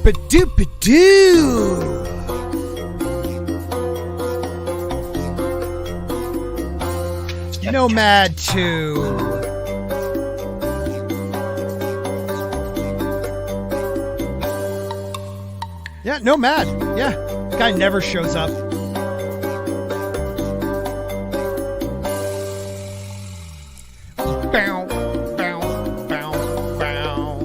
Ba-doop-a-doo. Nomad 2. Yeah, Nomad. Yeah, this guy never shows up. Bow, bow, bow, bow.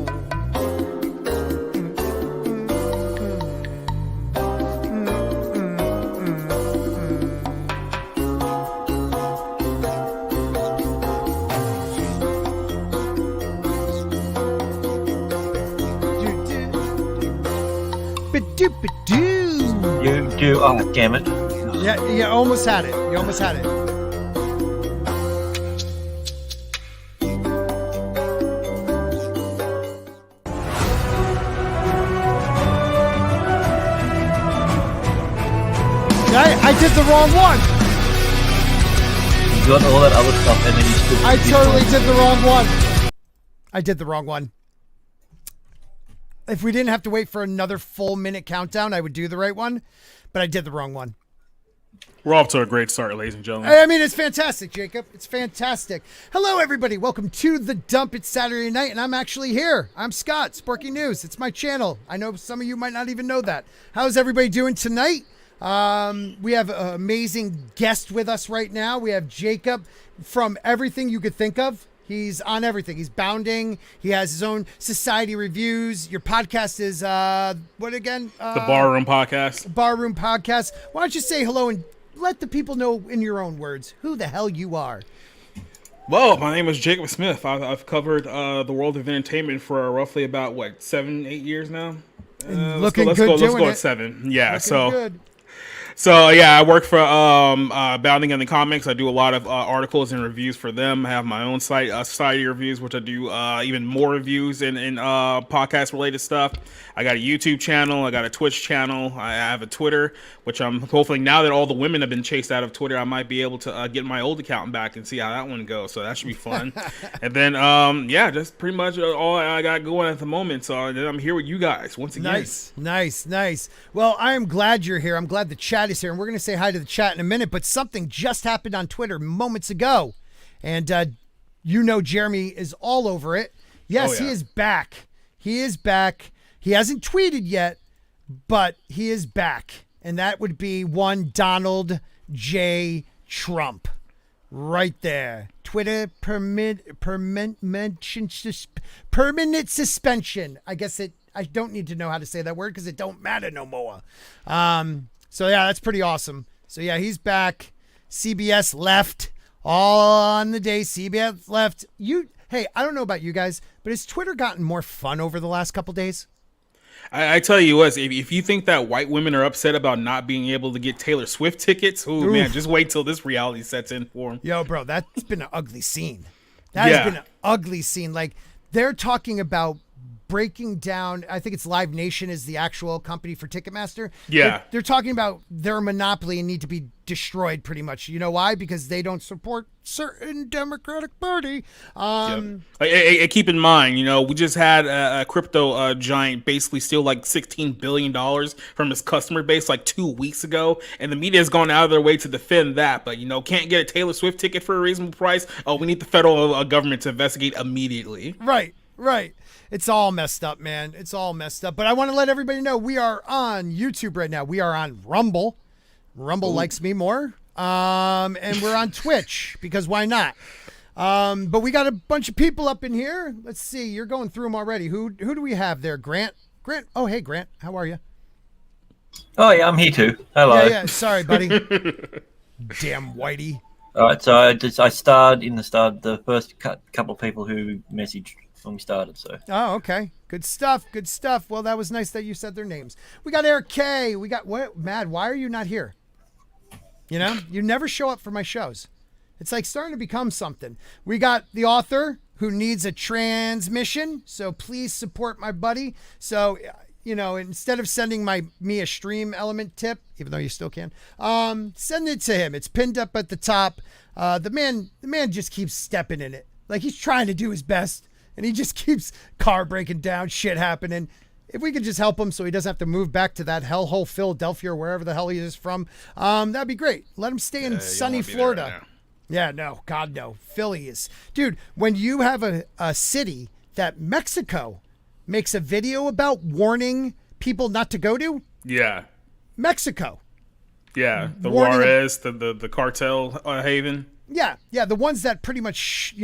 Ba-doop-a-doo. You do. Oh, damn it. Yeah, you almost had it. You almost had it. I did the wrong one. You got all that other stuff and then you still... I totally did the wrong one. I did the wrong one. If we didn't have to wait for another full minute countdown, I would do the right one, but I did the wrong one. We're off to a great start, ladies and gentlemen. I mean, it's fantastic, Jacob. It's fantastic. Hello, everybody. Welcome to The Dump. It's Saturday night, and I'm actually here. I'm Scott, Sporky News. It's my channel. I know some of you might not even know that. How's everybody doing tonight? We have an amazing guest with us right now. We have Jacob from everything you could think of. He's on everything. He's bounding. He has his own society reviews. Your podcast is, what again? The Barroom Podcast. Barroom Podcast. Why don't you say hello and let the people know in your own words who the hell you are. Well, my name is Jacob Smith. I've covered the world of entertainment for roughly about, 7-8 years now? Looking let's good go, doing let's go it. at 7. Yeah, Looking good. So yeah, I work for Bounding in the Comics. I do a lot of articles and reviews for them. I have my own site, Society Reviews, which I do even more reviews and podcast related stuff. I got a YouTube channel. I got a Twitch channel. I have a Twitter, which I'm hopefully, now that all the women have been chased out of Twitter, I might be able to get my old account back and see how that one goes. So that should be fun. And then yeah, just pretty much all I got going at the moment. So I'm here with you guys once again. Nice. Well, I am glad you're here. I'm glad the chat is here, and we're going to say hi to the chat in a minute, but something just happened on Twitter moments ago, and Jeremy is all over it. Yes, He is back. He hasn't tweeted yet, but he is back, and that would be one Donald J. Trump right there. Twitter permanent suspension. I guess I don't need to know how to say that word because it don't matter no more. So yeah, that's pretty awesome. So yeah, he's back. CBS left on the day. CBS left. Hey, I don't know about you guys, but has Twitter gotten more fun over the last couple days? I tell you what, if you think that white women are upset about not being able to get Taylor Swift tickets, man, just wait till this reality sets in for them. Yo, bro, that's been an ugly scene. That has been an ugly scene. Like, they're talking about breaking down, I think it's Live Nation is the actual company for Ticketmaster. Yeah. They're talking about their monopoly and need to be destroyed pretty much. You know why? Because they don't support certain Democratic Party. Keep in mind, we just had a crypto giant basically steal like $16 billion from his customer base like 2 weeks ago. And the media has gone out of their way to defend that. But, can't get a Taylor Swift ticket for a reasonable price. Oh, we need the federal government to investigate immediately. Right. It's all messed up, man. It's all messed up. But I want to let everybody know we are on YouTube right now. We are on Rumble. Rumble likes me more. And we're on Twitch because why not? But we got a bunch of people up in here. Let's see. You're going through them already. Who do we have there? Grant? Oh, hey, Grant. How are you? Oh, yeah, I'm here too. Hello. Yeah. Sorry, buddy. Damn whitey. All right, so I starred the first couple of people who messaged when we started. So. Oh, okay. Good stuff. Well, that was nice that you said their names. We got Eric K. We got Mad. Why are you not here? You never show up for my shows. It's like starting to become something. We got the author who needs a transmission, so please support my buddy. So, instead of sending me a stream element tip, even though you still can, send it to him. It's pinned up at the top. The man just keeps stepping in it. Like he's trying to do his best, and he just keeps car breaking down, shit happening. if we could just help him so he doesn't have to move back to that hellhole Philadelphia or wherever the hell he is from, that'd be great. Let him stay in sunny Florida. Right, yeah, no, God, no. Philly is... Dude, when you have a city that Mexico makes a video about warning people not to go to... Yeah. Mexico. Yeah, the Juarez, the cartel haven. Yeah, the ones that pretty much,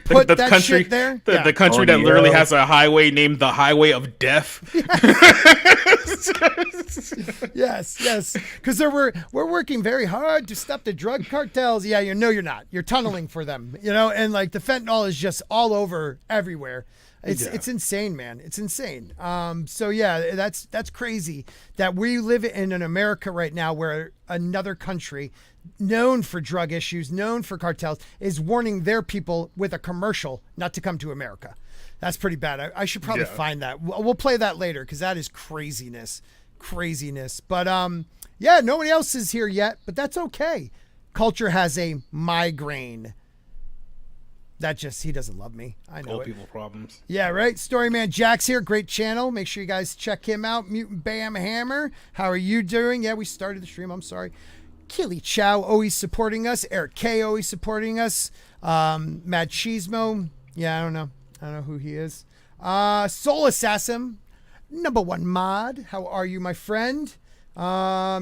put the that country, shit there. The country that literally has a highway named the Highway of Death. Yes. Because we're working very hard to stop the drug cartels. Yeah, you're not. You're tunneling for them, and like the fentanyl is just all over everywhere. It's insane, man. It's insane. So yeah, that's crazy that we live in an America right now where another country known for drug issues, known for cartels, is warning their people with a commercial not to come to America. That's pretty bad. I should probably find that. We'll play that later because that is craziness. But nobody else is here yet, but that's okay. Culture has a migraine. He doesn't love me. I know Old it. people problems. Yeah, right. Storyman Jack's here. Great channel. Make sure you guys check him out. Mutant Bam Hammer. How are you doing? Yeah, we started the stream. I'm sorry. Killy Chow always supporting us. Eric K always supporting us. Mad Cheesemo. Yeah, I don't know who he is. Soul Assassin. #1 mod. How are you, my friend?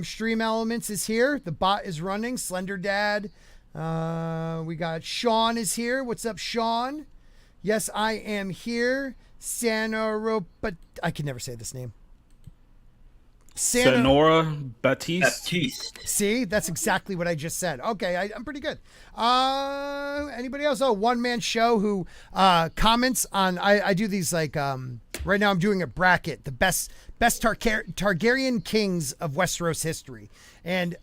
Stream Elements is here. The bot is running. Slender Dad. We got Sean is here. What's up, Sean? Yes, I am here. But I can never say this name. Sonora Baptiste. See, that's exactly what I just said. Okay, I'm pretty good. Anybody else? Oh, one man show who comments on. I do these like right now. I'm doing a bracket, the best Targaryen kings of Westeros history, and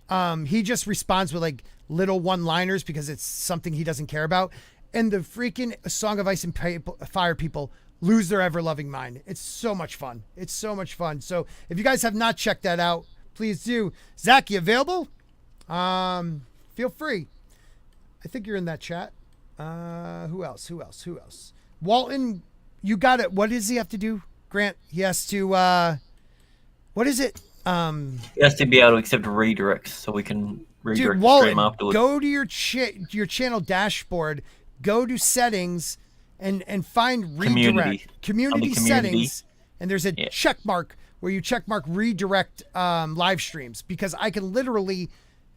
he just responds with like little one-liners because it's something he doesn't care about, and the freaking Song of Ice and Fire people lose their ever-loving mind. It's so much fun. So if you guys have not checked that out, please do. Zach, you available? Feel free. I think you're in that chat. Who else? Walton, you got it. What does he have to do, Grant? He has to, what is it? He has to be able to accept redirects so we can redirect the stream afterwards. Go to your channel dashboard, go to settings, and find redirect community settings, and there's a check mark where you check mark redirect live streams, because I can literally,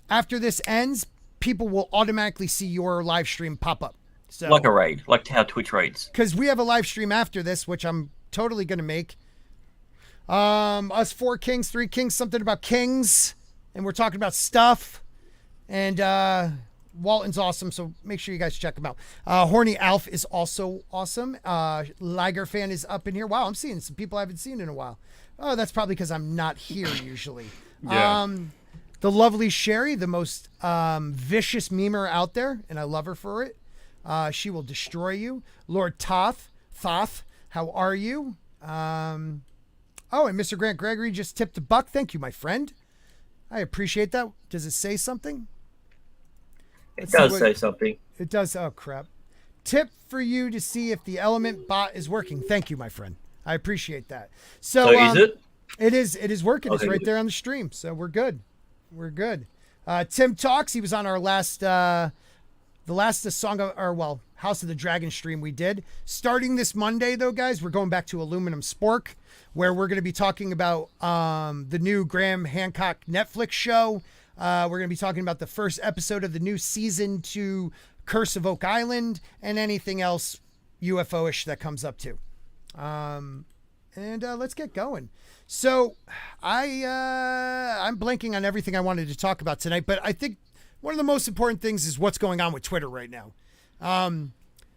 after this ends, people will automatically see your live stream pop up. So like a raid, like how Twitch raids. Because we have a live stream after this, which I'm totally gonna make. Us 4 kings, 3 kings, something about kings, and we're talking about stuff, and Walton's awesome, so make sure you guys check him out. Horny Alf is also awesome. Liger Fan is up in here. Wow, I'm seeing some people I haven't seen in a while. Oh, that's probably because I'm not here usually. Yeah. The lovely Sherry, the most vicious memer out there, and I love her for it. She will destroy you. Lord Thoth, how are you? And Mr. Grant Gregory just tipped $1. Thank you, my friend. I appreciate that. Does it say something? It does say something. It does. Oh, crap. Tip for you to see if the element bot is working. Thank you, my friend. I appreciate that. So is it? It is working. Okay, it's right there on the stream. So we're good. Tim Talks. He was on our last, the last House of the Dragon stream we did. Starting this Monday, though, guys, we're going back to Aluminum Spork, where we're going to be talking about the new Graham Hancock Netflix show. We're going to be talking about the first episode of the new season 2 Curse of Oak Island and anything else UFO-ish that comes up too. Let's get going. So I'm blanking on everything I wanted to talk about tonight, but I think one of the most important things is what's going on with Twitter right now.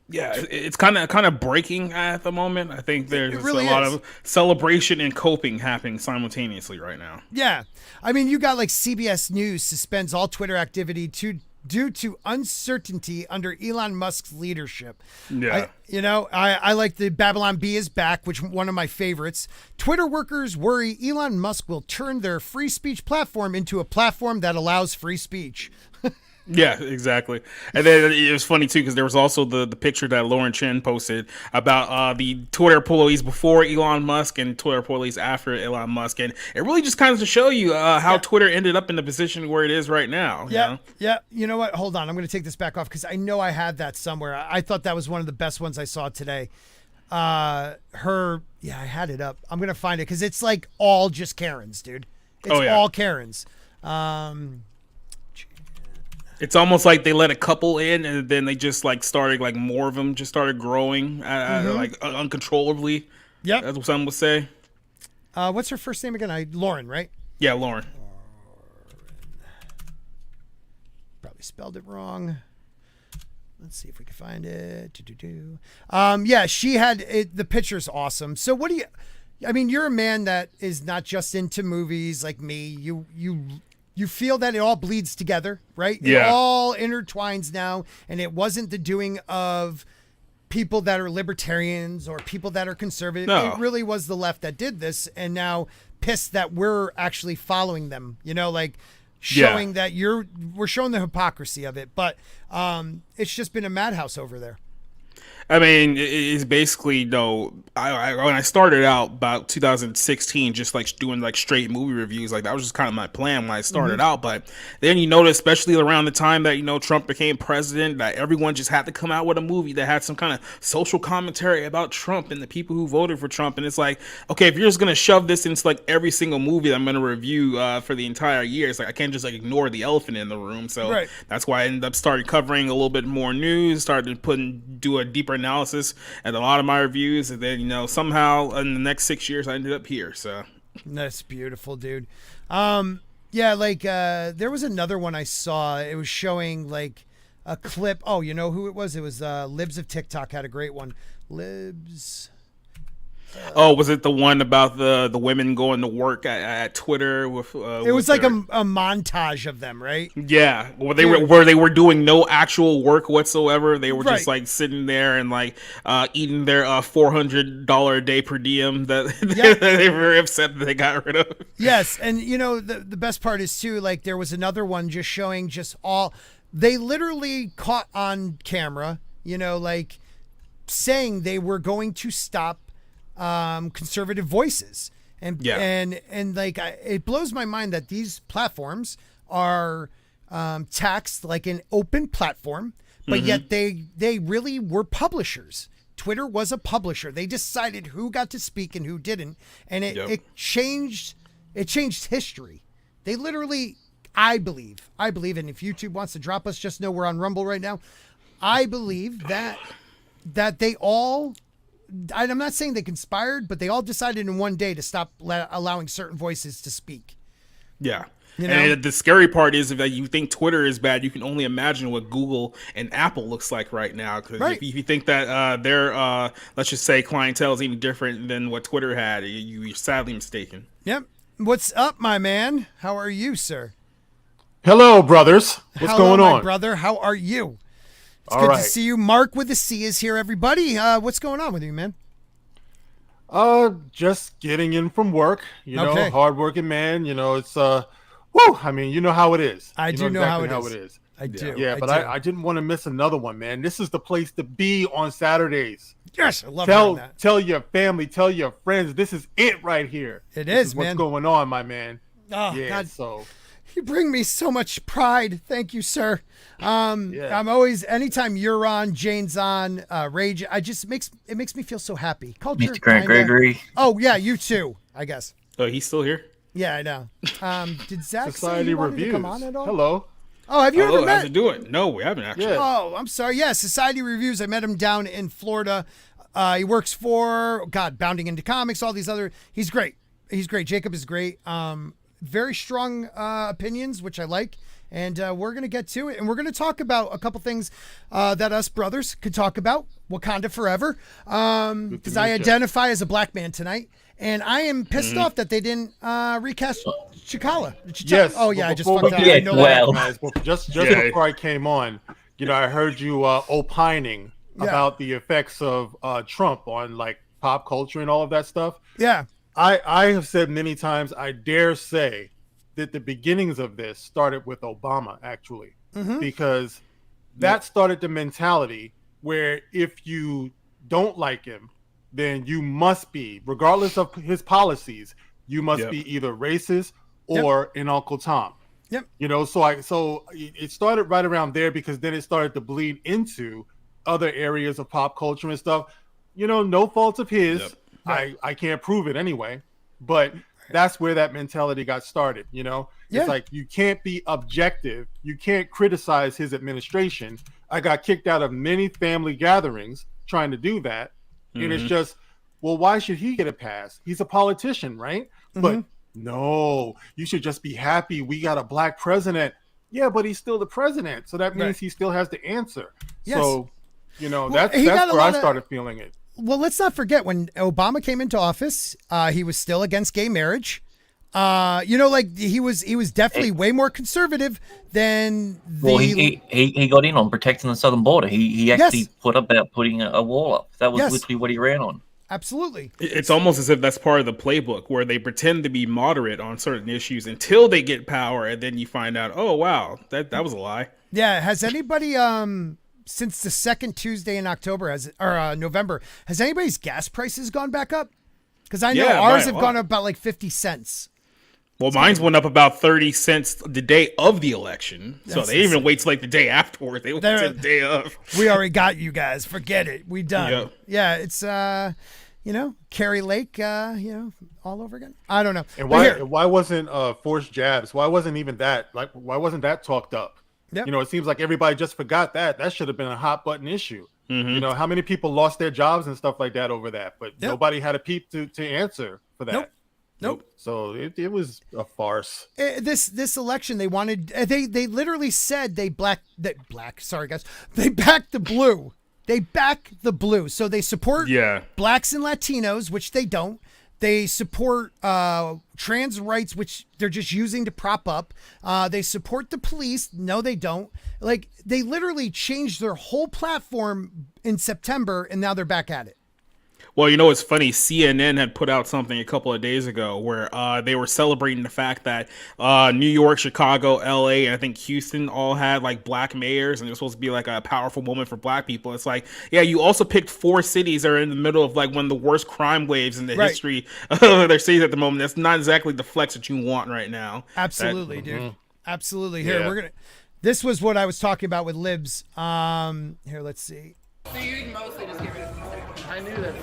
Yeah, it's kind of breaking at the moment. I think there's really a lot of celebration and coping happening simultaneously right now. Yeah. I mean, you got like CBS News suspends all Twitter activity due to uncertainty under Elon Musk's leadership. Yeah. I like the Babylon Bee is back, which one of my favorites. Twitter workers worry Elon Musk will turn their free speech platform into a platform that allows free speech. Yeah, exactly. And then it was funny too because there was also the picture that Lauren Chen posted about the Twitter employees before Elon Musk and Twitter employees after Elon Musk, and it really just kind of to show you how Twitter ended up in the position where it is right now. Yeah, yeah. You know what? Hold on, I'm going to take this back off because I know I had that somewhere. I thought that was one of the best ones I saw today. I had it up. I'm going to find it because it's like all just Karens, dude. It's all Karens. It's almost like they let a couple in, and then they just like started like more of them just started growing like uncontrollably. Yeah, that's what some would say. What's her first name again? Lauren, right? Yeah, Lauren. Probably spelled it wrong. Let's see if we can find it. Yeah, she had it. The picture's awesome. So what do you? I mean, you're a man that is not just into movies like me. You feel that it all bleeds together, right? Yeah. It all intertwines now, and it wasn't the doing of people that are libertarians or people that are conservative. No. It really was the left that did this, and now pissed that we're actually following them. You know, like showing that we're showing the hypocrisy of it. But it's just been a madhouse over there. I mean, it's basically when I started out about 2016, just like doing like straight movie reviews, like that was just kind of my plan when I started out. But then you notice, especially around the time that Trump became president, that everyone just had to come out with a movie that had some kind of social commentary about Trump and the people who voted for Trump. And it's like, okay, if you're just gonna shove this into like every single movie that I'm gonna review for the entire year, it's like I can't just like ignore the elephant in the room. So that's why I ended up started covering a little bit more news, started do a deeper analysis and a lot of my reviews, and then somehow in the next 6 years I ended up here. So that's beautiful, dude. There was another one I saw. It was showing like a clip. Oh, you know who it was? It was Libs of TikTok had a great one. Libs. Was it the one about the women going to work at Twitter with? It was like a montage of them, right? Yeah, where they were doing no actual work whatsoever. They were just like sitting there and like eating their $400 a day per diem that they were very upset that they got rid of. Yes, and the best part is too, like there was another one just showing they literally caught on camera, like saying they were going to stop conservative voices, and like it blows my mind that these platforms are taxed like an open platform, but yet they really were publishers. Twitter was a publisher. They decided who got to speak and who didn't, and it changed history. They literally, I believe, and if YouTube wants to drop us, just know we're on Rumble right now. I believe that they all, I'm not saying they conspired, but they all decided in one day to stop allowing certain voices to speak. Yeah. And the scary part is that you think Twitter is bad, you can only imagine what Google and Apple looks like right now. Because if you think that their, let's just say, clientele is any different than what Twitter had, you're sadly mistaken. Yep. What's up, my man? How are you, sir? Hello, brothers. What's going on? My brother. How are you? It's good to see you. Mark with the C is here, everybody. What's going on with you, man? Just getting in from work. Hardworking man. It's woo. I mean, you know how it is. I do know how it is. I do. Yeah, but I didn't want to miss another one, man. This is the place to be on Saturdays. Yes, I love that. Tell your family, tell your friends. This is it right here. It this is, man. What's going on, my man? Oh, yeah, God. So. You bring me so much pride. Thank you, sir. I'm always, anytime you're on, Jane's on, Rage, it makes me feel so happy. Culture, Mr. Grant Gregory. Oh, yeah, you too, I guess. Oh, he's still here? Yeah, I know. Did Zach Society say he wanted Reviews. to come on at all? Hello. Oh, have you ever met? How's it doing? No, we haven't actually. Yeah. Oh, I'm sorry. Yeah, Society Reviews. I met him down in Florida. He works for, Bounding Into Comics, all these other, he's great. Jacob is great. Very strong opinions, which I like, and we're going to get to it, and we're going to talk about a couple things that us brothers could talk about. Wakanda Forever, because I identify as a black man tonight, and I am pissed off that they didn't recast T'Challa. Yes. Oh yeah, I just fucked up. Just before I came on, I heard you opining about the effects of Trump on like pop culture and all of that stuff. Yeah. I have said many times, I dare say that the beginnings of this started with Obama, actually. because that started the mentality where if you don't like him, then you must be, regardless of his policies, you must be either racist or an Uncle Tom. Yep. You know, so it started right around there, because then it started to bleed into other areas of pop culture and stuff. You know, no fault of his. Yep. I can't prove it anyway, but that's where that mentality got started. You know, it's like, you can't be objective. You can't criticize his administration. I got kicked out of many family gatherings trying to do that. And it's just, well, why should he get a pass? He's a politician, right? But no, you should just be happy we got a black president. Yeah, but he's still the president. So that means he still has to answer. Yes. So, you know, that's where I started feeling it. Well, let's not forget, when Obama came into office, he was still against gay marriage. You know, like he was definitely way more conservative than the. Well, he got in on protecting the southern border. He actually put about putting a wall up. That was literally what he ran on. Absolutely. It's almost as if that's part of the playbook, where they pretend to be moderate on certain issues until they get power, and then you find out, oh wow, that was a lie. Yeah. Has anybody since the second Tuesday in November, has anybody's gas prices gone back up? Because I know ours have gone up about like 50 cents. Well, mine's went up about 30 cents the day of the election. So they didn't even wait till like the day afterward. They went to the day of. We already got you guys. Forget it. We done. Yeah, it's you know, Carrie Lake, you know, all over again. I don't know. And why wasn't forced jabs? Why wasn't even that? Like, why wasn't that talked up? Yep. You know, it seems like everybody just forgot that. That should have been a hot button issue. You know, how many people lost their jobs and stuff like that over that? But nobody had a peep to answer for that. Nope. So it was a farce. This election, they wanted, they literally said they sorry guys, they backed the blue. They back the blue. So they support blacks and Latinos, which they don't. They support trans rights, which they're just using to prop up. They support the police. No, they don't. Like, they literally changed their whole platform in September, and now they're back at it. Well, you know, it's funny. CNN had put out something a couple of days ago where they were celebrating the fact that New York, Chicago, LA, and I think Houston all had like black mayors, and it was supposed to be like a powerful moment for black people. It's like, yeah, you also picked 4 cities that are in the middle of like one of the worst crime waves in the history of their cities at the moment. That's not exactly the flex that you want right now. Absolutely, dude. Absolutely. Here, this was what I was talking about with Libs. Here, let's see. So you mostly just get rid of consent. I knew that.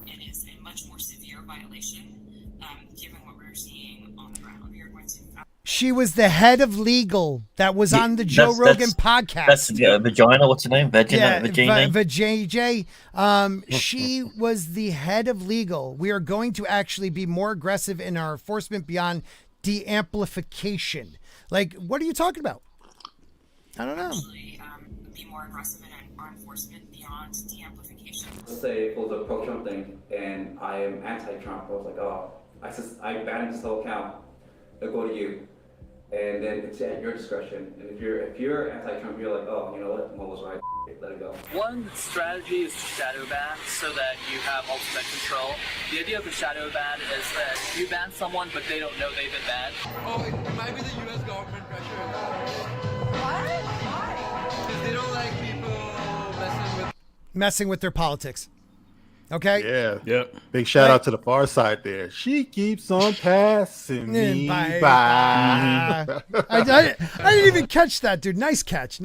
It is a much more severe violation, given what we're seeing on the ground. We are going to. She was the head of legal that was on the Joe Rogan podcast. That's Vagina. What's her name? Vagina. Vajay. She was the head of legal. We are going to actually be more aggressive in our enforcement beyond de-amplification. Like, what are you talking about? I don't know. Actually, be more aggressive in our enforcement beyond de-amplification. Let's say for the pro-Trump thing, and I am anti-Trump. I was like, oh, I banned this whole account. They'll go to you, and then it's at your discretion. And if you're anti-Trump, you're like, oh, you know what, Mo was right. Let it go. One strategy is to shadow ban so that you have ultimate control. The idea of a shadow ban is that you ban someone, but they don't know they've been banned. Oh, it might be the U.S. government pressure on that. Why? Because they don't like people messing with their politics. Okay. Yeah. Yep. Big shout out to the far side there. She keeps on passing me by. I didn't even catch that, dude. Nice catch.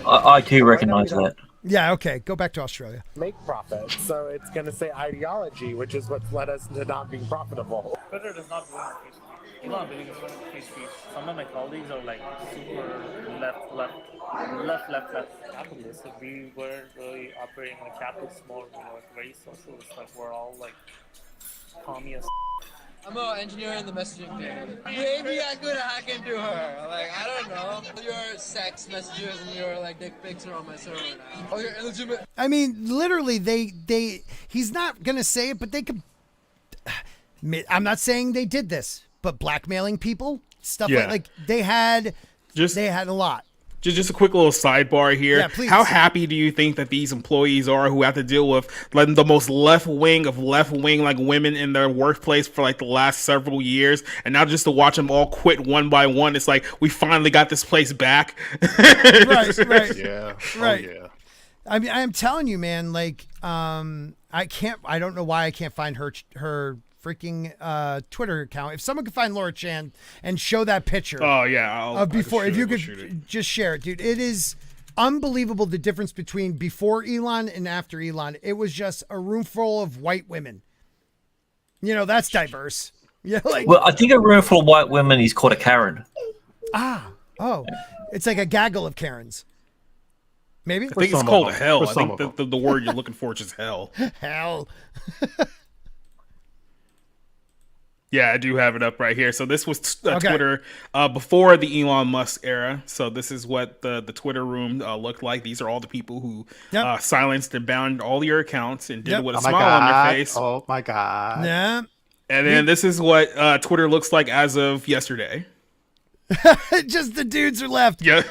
I too recognize that. Yeah. Okay. Go back to Australia. Make profit, so it's going to say ideology, which is what's led us to not being profitable. Twitter does not believe in free speech. I'm not believing in free speech. Some of my colleagues are like super left. Capitalist. Like, we weren't really operating in a capitalist mode. We were very socialist. Like, we're all like communist. I'm an engineer in the messaging field. Maybe I could hack into her. Like, I don't know. Your sex messages and your like dick pics are on my server now. Oh, you're illegitimate. I mean, literally, he's not gonna say it, but they could. I'm not saying they did this, but blackmailing people, stuff like they had a lot. Just a quick little sidebar here. Yeah, please. How happy do you think that these employees are who have to deal with like the most left wing like women in their workplace for like the last several years, and now just to watch them all quit one by one, it's like we finally got this place back. Right. Yeah. Right. Oh, yeah. I mean, I'm telling you, man. Like, I don't know why I can't find her freaking Twitter account. If someone could find Laura Chan and show that picture. Oh yeah, of before. If you could just share it, dude. It is unbelievable the difference between before Elon and after Elon. It was just a room full of white women. You know, that's diverse. Yeah. Like, well, I think a room full of white women is called a Karen. It's like a gaggle of Karens. Maybe. I think it's called hell. I think the word you're looking for is just hell. Hell. Yeah, I do have it up right here. So this was Twitter before the Elon Musk era. So this is what the Twitter room looked like. These are all the people who silenced and banned all your accounts and did it with a smile on their face. Oh my God. Yeah. And then this is what Twitter looks like as of yesterday. Just the dudes are left. Yeah.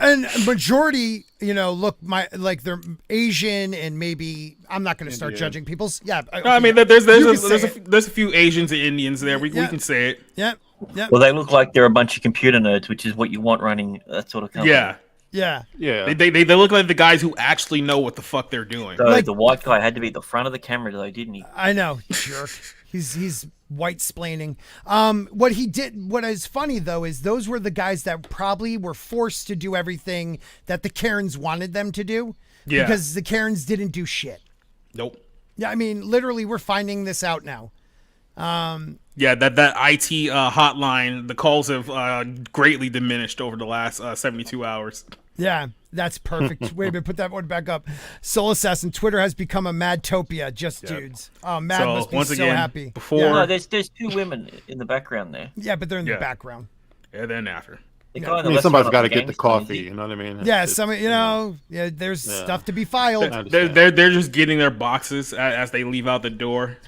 And majority, look like they're Asian and maybe I'm not going to start judging people's. Yeah. Okay, I mean, there's a few Asians and Indians there. We can say it. Yeah. Well, they look like they're a bunch of computer nerds, which is what you want running that sort of company. Yeah. They look like the guys who actually know what the fuck they're doing. So the white guy had to be at the front of the camera, though, didn't he? I know, jerk. He's white splaining. What is funny though is those were the guys that probably were forced to do everything that the Karens wanted them to do. Yeah. Because the Karens didn't do shit. Nope. Yeah, I mean, literally, we're finding this out now. Yeah, that IT hotline, the calls have greatly diminished over the last 72 hours. Yeah, that's perfect. Wait a minute, put that one back up. Soul Assassin, Twitter has become a madtopia, just dudes. Oh, Mad must be so happy. No, there's two women in the background there. Yeah, but they're in the background. And then after. I mean, somebody's got to get the coffee. You know what I mean? Yeah, there's stuff to be filed. They're just getting their boxes as they leave out the door,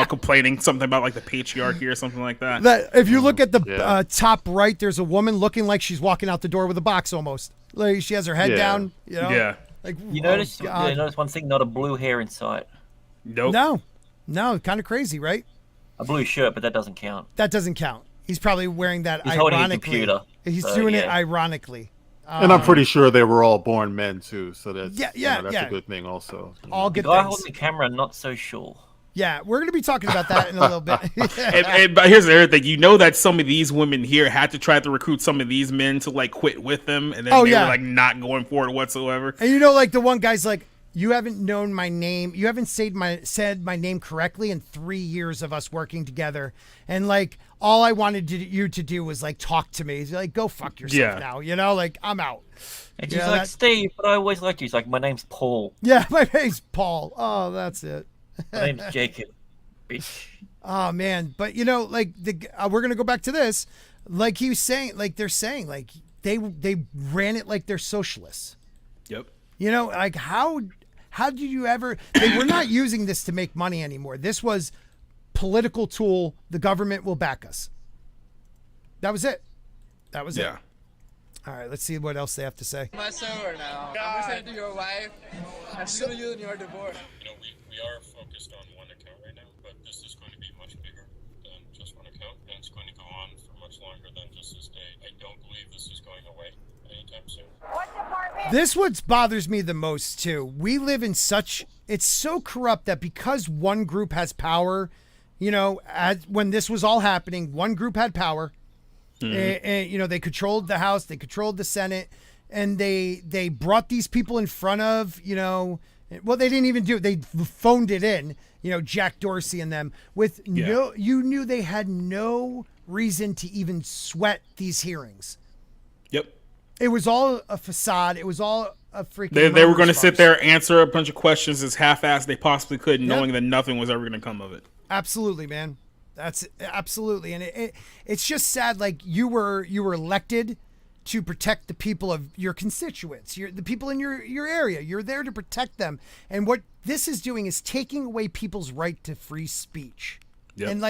complaining something about like the patriarchy or something like that. If you look at the top right, there's a woman looking like she's walking out the door with a box almost. Like she has her head down. Yeah. Like you notice one thing, not a blue hair in sight. Nope. No, kind of crazy, right? A blue shirt, but that doesn't count. That doesn't count. He's probably wearing that He's ironically. holding a computer. He's doing it ironically. And I'm pretty sure they were all born men too, so that's that's a good thing also. All good the guy things. holding the camera, not so sure. Yeah, we're going to be talking about that in a little bit. But here's the other thing. That some of these women here had to try to recruit some of these men to like quit with them, and then they were like not going for it whatsoever. And like the one guy's like, you haven't known my name. You haven't said my name correctly in 3 years of us working together. And like, all I wanted you to do was like talk to me. He's like, go fuck yourself now. Like I'm out. And she's like, Steve, but I always liked you. He's like, my name's Paul. Yeah, my name's Paul. Oh, that's it. My name's Jacob. Bitch. Oh man, but like we're gonna go back to this. Like he was saying, like they're saying, like they ran it like they're socialists. Yep. Like how did you ever? They were not using this to make money anymore. This was political tool. The government will back us. That was it. Yeah. All right, let's see what else they have to say. My server now. I'm gonna send it to your wife. And she's gonna use it in your divorce. We are focused on one account right now, but this is going to be much bigger than just one account, and it's going to go on for much longer than just this day. I don't believe this is going away anytime soon. This what bothers me the most too. We live in it's so corrupt that because one group has power, when this was all happening, one group had power. And they controlled the House, they controlled the Senate, and they brought these people in front of, well, they didn't even do it. They phoned it in, Jack Dorsey and them you knew they had no reason to even sweat these hearings. Yep. It was all a facade. It was all a freaking. They were going to sit there, answer a bunch of questions as half-assed they possibly could, knowing that nothing was ever going to come of it. Absolutely, man. That's absolutely, and it's just sad. Like you were elected to protect the people of your constituents, the people in your area. You're there to protect them, and what this is doing is taking away people's right to free speech. Yep. And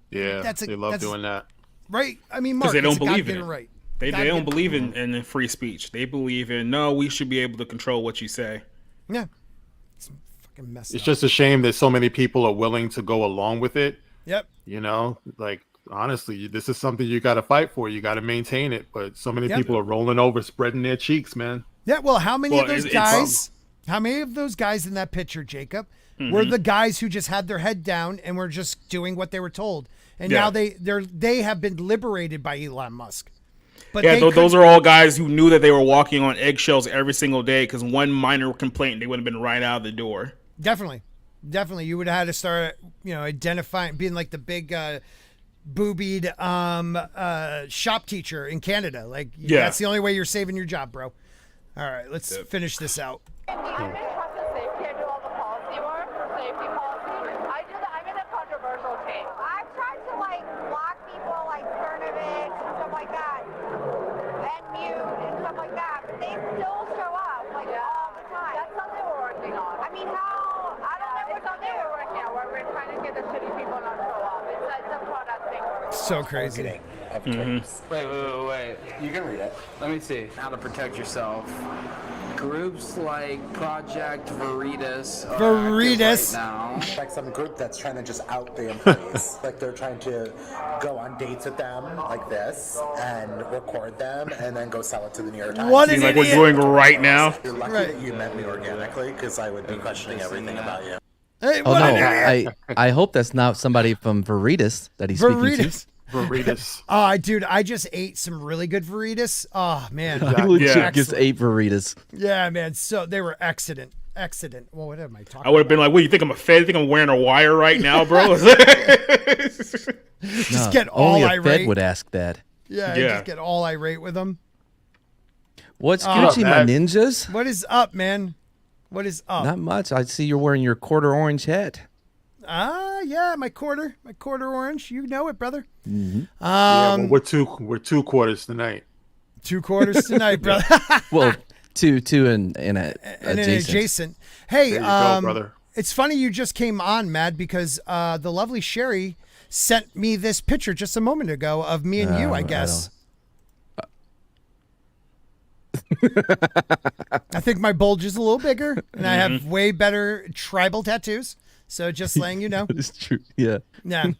they love doing that, right? I mean, Mark, they don't believe in it. Right. They don't believe in free speech. They believe in, no, we should be able to control what you say. Yeah. It's fucking messed up. It's just a shame that so many people are willing to go along with it. Yep. You know, like, honestly, this is something you got to fight for. You got to maintain it. But so many people are rolling over, spreading their cheeks, man. Yeah, well, how many of those guys in that picture, Jacob, were the guys who just had their head down and were just doing what they were told? And now they have been liberated by Elon Musk. But those are all guys who knew that they were walking on eggshells every single day because one minor complaint, they would have been right out of the door. Definitely. You would have had to start, identifying, being like the big boobied shop teacher in Canada. Like, that's the only way you're saving your job, bro. All right, let's finish this out. So crazy. Wait. You can read it. Let me see. How to protect yourself. Groups like Project Veritas are active right now. Like some group that's trying to just out the employees. Like they're trying to go on dates with them like this and record them and then go sell it to the New York Times. What is like we're doing right now? You're lucky that you met me organically because I would be questioning everything about you. Hey, oh no! I hope that's not somebody from Veritas that he's speaking to. Veritas. Dude, I just ate some really good Veritas. Oh man, I legit just ate Veritas. Yeah, man. So they were excellent. Well, what am I talking? I would have been like, "What, you think I'm a Fed? You think I'm wearing a wire right now, bro?" Just get all only a irate. Fed would ask that. Yeah, just get all irate with them. What's Gucci, my ninjas? What is up, man? What is up? Not much. I see you're wearing your quarter orange hat. Yeah, my quarter orange. You know it, brother. Mm-hmm. Well, we're two quarters tonight. 2 quarters tonight, brother. Well, two and an adjacent. Hey, there you go, brother. It's funny you just came on, Mad, because the lovely Sherry sent me this picture just a moment ago of me and you, I guess. I think my bulge is a little bigger, and I have way better tribal tattoos. So just letting you know. It's true. Yeah. Yeah.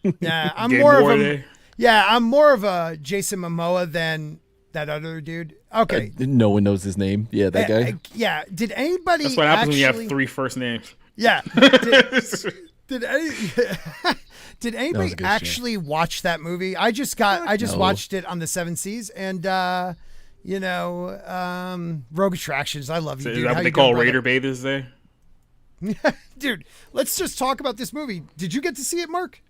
I'm more of a Jason Momoa than that other dude. Okay. No one knows his name. Yeah, that guy. Yeah. Did anybody? That's what happens when you have 3 first names. Yeah. Did anybody actually watch that movie? I just watched it on the 7 Seas and Rogue Attractions. I love you, dude. Is that what they call Raider Bathers there? Dude, let's just talk about this movie. Did you get to see it, Mark?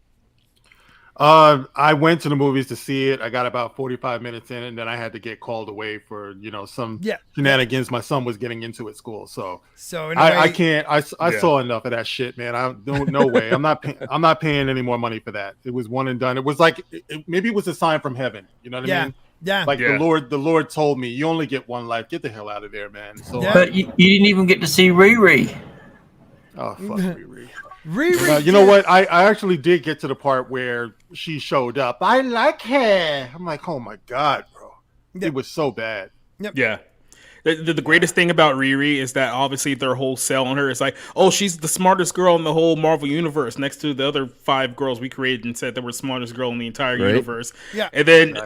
I went to the movies to see it. I got about 45 minutes in, and then I had to get called away for some shenanigans my son was getting into at school. So I can't. I saw enough of that shit, man. No way. I'm not paying any more money for that. It was one and done. It was like maybe it was a sign from heaven. You know what I mean? Yeah. Like the Lord told me, you only get one life. Get the hell out of there, man. So, but you didn't even get to see Riri. Oh, fuck Riri. Riri. You know what? I actually did get to the part where she showed up. I like her. I'm like, oh my God, bro. It was so bad. Yep. Yeah. The greatest thing about Riri is that obviously their whole sell on her is like, oh, she's the smartest girl in the whole Marvel universe next to the other 5 girls we created and said that we're the smartest girl in the entire universe. Yeah. And then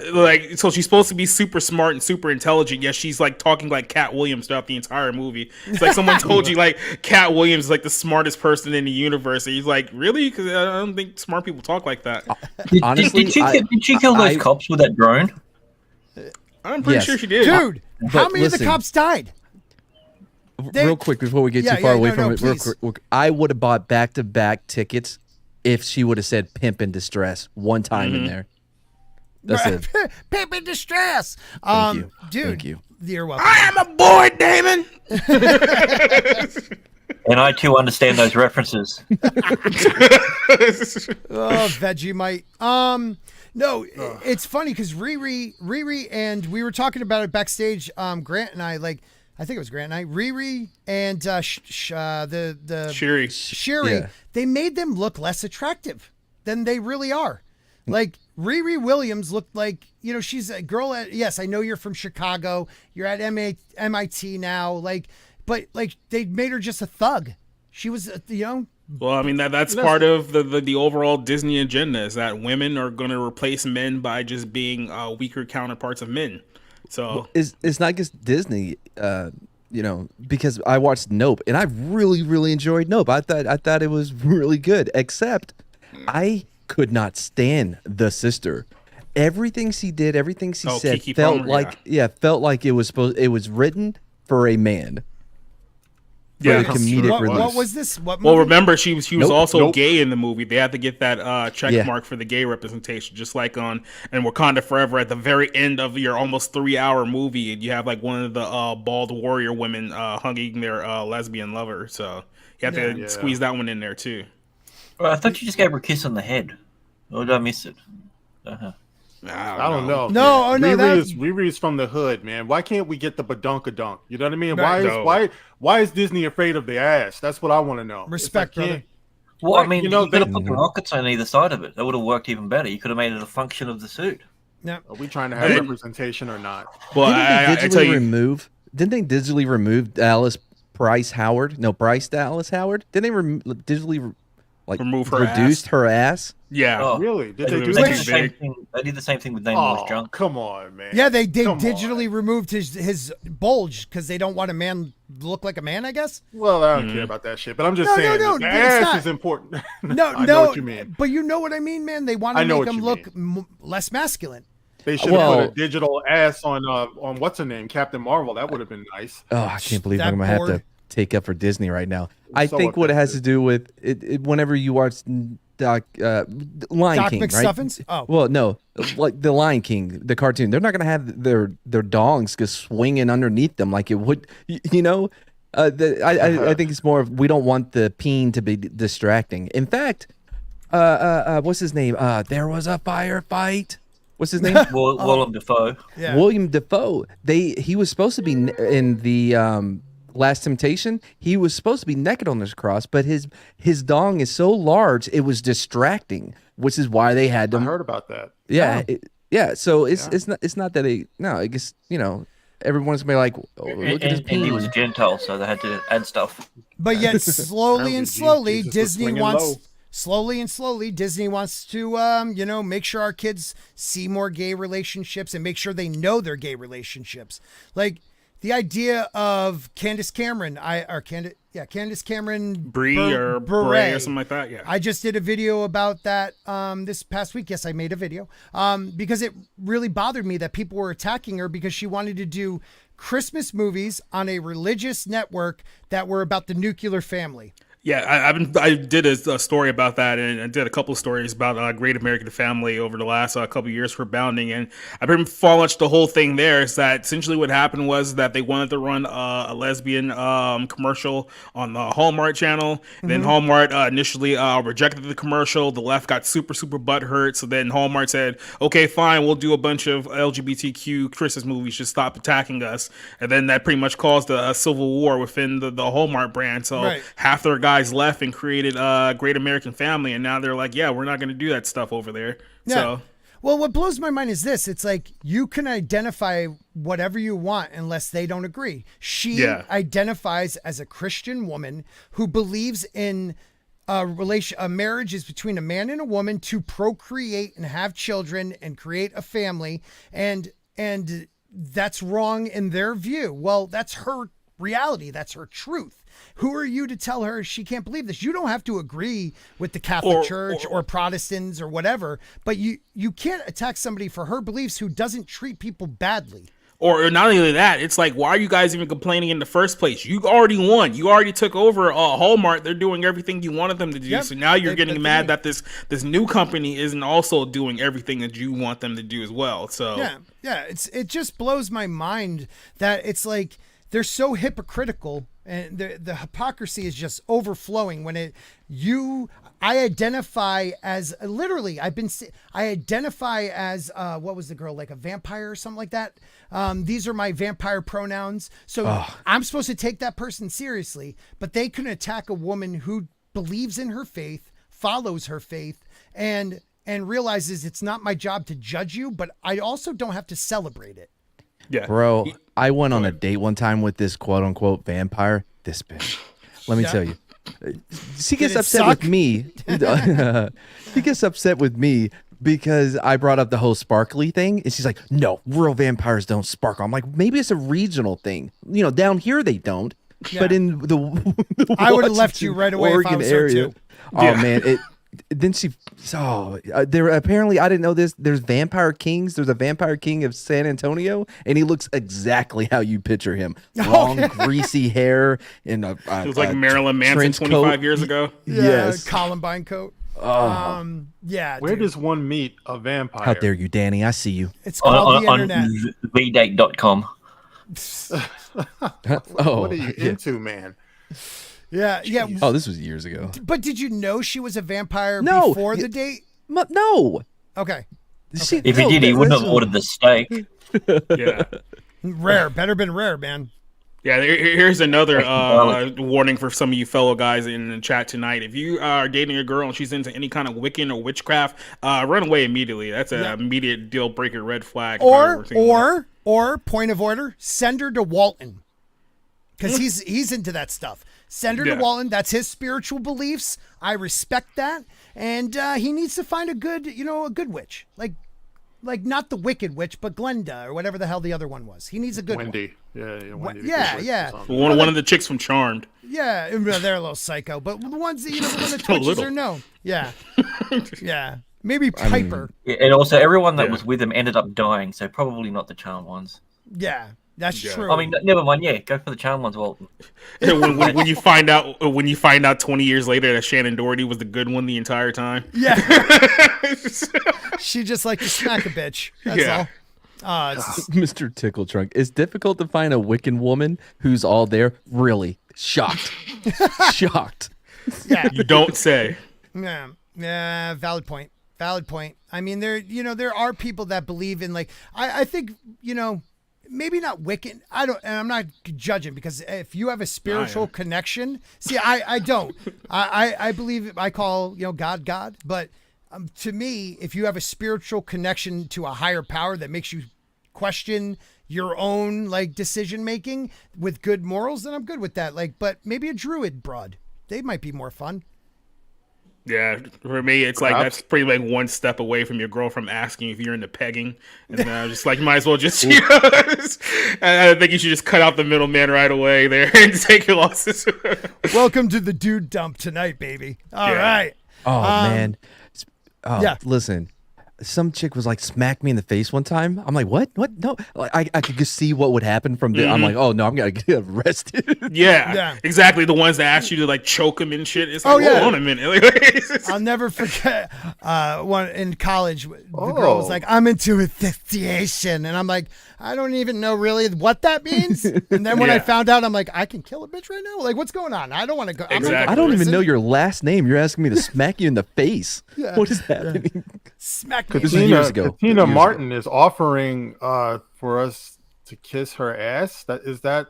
so she's supposed to be super smart and super intelligent, yet she's like talking like Cat Williams throughout the entire movie. It's like someone told you like Cat Williams is like the smartest person in the universe. And he's like, really? Because I don't think smart people talk like that. Honestly, did she kill those cops with that drone? I'm pretty sure she did. Dude, how many of the cops died? Real quick, before we get too far away from it, real quick, I would have bought back-to-back tickets if she would have said "pimp in distress" one time in there. That's it. Pimp in distress. Thank you. Dude, Thank you. You're welcome. I am a boy, Damon. And I too understand those references. Vegemite. No, it's funny because Riri, and we were talking about it backstage. Grant and I, I think it was Grant and I, Riri and the Shiri. Shiri. They made them look less attractive than they really are. Like Riri Williams looked like, you know, she's a girl at, yes, I know you're from Chicago. You're at MIT now. Like, but like they made her just a thug. She was, you know. Well, I mean, that's part of the overall Disney agenda, is that women are going to replace men by just being weaker counterparts of men. So it's not just Disney, you know, because I watched Nope and I really enjoyed Nope. I thought it was really good, except I could not stand the sister. Everything she did, everything she said Keke felt Palmer, like felt like it was written for a man. Yeah, comedic relief. What was this? What movie? Well, remember she was also Nope. gay in the movie. They had to get that check mark for the gay representation, just like on and Wakanda Forever. At the very end of your almost 3-hour movie, you have like one of the bald warrior women hugging their lesbian lover. So you have to squeeze that one in there too. Well, I thought you just gave her a kiss on the head. Or did I miss it? I don't know. No, Riri is from the hood, man. Why can't we get the badunkadunk? You know what I mean? Why is Disney afraid of the ass? That's what I want to know. Respect, brother. Well, I mean, you could have put the rockets on either side of it. That would have worked even better. You could have made it a function of the suit. Yeah. Are we trying to have representation or not? Well, Didn't they digitally remove Dallas Bryce Howard? No, Bryce Dallas Howard. Didn't they digitally remove her reduced her ass? Yeah. Really? Did they do They that? did the same thing with Nameless Drunk. Come on, man. Yeah, they digitally removed his bulge because they don't want a man to look like a man, I guess. Well, I don't care about that shit, but I'm just saying the ass is important. I know what you mean. But you know what I mean, man. They want to make him look less masculine. They should have put a digital ass on what's her name, Captain Marvel. That would have been nice. Oh, I can't believe I'm gonna have to take up for Disney right now. I think what it has to do with it whenever you watch Lion King, McStuffins? right? Oh, well, no, like the Lion King, the cartoon. They're not gonna have their dongs just swinging underneath them like it would, you know. I think it's more of we don't want the peen to be distracting. In fact, what's his name? There was a firefight. What's his name? William Dafoe. Yeah. William Dafoe. He was supposed to be in the Last Temptation. He was supposed to be naked on this cross, but his dong is so large it was distracting, which is why they had to. I heard about that. Yeah, So it's not that I guess you know everyone's gonna be like, look at his peen. And he was Gentile, so they had to add stuff. But yet slowly Disney wants to you know, make sure our kids see more gay relationships and make sure they know they're gay relationships. Like the idea of Candace Cameron, Candace Cameron Brie or Beret or something like that. Yeah, I just did a video about that this past week. Yes, I made a video because it really bothered me that people were attacking her because she wanted to do Christmas movies on a religious network that were about the nuclear family. Yeah, I did a story about that, and I did a couple of stories about Great American Family over the last couple of years for Bounding, and I pretty much the whole thing there is that essentially what happened was that they wanted to run a lesbian commercial on the Hallmark channel. Mm-hmm. Then Hallmark initially rejected the commercial. The left got super butthurt, so then Hallmark said, okay, fine, we'll do a bunch of LGBTQ Christmas movies, just stop attacking us. And then that pretty much caused a civil war within the Hallmark brand, so half their guys left and created Great American Family, and now they're like, yeah, we're not going to do that stuff over there. Yeah. So well, what blows my mind is this. It's like you can identify whatever you want unless they don't agree. She identifies as a Christian woman who believes in a marriage is between a man and a woman to procreate and have children and create a family, and that's wrong in their view. Well, that's her reality. That's her truth. Who are you to tell her she can't believe this? You don't have to agree with the Catholic Church or Protestants or whatever, but you can't attack somebody for her beliefs who doesn't treat people badly. Or not only that, it's like, why are you guys even complaining in the first place? You already won. You already took over Hallmark. They're doing everything you wanted them to do. Yep. So now you're getting mad that this new company isn't also doing everything that you want them to do as well. So yeah, it just blows my mind that it's like they're so hypocritical. And the hypocrisy is just overflowing when I identify as literally I identify as what was the girl, like a vampire or something like that. These are my vampire pronouns. So I'm supposed to take that person seriously, but they can attack a woman who believes in her faith, follows her faith, and and realizes it's not my job to judge you, but I also don't have to celebrate it. Yeah. Bro, I went on a date one time with this quote unquote vampire. This bitch. Let me tell you. She gets upset with me. She gets upset with me because I brought up the whole sparkly thing. And she's like, no, real vampires don't sparkle. I'm like, maybe it's a regional thing. You know, down here they don't. Yeah. But in the I would have left you right away Oregon if I was there area. too. Oh man, then she there apparently, I didn't know this, there's vampire kings. There's a vampire king of San Antonio, and he looks exactly how you picture him. Long greasy hair and it was like Marilyn Manson 25 years ago. Yeah, Yes. Columbine coat. Yeah. Where dude. does one meet a vampire? How dare you, Danny? I see you. It's called the on internet. vdate.com. What are you into, man? Yeah. Oh, this was years ago. But did you know she was a vampire No. before the date? No. Okay. If he did, he wouldn't have ordered the steak. Yeah. Rare. Better been rare, man. Yeah, here's another warning for some of you fellow guys in the chat tonight. If you are dating a girl and she's into any kind of Wiccan or witchcraft, run away immediately. That's an immediate deal breaker, red flag. Or point of order, send her to Walton. Because he's into that stuff. Send her to Walton. That's his spiritual beliefs. I respect that. And he needs to find a good witch. Like not the wicked witch, but Glenda or whatever the hell the other one was. He needs a good Wendy. one. Wendy. Yeah. One of the chicks from Charmed. Yeah, they're a little psycho, but the ones that the one that twitches are no. Yeah. Yeah. Maybe Piper. And also, everyone that was with him ended up dying, so probably not the charmed ones. Yeah, that's true. I mean, never mind. Yeah, go for the charmed ones, Walton. when you find out 20 years later that Shannon Doherty was the good one the entire time. Yeah. She just liked to smack a bitch. That's all. Mr. Tickle Trunk. It's difficult to find a Wiccan woman who's all there. Really shocked. Shocked. Yeah. You don't say. Yeah. Valid point. I mean, there are people that believe in I think, maybe not Wiccan. I'm not judging, because if you have a spiritual connection, see, I don't. I believe, I call, God, but to me, if you have a spiritual connection to a higher power that makes you question your own decision making with good morals, then I'm good with that. But maybe a druid broad, they might be more fun. Yeah, for me, it's that's pretty one step away from your girlfriend asking if you're into pegging, and just you might as well just. I think you should just cut out the middleman right away there and take your losses. Welcome to the dude dump tonight, baby. All right. Oh man. Listen. Some chick was smack me in the face one time. I'm like, what? No. I could just see what would happen from there. I'm like, oh no, I'm gonna get arrested. Yeah, exactly. The ones that ask you to choke them and shit. It's hold on a minute. I'll never forget one in college. The girl was like, I'm into asphyxiation, and I'm like, I don't even know really what that means. And then when I found out, I'm like, I can kill a bitch right now. What's going on? I don't want to go. Exactly. I don't even know your last name. You're asking me to smack you in the face. What is happening? Smack me. This was years ago. Katina Martin is offering for us to kiss her ass. Is that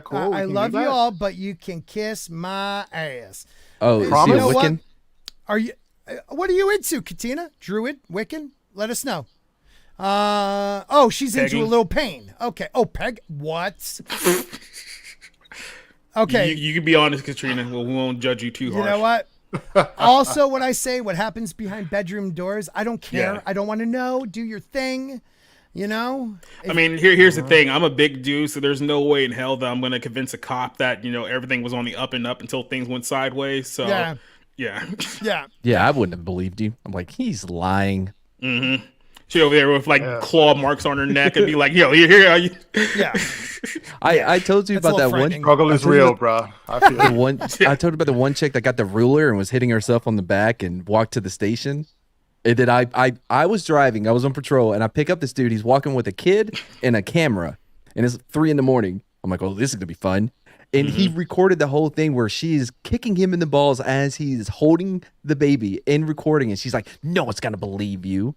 cool? I love you all, but you can kiss my ass. Oh, is you he a know Wiccan? What are you into, Katina? Druid? Wiccan? Let us know. She's Pegging. into a little pain. Okay. Oh, peg? What? Okay. You can be honest, Katrina. Well, we won't judge you too harsh. You know what? Also, what I say, what happens behind bedroom doors, I don't care. Yeah. I don't want to know. Do your thing. I mean, here's the thing. I'm a big dude, so there's no way in hell that I'm going to convince a cop that, everything was on the up and up until things went sideways. So, yeah. I wouldn't have believed you. I'm like, he's lying. Mm-hmm. She over there with claw marks on her neck and be like, yo, you here? Yeah. I told you about that one. Struggle is real, bro. I feel I told you about the one chick that got the ruler and was hitting herself on the back and walked to the station. And then I was driving. I was on patrol, and I pick up this dude. He's walking with a kid and a camera, and it's 3 a.m. I'm like, oh, this is gonna be fun. And he recorded the whole thing where she's kicking him in the balls as he's holding the baby and recording it. She's like, no one's gonna believe you.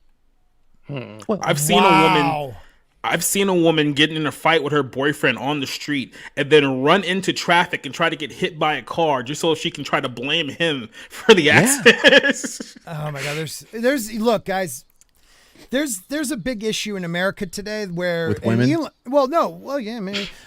Well, I've seen a woman. I've seen a woman get in a fight with her boyfriend on the street and then run into traffic and try to get hit by a car just so she can try to blame him for the accident. Oh my God. There's look, guys, there's a big issue in America today where with women.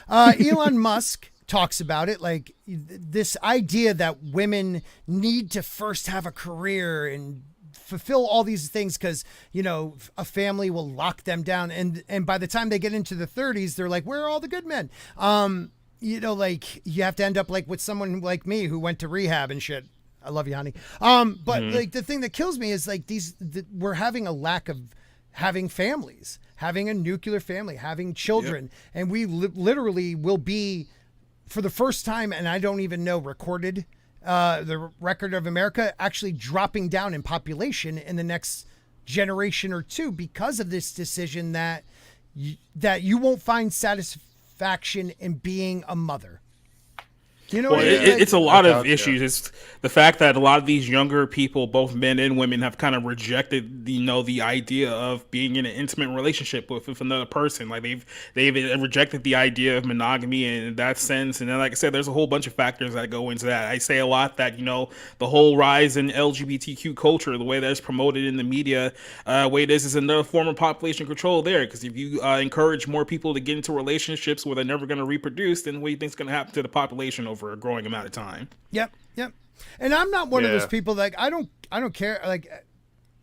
Elon Musk talks about it, like this idea that women need to first have a career and fulfill all these things because, you know, a family will lock them down. And by the time they get into the 30s, they're like, where are all the good men? You know, like you have to end up like with someone like me who went to rehab and shit. I love you, honey. But like the thing that kills me is like we're having a lack of having families, having a nuclear family, having children. And we literally will be, for the first time, and I don't even know recorded, the record of America actually dropping down in population in the next generation or two because of this decision that you won't find satisfaction in being a mother. You know, it's a lot of issues. It's the fact that a lot of these younger people, both men and women, have kind of rejected, you know, the idea of being in an intimate relationship with another person. Like they've rejected the idea of monogamy in that sense. And then, like I said, there's a whole bunch of factors that go into that. I say a lot that, you know, the whole rise in LGBTQ culture, the way that's promoted in the media, way it is another form of population control there. Because if you encourage more people to get into relationships where they're never going to reproduce, then what do you think's going to happen to the population over a growing amount of time? Yep. And I'm not one of those people like I don't care. Like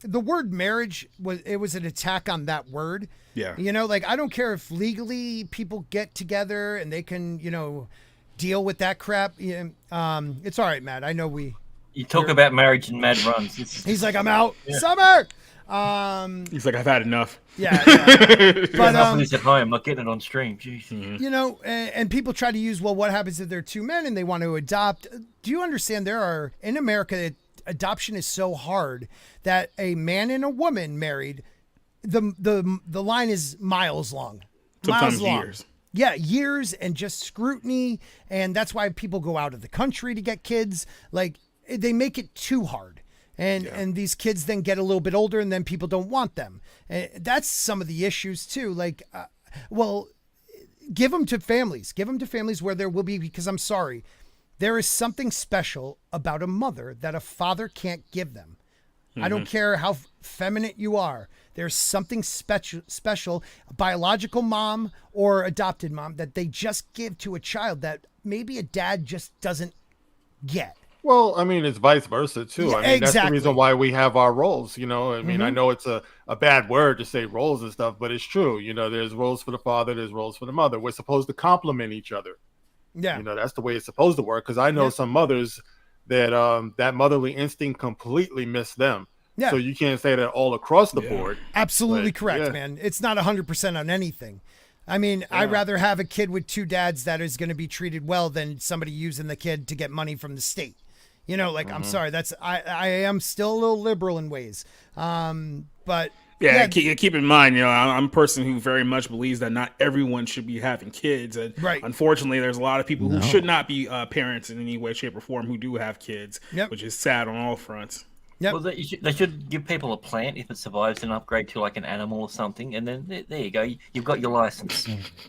the word marriage was an attack on that word. Yeah. You know, like I don't care if legally people get together and they can, you know, deal with that crap. It's all right, Matt. I know you talk about marriage and Mad runs. He's like, I'm out. Summer. He's like, I've had enough. Yeah. But he's at home, not getting it on stream. Jeez. You know, and people try to use, well, what happens if they're two men and they want to adopt? Do you understand in America, adoption is so hard that a man and a woman married, the line is miles long. Sometimes years. Yeah, years and just scrutiny. And that's why people go out of the country to get kids. Like, they make it too hard. And these kids then get a little bit older and then people don't want them. And that's some of the issues too. Like, well, give them to families. Give them to families where there will be, because I'm sorry, there is something special about a mother that a father can't give them. I don't care how feminine you are. There's something special, a biological mom or adopted mom that they just give to a child that maybe a dad just doesn't get. Well, I mean, it's vice versa too. Yeah, I mean, that's the reason why we have our roles, you know. I mean, I know it's a bad word to say roles and stuff, but it's true. You know, there's roles for the father, there's roles for the mother. We're supposed to complement each other. Yeah. You know, that's the way it's supposed to work. Because I know some mothers that that motherly instinct completely missed them. Yeah. So you can't say that all across the board. Absolutely correct, man. It's not 100% on anything. I mean, I'd rather have a kid with two dads that is going to be treated well than somebody using the kid to get money from the state. You know, like, I'm sorry, I am still a little liberal in ways. But keep in mind, you know, I'm a person who very much believes that not everyone should be having kids. And unfortunately, there's a lot of people who should not be parents in any way, shape, or form who do have kids, which is sad on all fronts. Well, they should give people a plant if it survives and upgrade to like an animal or something, and then there you go. You've got your license.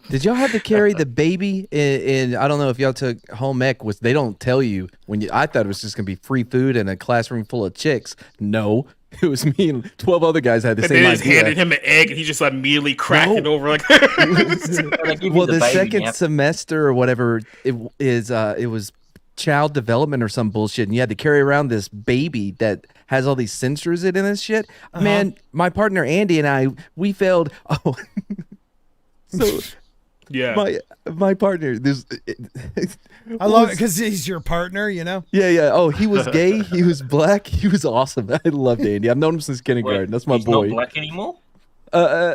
Did y'all have to carry the baby in I don't know if y'all took home ec, which they don't tell you when I thought it was just gonna be free food and a classroom full of chicks. No, it was me and 12 other guys had the same idea. They just handed him an egg and he just immediately cracked it over like. Well, the second semester or whatever it was child development or some bullshit, and you had to carry around this baby that has all these sensors in this shit. Man, my partner Andy and I, we failed. Oh, so yeah, my partner. I love it because he's your partner, you know. Yeah. Oh, he was gay. He was black. He was awesome. I loved Andy. I've known him since kindergarten. That's my boy. He's not black anymore.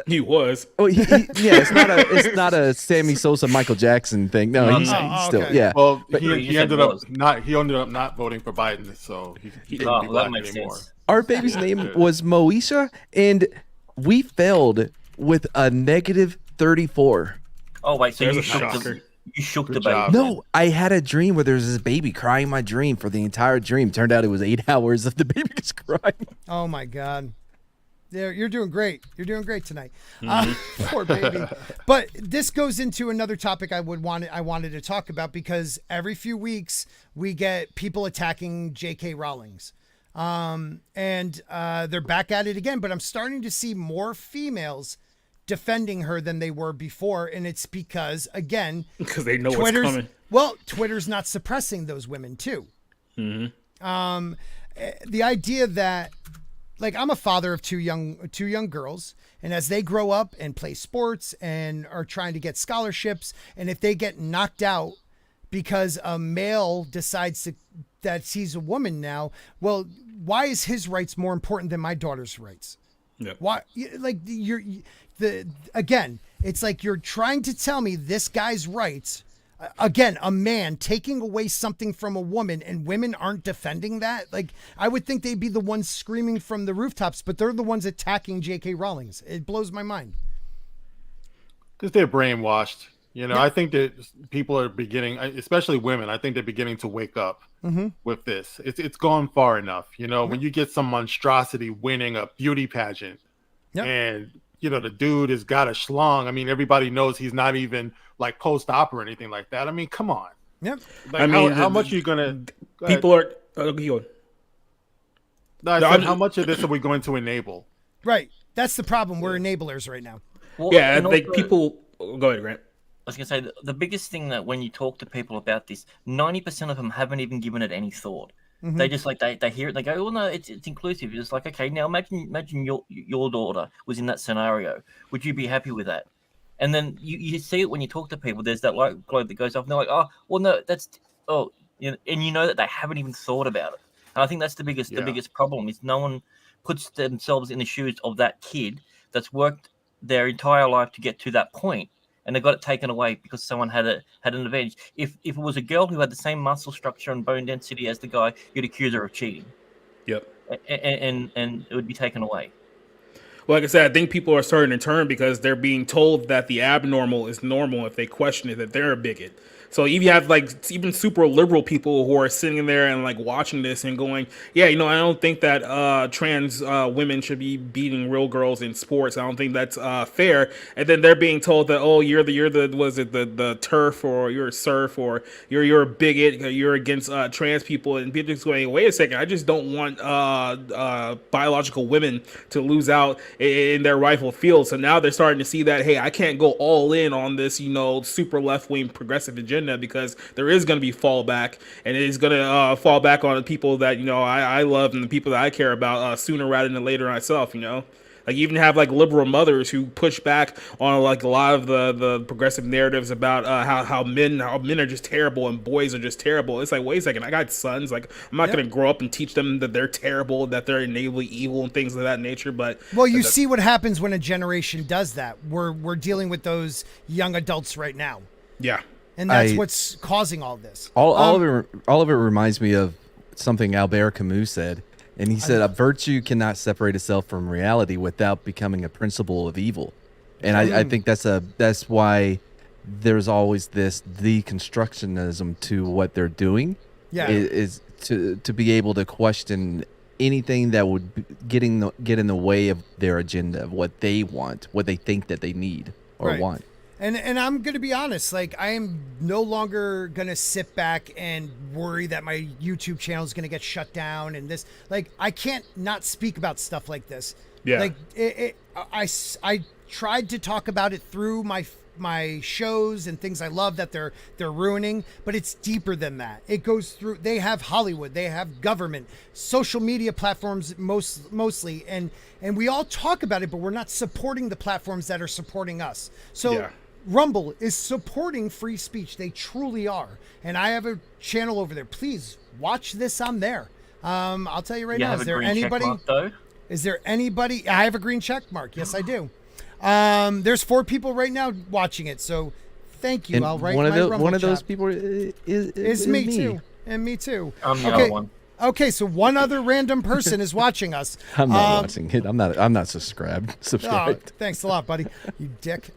He was. Oh, it's not a Sammy Sosa, Michael Jackson thing. No, he's still. Okay. Yeah. Well, he ended up not voting for Biden, so he couldn't be black anymore. Sense. Our baby's name was Moesha, and we failed with a -34. Oh wait, so you shook the baby? No, I had a dream where there was this baby crying in my dream for the entire dream. Turned out it was 8 hours of the baby just crying. Oh my God. You're doing great. You're doing great tonight. Poor baby. But this goes into another topic I wanted to talk about, because every few weeks we get people attacking J.K. Rowling's. And they're back at it again, but I'm starting to see more females defending her than they were before. And it's because, again, because they know what's coming. Well, Twitter's not suppressing those women too. Mm-hmm. The idea that, like, I'm a father of two young girls, and as they grow up and play sports and are trying to get scholarships, and if they get knocked out because a male decides that he's a woman now, well, why is his rights more important than my daughter's rights? Yep. Why? Like, again, it's like you're trying to tell me this guy's rights. Again, a man taking away something from a woman, and women aren't defending that. Like, I would think they'd be the ones screaming from the rooftops, but they're the ones attacking J.K. Rowling's. It blows my mind. Because they're brainwashed. You know, I think that people are beginning, especially women, I think they're beginning to wake up with this. It's gone far enough. You know, when you get some monstrosity winning a beauty pageant and, you know, the dude has got a schlong. I mean, everybody knows he's not even like post-op or anything like that. I mean, come on. Yep. Like, I mean, how much are you going to... People are... how much of this are we going to enable? Right. That's the problem. We're enablers right now. Well, yeah, like people... Go ahead, Grant. I was going to say, the biggest thing that when you talk to people about this, 90% of them haven't even given it any thought. Mm-hmm. They just like, they hear it, they go, well, no, it's inclusive. It's like, okay, now imagine your daughter was in that scenario. Would you be happy with that? And then you see it when you talk to people. There's that light globe that goes off, and they're like, oh, well, no, you know, and you know that they haven't even thought about it. And I think that's the biggest problem is no one puts themselves in the shoes of that kid that's worked their entire life to get to that point, and they got it taken away because someone had an advantage. If it was a girl who had the same muscle structure and bone density as the guy, you'd accuse her of cheating. Yep. And it would be taken away. Well, like I said, I think people are starting to turn because they're being told that the abnormal is normal. If they question it, that they're a bigot. So you have like even super liberal people who are sitting there and like watching this and going, yeah, you know, I don't think that trans women should be beating real girls in sports. I don't think that's fair. And then they're being told that, oh, you're the turf, or you're a surf, or you're a bigot, or you're against trans people. And people just going, wait a second, I just don't want biological women to lose out in their rightful field. So now they're starting to see that, hey, I can't go all in on this, you know, super left wing progressive agenda, because there is going to be fallback, and it is going to fall back on the people that, you know, I love and the people that I care about sooner rather than later myself, you know. Like, you even have like liberal mothers who push back on like a lot of the progressive narratives about how men are just terrible and boys are just terrible. It's like, wait a second, I got sons. Like, I'm not going to grow up and teach them that they're terrible, that they're innately evil and things of that nature. But well, you see what happens when a generation does that. We're dealing with those young adults right now. Yeah. And that's what's causing all this. All of it reminds me of something Albert Camus said. And he said, a virtue cannot separate itself from reality without becoming a principle of evil. And I think that's why there's always this deconstructionism to what they're doing. Yeah. Is to be able to question anything that would get in the way of their agenda, of what they want, what they think that they need or want. And I'm going to be honest, like, I am no longer going to sit back and worry that my YouTube channel is going to get shut down and this. Like, I can't not speak about stuff like this. Yeah. Like, I tried to talk about it through my shows and things I love that they're ruining, but it's deeper than that. It goes through, they have Hollywood, they have government, social media platforms mostly, and we all talk about it, but we're not supporting the platforms that are supporting us. So Rumble is supporting free speech. They truly are. And I have a channel over there. Please watch this on there. I'll tell you right now, is there anybody? Is there anybody? I have a green check mark. Yes, I do. There's 4 people right now watching it. So thank you. And I'll write one of those people is me too. And me too. I'm the other one. Okay, so one other random person is watching us. I'm not watching it. I'm not subscribed. Oh, thanks a lot, buddy. You dick.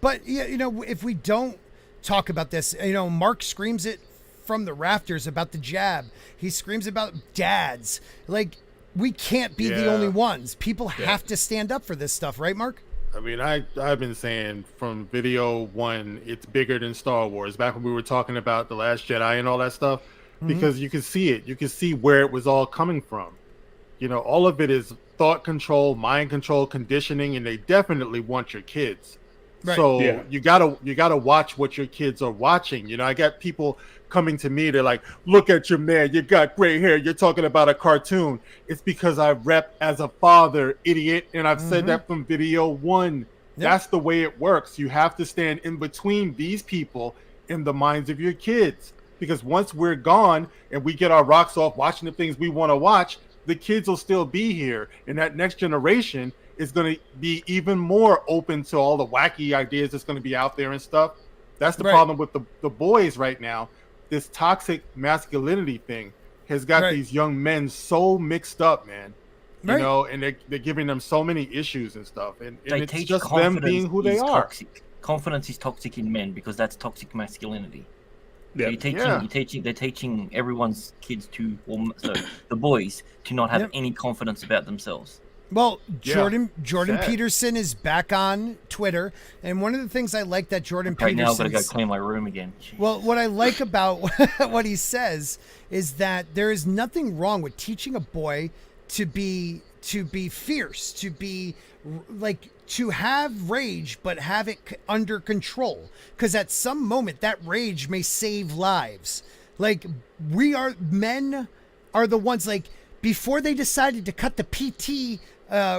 But yeah, you know, if we don't talk about this, you know, Mark screams it from the rafters about the jab. He screams about dads. Like, we can't be the only ones. People have to stand up for this stuff, right, Mark? I mean, I've been saying from video one, it's bigger than Star Wars. Back when we were talking about The Last Jedi and all that stuff, because you can see it. You can see where it was all coming from. You know, all of it is thought control, mind control, conditioning, and they definitely want your kids. Right. So you gotta watch what your kids are watching. You know, I got people coming to me. They're like, "Look at your man. You got gray hair. You're talking about a cartoon." It's because I rep as a father, idiot, and I've said that from video one. Yep. That's the way it works. You have to stand in between these people in the minds of your kids, because once we're gone and we get our rocks off watching the things we want to watch, the kids will still be here, and that next generation is going to be even more open to all the wacky ideas that's going to be out there and stuff. That's the problem with the boys right now. This toxic masculinity thing has got these young men so mixed up, man. You know, and they're giving them so many issues and stuff. And it's just them being who they are. Toxic. Confidence is toxic in men because that's toxic masculinity. Yeah. So they're teaching everyone's kids to, so the boys, to not have any confidence about themselves. Well, Jordan Peterson is back on Twitter, and one of the things I like that Jordan Peterson. Now I've got to go clean my room again. Jeez. Well, what I like about what he says is that there is nothing wrong with teaching a boy to be fierce, to be like, to have rage, but have it under control. Because at some moment, that rage may save lives. Like, men are the ones, like, before they decided to cut the PT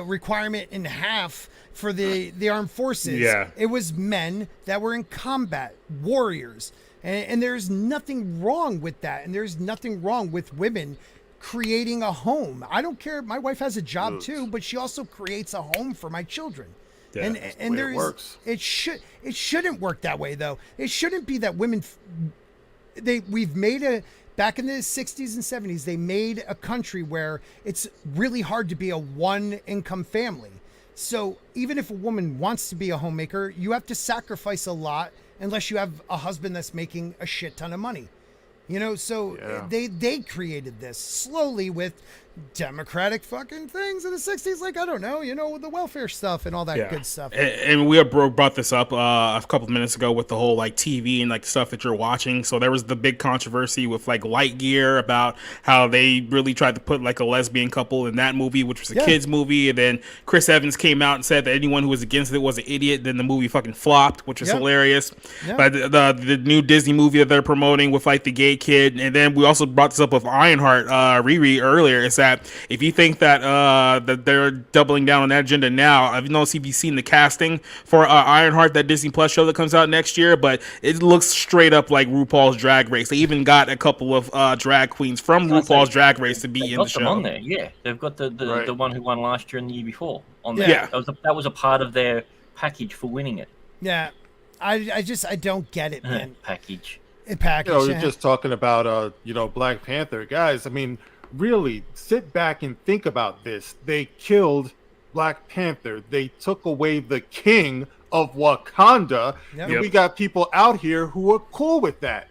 requirement in half for the armed forces, it was men that were in combat, warriors. And there's nothing wrong with that. And there's nothing wrong with women creating a home. I don't care. My wife has a job too, but she also creates a home for my children. Yeah, and there is, it shouldn't work that way though. It shouldn't be that women, we've made back in the 60s and 70s, they made a country where it's really hard to be a one-income family. So even if a woman wants to be a homemaker, you have to sacrifice a lot unless you have a husband that's making a shit ton of money. You know, so they created this slowly with democratic fucking things in the 60s, like, I don't know, you know, with the welfare stuff and all that good stuff. And we brought this up a couple of minutes ago with the whole like TV and like stuff that you're watching. So there was the big controversy with like Lightyear about how they really tried to put like a lesbian couple in that movie, which was a kids movie, and then Chris Evans came out and said that anyone who was against it was an idiot. Then the movie fucking flopped, which was hilarious. But the new Disney movie that they're promoting with like the gay kid, and then we also brought this up with Ironheart Riri earlier, is that if you think that that they're doubling down on that agenda now, I don't know if you've seen the casting for Ironheart, that Disney Plus show that comes out next year, but it looks straight up like RuPaul's Drag Race. They even got a couple of drag queens from RuPaul's Drag Race to be in the show. Them on there, they've got the one who won last year and the year before on there. Yeah, that was a part of their package for winning it. Yeah, I don't get it, man. Package. You know, you're just talking about Black Panther, guys. I mean, really sit back and think about this. They killed Black Panther. They took away the king of Wakanda. And we got people out here who are cool with that.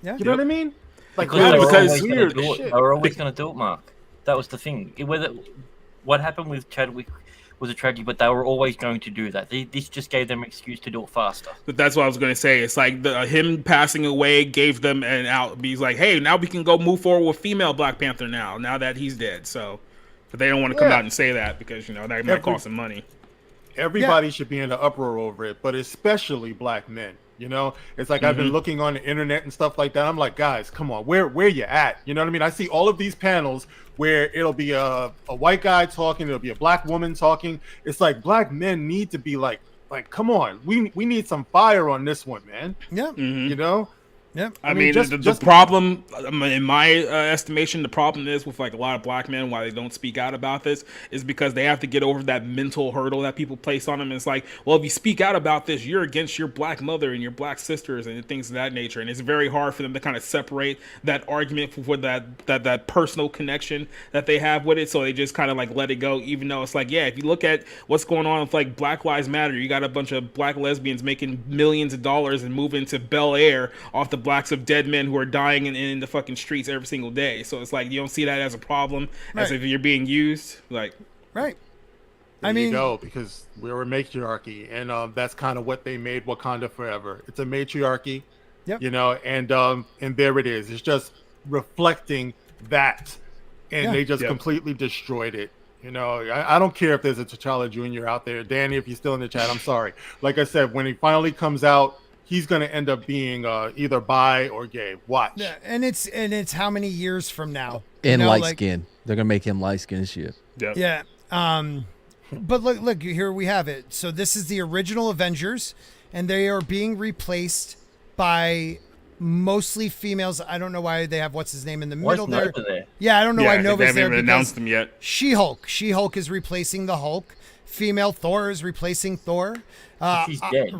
You know what I mean? Like, because they were always going to do it, Mark. That was the thing. What happened with Chadwick was a tragedy, but they were always going to do that. This just gave them an excuse to do it faster. But that's what I was going to say. It's like him passing away gave them an out. He's like, hey, now we can go move forward with female Black Panther now that he's dead. So, but they don't want to come out and say that because, that might cost them money. Everybody should be in an uproar over it, but especially Black men. It's like I've been looking on the internet and stuff like that. I'm like, guys, come on, where you at? You know what I mean? I see all of these panels where it'll be a white guy talking, it'll be a Black woman talking. It's like Black men need to be like, come on, we need some fire on this one, man. Yeah. Yeah, I mean, the problem, in my estimation, the problem is with like a lot of Black men, why they don't speak out about this, is because they have to get over that mental hurdle that people place on them. And it's like, well, if you speak out about this, you're against your Black mother and your Black sisters and things of that nature. And it's very hard for them to kind of separate that argument for that personal connection that they have with it. So they just kind of like let it go, even though it's like, if you look at what's going on with like Black Lives Matter, you got a bunch of Black lesbians making millions of dollars and moving to Bel Air off the of blacks of dead men who are dying in the fucking streets every single day. So it's like you don't see that as a problem, as if you're being used. Like, right. There you go, because we're a matriarchy, and that's kind of what they made Wakanda Forever. It's a matriarchy, you know, and there it is. It's just reflecting that, and they just completely destroyed it. You know, I don't care if there's a T'Challa Jr. out there. Danny, if you're still in the chat, I'm sorry. Like I said, when he finally comes out, he's going to end up being either bi or gay. Watch. Yeah, and it's how many years from now? And light skin. They're going to make him light skin shit. Yeah. But look, here we have it. So this is the original Avengers, and they are being replaced by mostly females. I don't know why they have what's his name in the middle there. Yeah, I don't know why Nova's there. They haven't announced them yet. She-Hulk. She-Hulk is replacing the Hulk. Female Thor is replacing Thor. She's dead.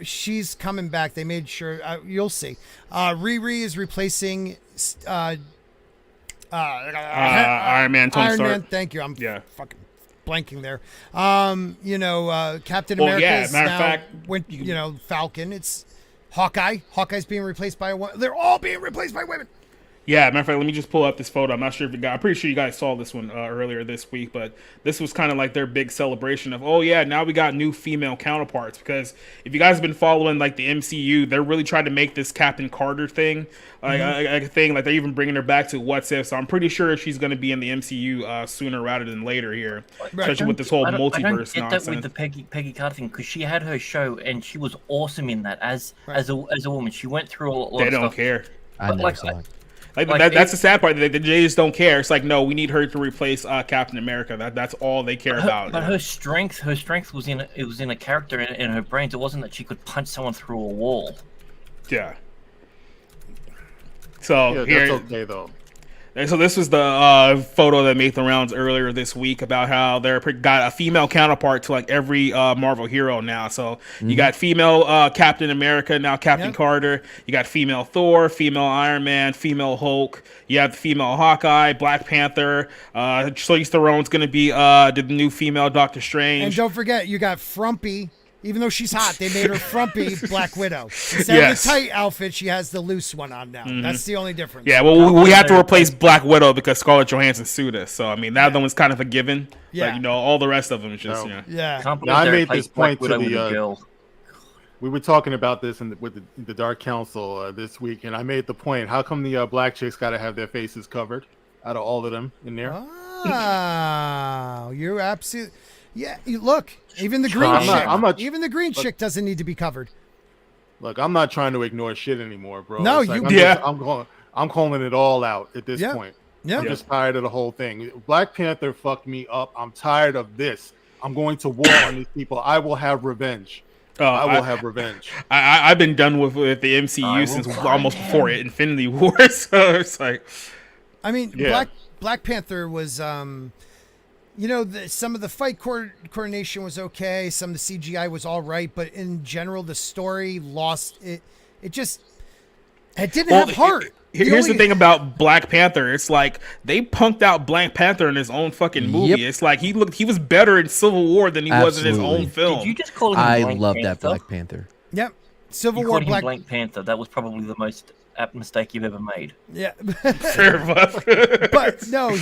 She's coming back. They made sure. You'll see. Riri is replacing Iron Man. Tony Stark. Man. Thank you. I'm fucking blanking there. Captain America is now Falcon. It's Hawkeye. Hawkeye's being replaced by a woman. They're all being replaced by women. Yeah, matter of fact, let me just pull up this photo. I'm not sure if I'm pretty sure you guys saw this one earlier this week, but this was kind of like their big celebration of, now we got new female counterparts. Because if you guys have been following like the MCU, they're really trying to make this Captain Carter thing a thing. Like they're even bringing her back to What If. So I'm pretty sure she's going to be in the MCU sooner rather than later here, especially with this whole multiverse nonsense. I don't get that with the Peggy Carter thing, because she had her show and she was awesome in that as a woman. She went through a lot of stuff. They don't care. I never saw it. That's the sad part. They just don't care. It's like, no, we need her to replace Captain America. That's all they care about. But her strength was in a character in her brains. It wasn't that she could punch someone through a wall. Yeah. So that's okay though. So this was the photo that made the rounds earlier this week about how they're got a female counterpart to like every Marvel hero now. So you got female Captain America, now Captain Carter. You got female Thor, female Iron Man, female Hulk. You have the female Hawkeye, Black Panther. Charlize Theron's going to be the new female Doctor Strange. And don't forget, you got Frumpy. Even though she's hot, they made her frumpy Black Widow. Instead of the tight outfit, she has the loose one on now. That's the only difference. Yeah, well, we have to replace Black Widow because Scarlett Johansson sued us. So, I mean, that one's kind of a given. Yeah. But, all the rest of them is just, Yeah. Now, I made this point to the... we were talking about this with the Dark Council this week, and I made the point, how come the black chicks got to have their faces covered out of all of them in there? Oh, you're absolutely... Yeah, look, even the green even the green chick doesn't need to be covered. Look, I'm not trying to ignore shit anymore, bro. No, I'm calling it all out at this point. Yeah. I'm just tired of the whole thing. Black Panther fucked me up. I'm tired of this. I'm going to war on these people. I will have revenge. I will have revenge. I've been done with the MCU since almost before Infinity War. So it's like, I mean, Black Panther was some of the fight coordination was okay. Some of the CGI was all right, but in general, the story lost it. It didn't have heart. Here's the thing about Black Panther. It's like they punked out Black Panther in his own fucking movie. Yep. It's like he was better in Civil War than he was in his own film. Did you just call him I Blank love Panther? that Black Panther. Yep. Civil You War called him Blank Panther. That was probably the most apt mistake you've ever made. Yeah. But no,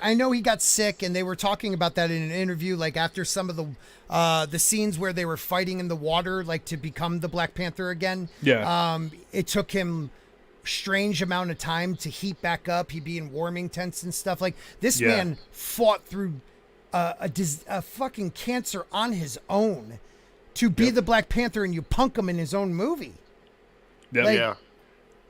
I know he got sick, and they were talking about that in an interview, like after some of the scenes where they were fighting in the water, like to become the Black Panther again. Yeah. It took him strange amount of time to heat back up. He'd be in warming tents and stuff. Like this man fought through a fucking cancer on his own to be the Black Panther, and you punk him in his own movie. Yeah.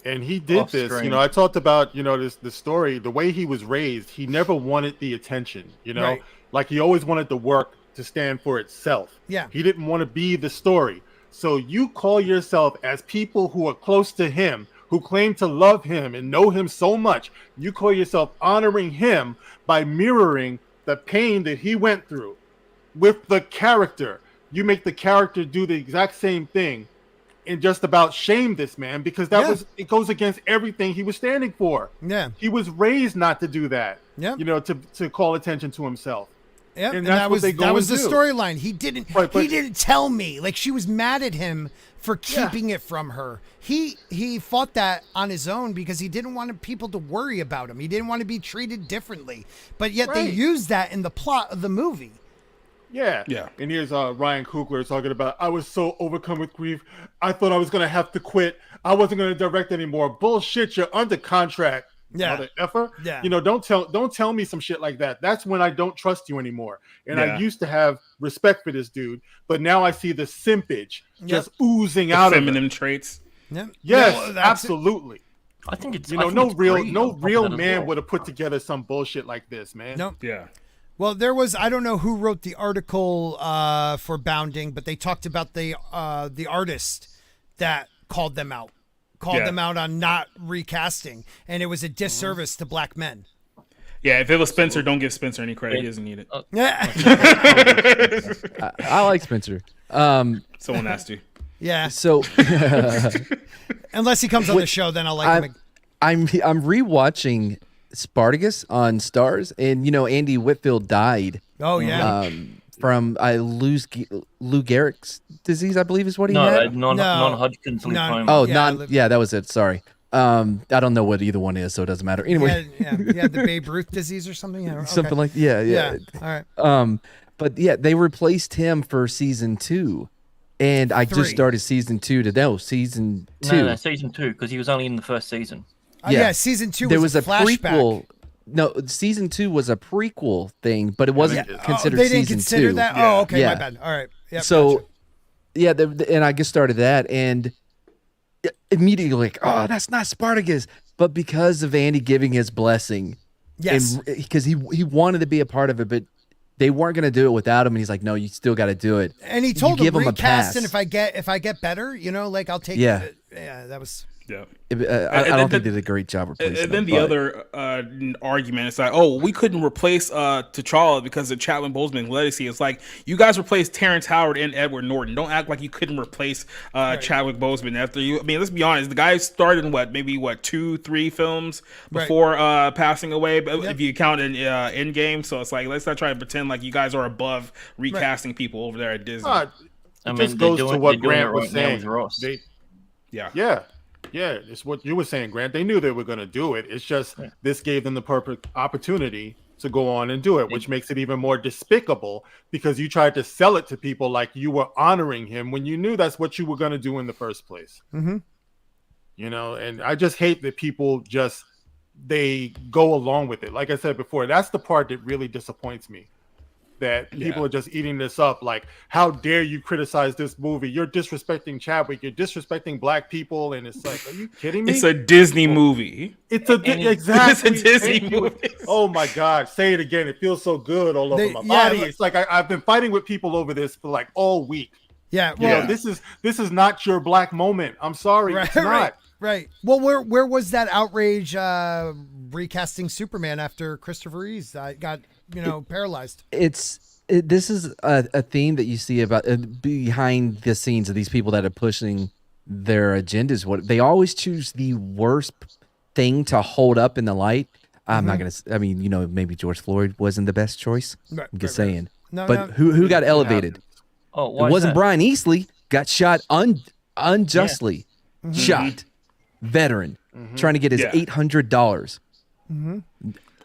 And he did this, I talked about, the story, the way he was raised, he never wanted the attention, Right. Like he always wanted the work to stand for itself. Yeah. He didn't want to be the story. So you call yourself, as people who are close to him, who claim to love him and know him so much, you call yourself honoring him by mirroring the pain that he went through with the character. You make the character do the exact same thing and just about shame this man, because it goes against everything he was standing for. Yeah. He was raised not to do that. Yeah. To call attention to himself. Yep, And and that's that what was they go that was the and do. storyline. He didn't Right, but- he didn't tell me. Like she was mad at him for keeping it from her. He fought that on his own because he didn't want people to worry about him. He didn't want to be treated differently. But yet they Right. used that in the plot of the movie. Yeah. And here's Ryan Coogler talking about, I was so overcome with grief. I thought I was going to have to quit. I wasn't going to direct anymore. Bullshit. You're under contract. Yeah. Mother effer. Yeah. You know, don't tell me some shit like that. That's when I don't trust you anymore. And I Yeah. used to have respect for this dude, but now I see the simpage just oozing out of feminine him. traits. Yep. Yes, Yeah, well, that's absolutely. I think it's You know, I think no it's greed real on top of that as man well. would have put together some bullshit like this, man. Nope. Yeah. Well, there was, I don't know who wrote the article for Bounding, but they talked about the artist that called them out on not recasting, and it was a disservice to black men. Yeah, if it was Spencer, don't give Spencer any credit. He doesn't need it. Yeah. I like Spencer. Someone has to. Yeah. So unless he comes on the show, then I'll like him. I'm rewatching Spartacus on Stars, and Andy Whitfield died. Oh yeah. From Lou Gehrig's disease, I believe is what he No, had. non-Hodgkin's lymphoma. Oh, that was it. Sorry. I don't know what either one is, so it doesn't matter. Anyway, Yeah, the Babe Ruth disease or something. Okay. something like yeah. All right. But yeah, they replaced him for season 2, and I just started season 2 season 2. No, season 2 because he was only in the first season. Yeah, season 2 there was was a a flashback. prequel. No, season 2 was a prequel thing, but it wasn't considered they didn't season consider 2. that. Oh, okay, my bad. All right. Yep, So, gotcha. yeah, and I just started that, and immediately like, oh, that's not Spartacus. But because of Andy giving his blessing, Yes. because he wanted to be a part of it, but they weren't going to do it without him, and he's like, no, you still got to do it. And he told You him give him a recast, pass. and if I get better, like I'll take Yeah. it. Yeah, that was. Yeah. I don't think they did a great job replacing And then him, the but- other argument is like, oh, we couldn't replace T'Challa because of Chadwick Boseman's legacy. It's like, you guys replaced Terrence Howard and Edward Norton. Don't act like you couldn't replace Chadwick Boseman after you. I mean, let's be honest. The guy started in 2-3 films before passing away. But if you count in Endgame, so it's like, let's not try to pretend like you guys are above recasting people over there at Disney. It just goes to what Grant was saying. Yeah, it's what you were saying, Grant. They knew they were going to do it. It's just this gave them the perfect opportunity to go on and do it, which makes it even more despicable because you tried to sell it to people like you were honoring him when you knew that's what you were going to do in the first place. Mm-hmm. And I just hate that people they go along with it. Like I said before, that's the part that really disappoints me. That people are just eating this up. Like, how dare you criticize this movie? You're disrespecting Chadwick. You're disrespecting black people. And it's like, are you kidding me? It's a Disney movie. Exactly. It's a Disney Thank you. movie. Oh my God! Say it again. It feels so good all over my body. It's like I've been fighting with people over this for like all week. Yeah. Well, this is not your black moment. I'm sorry, it's not. Right. Well, where was that outrage recasting Superman after Christopher Reeve got paralyzed? This is a theme that you see about behind the scenes of these people that are pushing their agendas. What they always choose the worst thing to hold up in the light. I'm not gonna. I mean, maybe George Floyd wasn't the best choice. I'm just saying. No, but who got elevated? Oh, why it is wasn't that? Brian Easley. Got shot unjustly. Shot. Veteran trying to get his $800.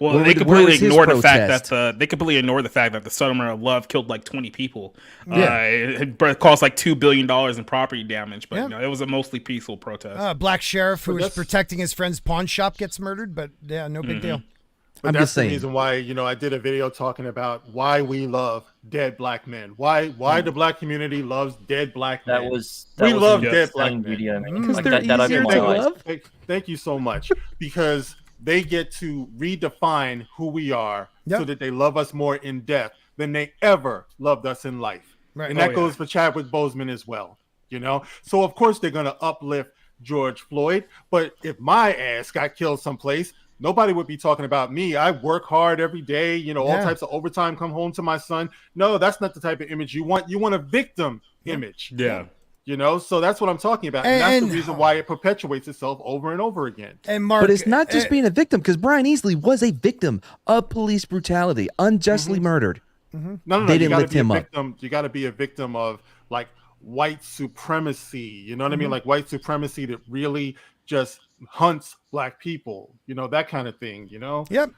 Well, they completely ignore the fact that they completely ignore the fact that the Summer of Love killed like 20 people. It cost like $2 billion in property damage, but it was a mostly peaceful protest. Black sheriff who was protecting his friend's pawn shop gets murdered, but no big deal. But that's the reason why I did a video talking about why we love dead black men. Why the black community loves dead black men. We love dead black men. Video, because they're easier to love. Thank you so much. Because they get to redefine who we are so that they love us more in death than they ever loved us in life. Right. And that goes for Chadwick Boseman as well. So of course they're going to uplift George Floyd. But if my ass got killed someplace, nobody would be talking about me. I work hard every day, all types of overtime, come home to my son. No, that's not the type of image you want. You want a victim image. Yeah. So that's what I'm talking about. And that's the reason why it perpetuates itself over and over again. And Mark, but it's not just being a victim, because Brian Easley was a victim of police brutality, unjustly murdered. No, They you didn't gotta lift be a him up. victim. You got to be a victim of like white supremacy. You know what I mean? Like white supremacy that really just hunts black people. You know, that kind of thing. You know? Yep.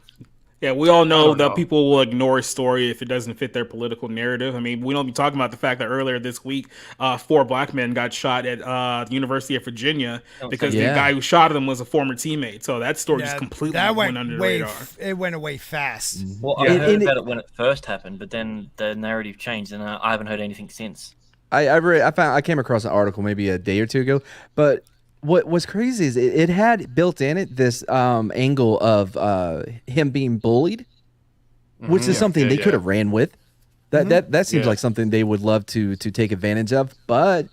Yeah, we all know don't that know. people will ignore a story if it doesn't fit their political narrative. I mean, we don't be talking about the fact that earlier this week, 4 black men got shot at the University of Virginia because the guy who shot them was a former teammate. So that story just completely went under the radar. It went away fast. Well, I heard about it when it first happened, but then the narrative changed, and I haven't heard anything since. I came across an article maybe a day or two ago, but what was crazy is it had built in it this angle of him being bullied, which is something they could have ran with. That seems like something they would love to take advantage of, but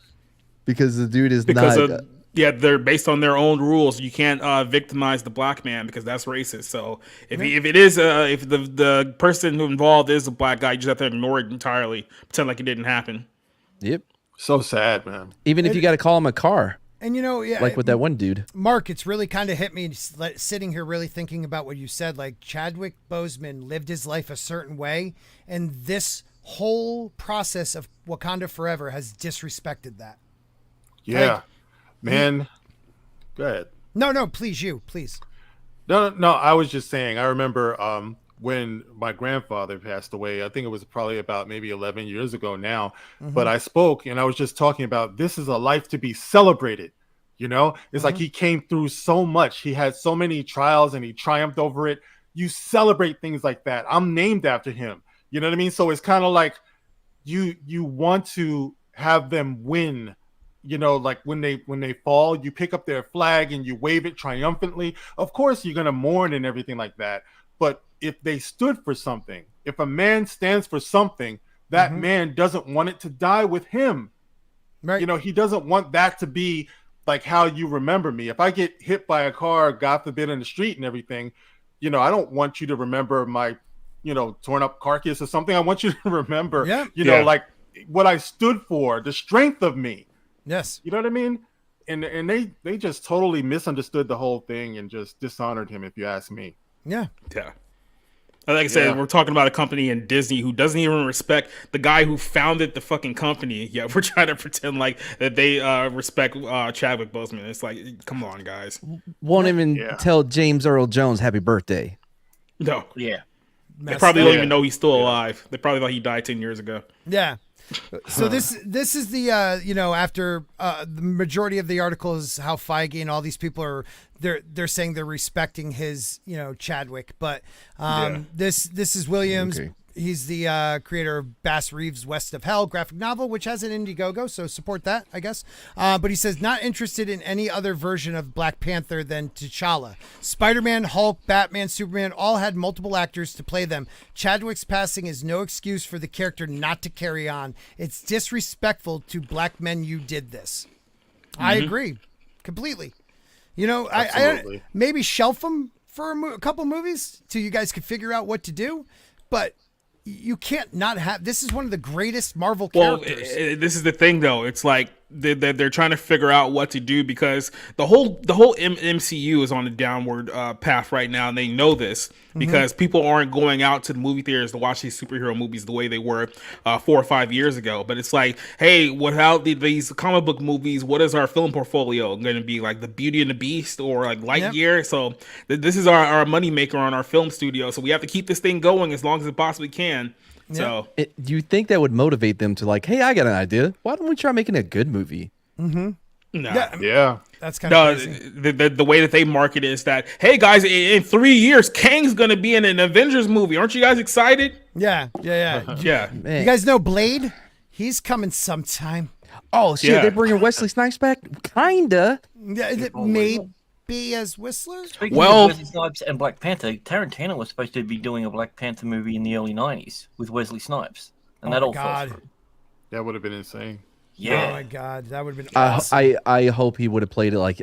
because the dude is not. They're based on their own rules. You can't victimize the black man because that's racist. So if the person who involved is a black guy, you just have to ignore it entirely, pretend like it didn't happen. Yep. So sad, man. Even if you got to call him a car. And like with that one dude, Mark, it's really kind of hit me sitting here really thinking about what you said. Like Chadwick Boseman lived his life a certain way, and this whole process of Wakanda Forever has disrespected that. Yeah, man. Go ahead. No, please. No. I was just saying. I remember when my grandfather passed away. I think it was probably about maybe 11 years ago now. But I spoke and I was just talking about this is a life to be celebrated. You know, it's like he came through so much. He had so many trials and he triumphed over it. You celebrate things like that. I'm named after him. You know what I mean? So it's kind of like you want to have them win. You know, like when they fall, you pick up their flag and you wave it triumphantly. Of course, you're going to mourn and everything like that. But if they stood for something, if a man stands for something, that man doesn't want it to die with him. Right. You know, he doesn't want that to be like how you remember me. If I get hit by a car, God forbid, in the street and everything, you know, I don't want you to remember my, you know, torn up carcass or something. I want you to remember, you know, like what I stood for, the strength of me. Yes. You know what I mean? And they just totally misunderstood the whole thing and just dishonored him, if you ask me. Yeah. Like I said, we're talking about a company in Disney who doesn't even respect the guy who founded the fucking company. Yeah, we're trying to pretend like that they respect Chadwick Boseman. It's like, come on, guys. Won't even tell James Earl Jones happy birthday. No. Yeah. They probably don't even know he's still alive. They probably thought he died 10 years ago. Yeah. So this is the after the majority of the article is how Feige and all these people are they're saying they're respecting his Chadwick, but this is Williams. Okay. He's the creator of Bass Reeves' West of Hell graphic novel, which has an Indiegogo, so support that, I guess. But he says not interested in any other version of Black Panther than T'Challa. Spider-Man, Hulk, Batman, Superman all had multiple actors to play them. Chadwick's passing is no excuse for the character not to carry on. It's disrespectful to black men you did this. I agree completely. I maybe shelf them for a couple movies till you guys can figure out what to do, but you can't not have. This is one of the greatest Marvel characters. Well, this is the thing, though. It's like they're trying to figure out what to do because the whole MCU is on a downward path right now, and they know this because people aren't going out to the movie theaters to watch these superhero movies the way they were 4 or 5 years ago. But it's like, hey, without these comic book movies, what is our film portfolio going to be? Like the Beauty and the Beast or like Lightyear? Yep. So this is our moneymaker on our film studio. So we have to keep this thing going as long as it possibly can. So do you think that would motivate them to like, hey, I got an idea. Why don't we try making a good movie? No. Yeah. That's kind of crazy. The way that they market it is that, hey guys, in 3 years, Kang's gonna be in an Avengers movie. Aren't you guys excited? Yeah. Yeah. You guys know Blade? He's coming sometime. Oh shit, they're bringing Wesley Snipes back? Kinda. Yeah, maybe as Whistler. Speaking of Wesley Snipes and Black Panther, Tarantino was supposed to be doing a Black Panther movie in the early 90s with Wesley Snipes, and that all fell through. That would have been insane. Yeah. Oh my god, that would have been awesome. I hope he would have played it like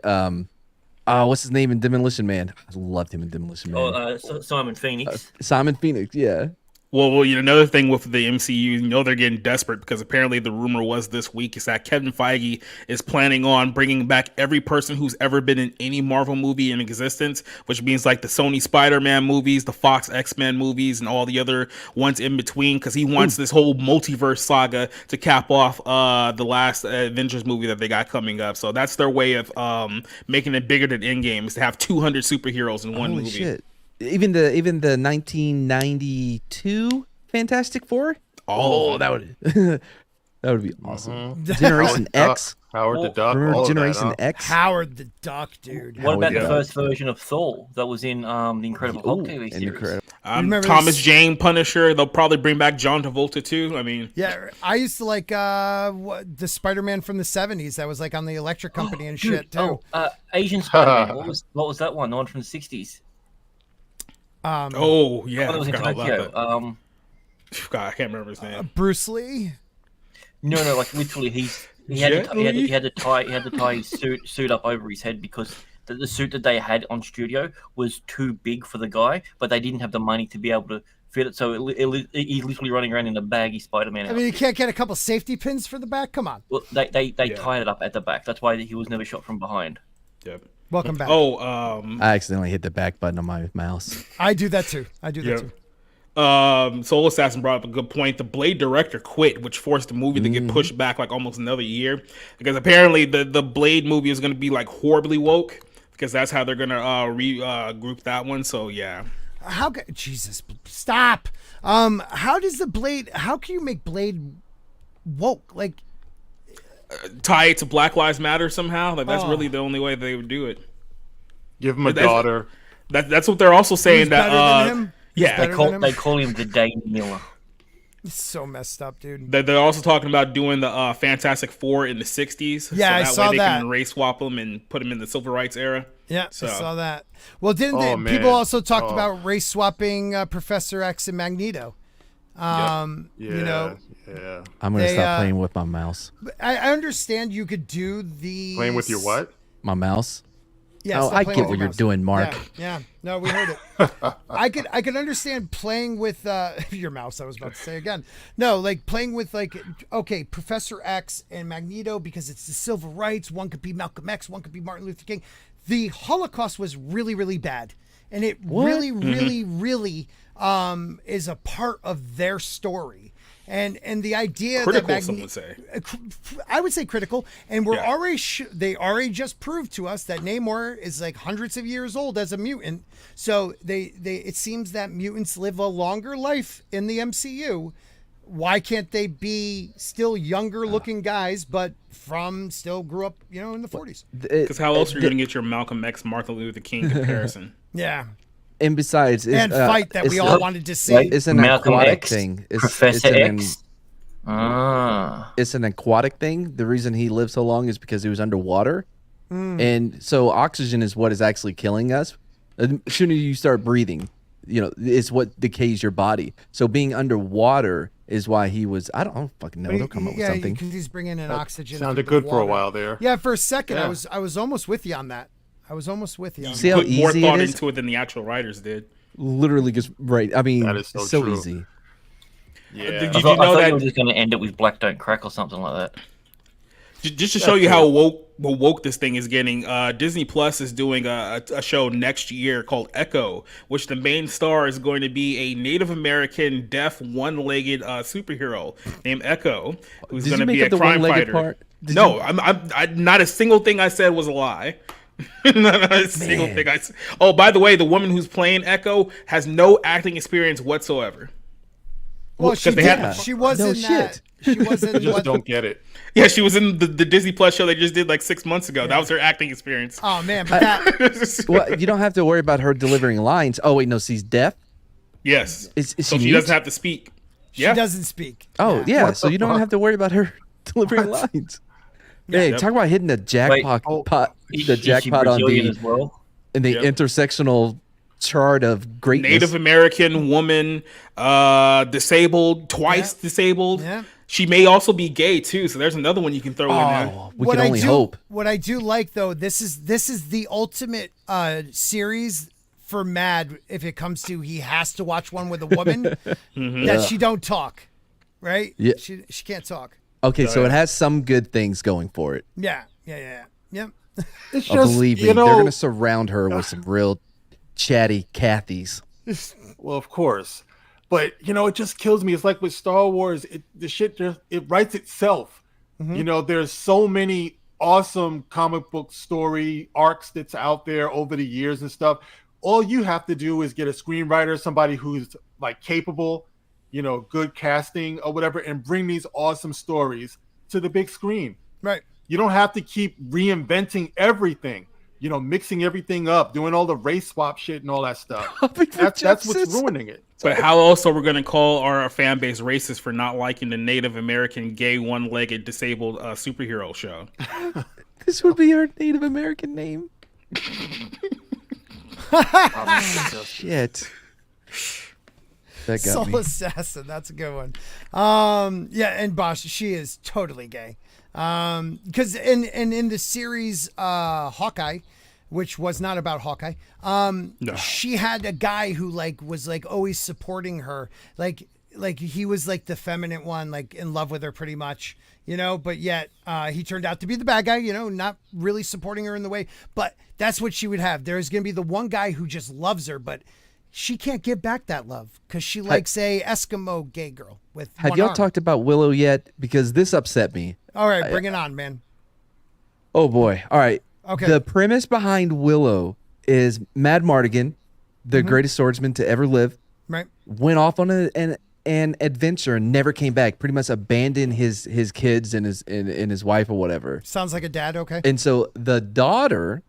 what's his name in Demolition Man? I loved him in Demolition Man. Simon Phoenix. Simon Phoenix, yeah. Well, another thing with the MCU, they're getting desperate because apparently the rumor was this week is that Kevin Feige is planning on bringing back every person who's ever been in any Marvel movie in existence, which means like the Sony Spider-Man movies, the Fox X-Men movies, and all the other ones in between, because he wants this whole multiverse saga to cap off the last Avengers movie that they got coming up. So that's their way of making it bigger than Endgame, is to have 200 superheroes in one movie. Shit. Even the 1992 Fantastic Four. Oh, that would that would be awesome. Generation X. Howard the Duck. Remember all of Generation that, huh? X? Howard the Duck, dude. What about the first version of Thor that was in the Incredible Hulk TV series? Thomas Jane Punisher. They'll probably bring back John Travolta too. I mean, yeah, I used to like the Spider-Man from the 70s that was like on the Electric Company and shit too. Asian Spider-Man. What was that one? The one from the 60s. Oh yeah, That was in Tokyo. God, I can't remember his name. Bruce Lee. No, like literally, he had to tie his suit up over his head because the suit that they had on studio was too big for the guy, but they didn't have the money to be able to fit it. So he's literally running around in a baggy Spider-Man. I mean, you can't get a couple safety pins for the back. Come on. Well, they tied it up at the back. That's why he was never shot from behind. Yep. Welcome back. I accidentally hit the back button on my mouse. I do that too. That too. Soul Assassin brought up a good point. The Blade director quit, which forced the movie to get pushed back like almost another year, because apparently the Blade movie is going to be like horribly woke, because that's how they're going to regroup that one. So yeah. Jesus, stop. How does the Blade? How can you make Blade woke? Like tie it to Black Lives Matter somehow. Like that's really the only way they would do it. Give him a daughter. That's what they're also saying. Who's that better than him? yeah, They call him the Day Miller. It's so messed up, dude. They're also talking about doing the Fantastic Four in the 60s. Yeah, I saw way that. They can race swap them and put them in the civil rights era. Yeah, so. I saw that. Well, didn't people also talked about race swapping Professor X and Magneto? I'm gonna stop playing with my mouse. I understand you could do the playing with your what? My mouse. Yeah, I get what you're doing, Mark. Yeah, no, we heard it. I could understand playing with your mouse. I was about to say again. No, like playing with Professor X and Magneto, because it's the civil rights. One could be Malcolm X, one could be Martin Luther King. The Holocaust was really, really bad, and it really is a part of their story. And the idea critical, that some would say. I would say critical, and we're already they already just proved to us that Namor is like hundreds of years old as a mutant. So it seems that mutants live a longer life in the MCU. Why can't they be still younger looking guys, but still grew up, in the 40s? Because how else are you going to get your Malcolm X, Martin Luther King comparison? Yeah. And besides, fight that we all wanted to see. It's an Malcolm aquatic X, thing. Professor X. It's an aquatic thing. The reason he lived so long is because he was underwater, and so oxygen is what is actually killing us. As soon as you start breathing, it's what decays your body. So being underwater is why he was. I don't fucking know. They'll come up with something. Because he's bringing in oxygen. Sounded good for a while there. Yeah, for a second, I was almost with you on that. See how put more easy thought it is? into it than the actual writers did. Literally, just right. I mean, that is so true. easy. Did Yeah. I you thought know that? you were just going to end it with Black Don't Crack or something like that. Just to show you how woke this thing is getting, Disney Plus is doing a show next year called Echo, which the main star is going to be a Native American deaf one-legged superhero named Echo, who's going to be a crime fighter. No, I'm not a single thing I said was a lie. Not a single thing I said. Oh, by the way, the woman who's playing Echo has no acting experience whatsoever. Well, she was in that. She was in. Just don't get it. Yeah, she was in the Disney Plus show they just did like 6 months ago. That was her acting experience. Oh man, but that. Well, you don't have to worry about her delivering lines. Oh wait, no, she's deaf. Yes. So she doesn't have to speak. She doesn't speak. Oh yeah, so you don't have to worry about her delivering lines. Hey, talk about hitting the jackpot on Brazilian as well? in the intersectional chart of greatness. Native American woman, disabled, twice disabled. Yeah. She may also be gay too, so there's another one you can throw in there. We can only hope. What I do like though, this is the ultimate series for Mad if it comes to he has to watch one with a woman that she don't talk, right? Yeah. She can't talk. Okay, so it has some good things going for it. Yeah. It's Oh, just, believe me, you know, they're going to surround her with some real chatty Cathys. well, of course. But, you know, it just kills me. It's like with Star Wars, the shit just, it writes itself. You know, there's so many awesome comic book story arcs that's out there over the years and stuff. All you have to do is get a screenwriter, somebody who's like capable, you know, good casting or whatever, and bring these awesome stories to the big screen. Right. You don't have to keep reinventing everything, you know, mixing everything up, doing all the race swap shit and all that stuff. That's what's ruining it. But how else are we going to call our fan base racist for not liking the Native American gay one-legged disabled superhero show? This would be our Native American name. Shit. That got Soul me. Assassin. That's a good one. Yeah, and Bosch, she is totally gay. Because in the series Hawkeye, which was not about Hawkeye, she had a guy who was always supporting her, like he was like the feminine one, like in love with her pretty much, you know, but yet he turned out to be the bad guy, you know, not really supporting her in the way, but that's what she would have. There's going to be the one guy who just loves her, but she can't give back that love because she likes a Eskimo gay girl with Have one y'all arm. talked about Willow yet? Because this upset me. All right, bring it on, man. Oh boy. All right. Okay. The premise behind Willow is Mad Mardigan, the greatest swordsman to ever live, Right. went off on an adventure and never came back. Pretty much abandoned his kids and his wife or whatever. Sounds like a dad. Okay. And so the daughter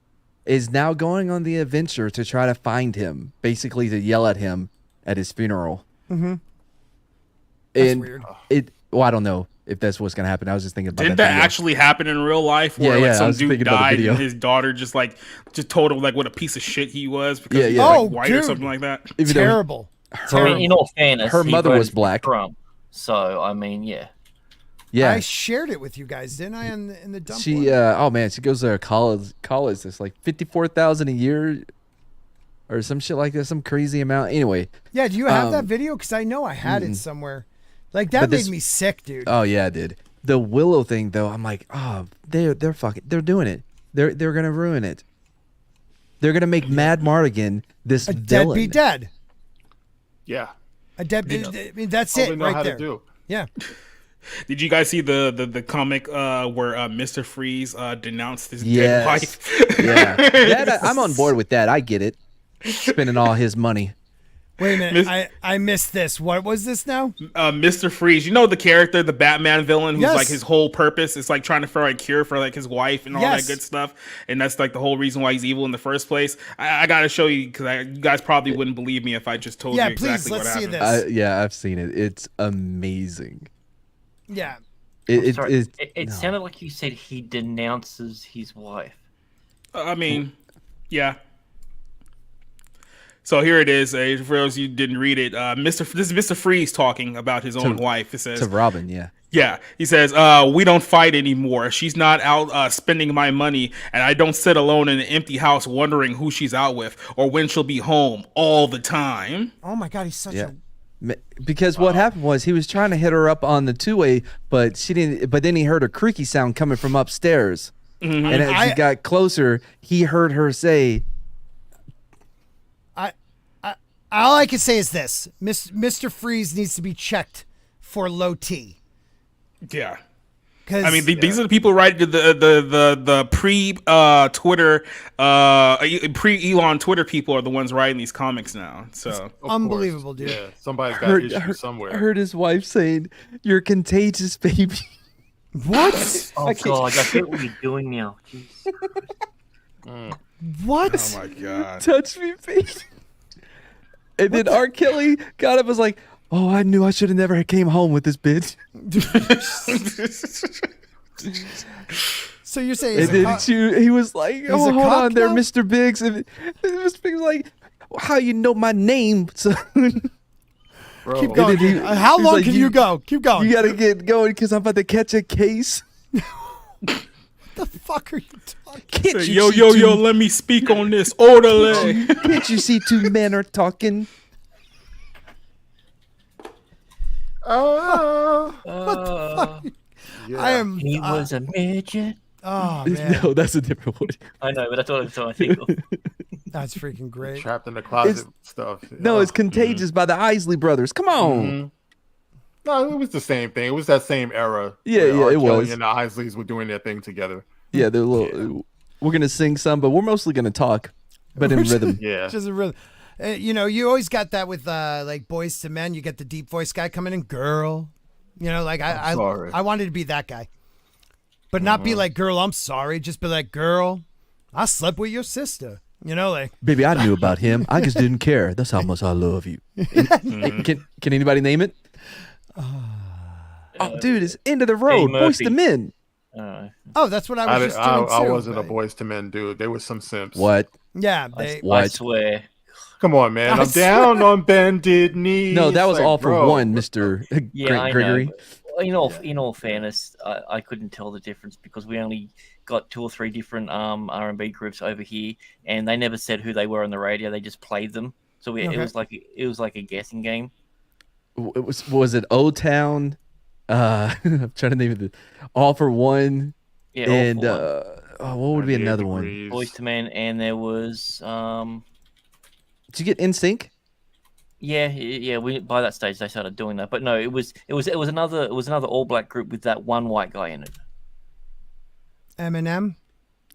is now going on the adventure to try to find him, basically to yell at him at his funeral. Mm-hmm. That's And weird. Well, I don't know if that's what's gonna happen. I was just thinking about Didn't that that video. actually happen in real life? Where Yeah, I some was dude thinking about the died video. and his daughter just told him like what a piece of shit he was because Yeah, he yeah. was Oh, white or dude. something like that. Even though Terrible. I mean, in all fairness, her he mother voted was for black. Trump, so I mean, yeah. Yeah. I shared it with you guys, didn't I? In the dump. She oh man, she goes to college. It's like $54,000 a year, or some shit like that, some crazy amount. Anyway. Yeah. Do you have that video? Because I know I had it somewhere. Like that But made this- me sick, dude. Oh yeah, I did. The Willow thing though, I'm like, oh, they're doing it. They're gonna ruin it. They're gonna make Mad Mardigan this a villain. deadbeat dead. Yeah. A deadbeat. I mean, that's All it they know right how there. to do. Yeah. Did you guys see the comic where Mr. Freeze denounced his Yes. dead wife? Yeah. I'm on board with that. I get it. Spending all his money. Wait a minute. I missed this. What was this now? Mr. Freeze, you know the character, the Batman villain, who's Yes. like his whole purpose is like trying to find a cure for like his wife and all Yes. that good stuff, and that's like the whole reason why he's evil in the first place. I gotta show you because you guys probably wouldn't believe me if I just told Yeah, you please, exactly let's what see happened. this. Yeah, I've seen it. It's amazing. Yeah. It sounded like you said he denounces his wife. I mean, yeah. So here it is. For those you didn't read it, this is Mr. Freeze talking about his own wife. It says To Robin, yeah. Yeah, he says, we don't fight anymore. She's not out spending my money, and I don't sit alone in an empty house wondering who she's out with or when she'll be home all the time. Oh my God, he's such a. Because what happened was he was trying to hit her up on the two-way, but she didn't. But then he heard a creaky sound coming from upstairs, and as he got closer, he heard her say, All I can say is this: Mr. Freeze needs to be checked for low T. Yeah. 'Cause- I mean, these are the people right the pre Twitter pre Elon Twitter people are the ones writing these comics now. So Unbelievable, dude. Yeah, somebody's got issues somewhere. I heard his wife saying, "You're contagious, baby." What? Oh God, I get what you're doing now. Jeez. What? Oh my God. Touch me, baby. And then R. Kelly got up, was like, "Oh, I knew I should have never came home with this bitch." So you're saying? And then he was like, he's "Oh, a hold cock on, there, now? Mr. Biggs." And Mr. Biggs was like, "How you know my name, son?" Keep going. And then How he was long like, can you go? Keep going. You gotta get going because I'm about to catch a case. What the fuck are you talking? Can't you Yo, see yo, two- yo, let me speak on this. Orderly. Can't you see two men are talking? I am. He was a midget. Oh man, No, that's a different one. I know, but that's what I'm trying to think of. that's freaking great. Trapped in the closet stuff. No, it's Contagious by the Isley Brothers. Come on. Mhm. No, it was the same thing. It was that same era. Yeah, where yeah, R. it Kelly was. and the Isleys were doing their thing together. Yeah, they're a little. We're gonna sing some, but we're mostly gonna talk, but in rhythm. Yeah. Just a rhythm. You know, you always got that with like Boys to Men. You get the deep voice guy coming in, girl. You know, like I wanted to be that guy, but not be like, girl, I'm sorry. Just be like, girl, I slept with your sister. You know, like Baby, I knew about him. I just didn't care. That's how much I love you. Can anybody name it? Oh, dude, it's End of the Road. Boys to Men. Oh, that's what I was just doing too. I wasn't a Boys to Men dude. There was some simps. What? Yeah, they. I swear. Come on, man. I'm down on bended knees. No, that was Like, all for bro. one, Mr. Yeah, I Gregory. know. In all fairness, I couldn't tell the difference because we only got 2 or 3 different R&B groups over here, and they never said who they were on the radio. They just played them, so it was like a guessing game. Was it O Town? I'm trying to name it. All for One. Yeah, and All for One. what would be another one? Boys to Men, and there was Did you get NSYNC? Yeah. We by that stage they started doing that, but no, it was another all black group with that one white guy in it. Eminem.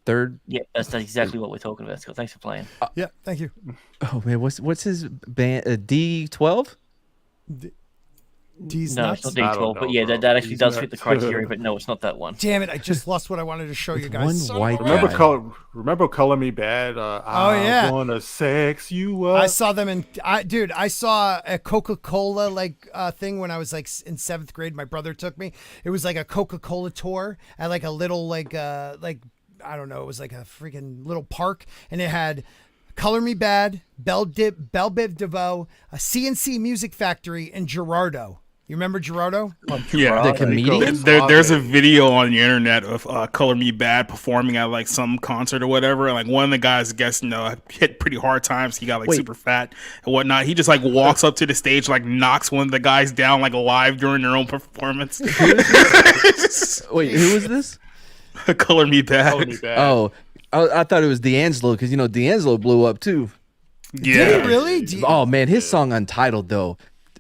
Third. Yeah, that's exactly what we're talking about, Scott. Thanks for playing. Yeah, thank you. Oh man, what's his band? D12? D's No, nuts. it's not D12, but yeah, that actually does fit the criteria. But no, it's not that one. Damn it! I just lost what I wanted to show you guys. one Son of white a- guy. Remember Color Me Bad? yeah. I wanna sex you up. I saw them in. I saw a Coca-Cola thing when I was like in 7th grade. My brother took me. It was like a Coca-Cola tour at like a little like I don't know. It was like a freaking little park, and it had Color Me Bad, Belle Biv DeVoe, a CNC Music Factory, and Gerardo. You remember Gerardo? Yeah, The comedian? There's a video on the internet of Color Me Bad performing at like some concert or whatever. And like one of the guys, I guess, hit pretty hard times. He got like super fat and whatnot. He just like walks up to the stage, like knocks one of the guys down like live during their own performance. Wait, who was this? Color Me Bad. Color Me Bad. Oh, I thought it was D'Angelo because D'Angelo blew up too. Yeah. Did he really? Oh man, his song Untitled though.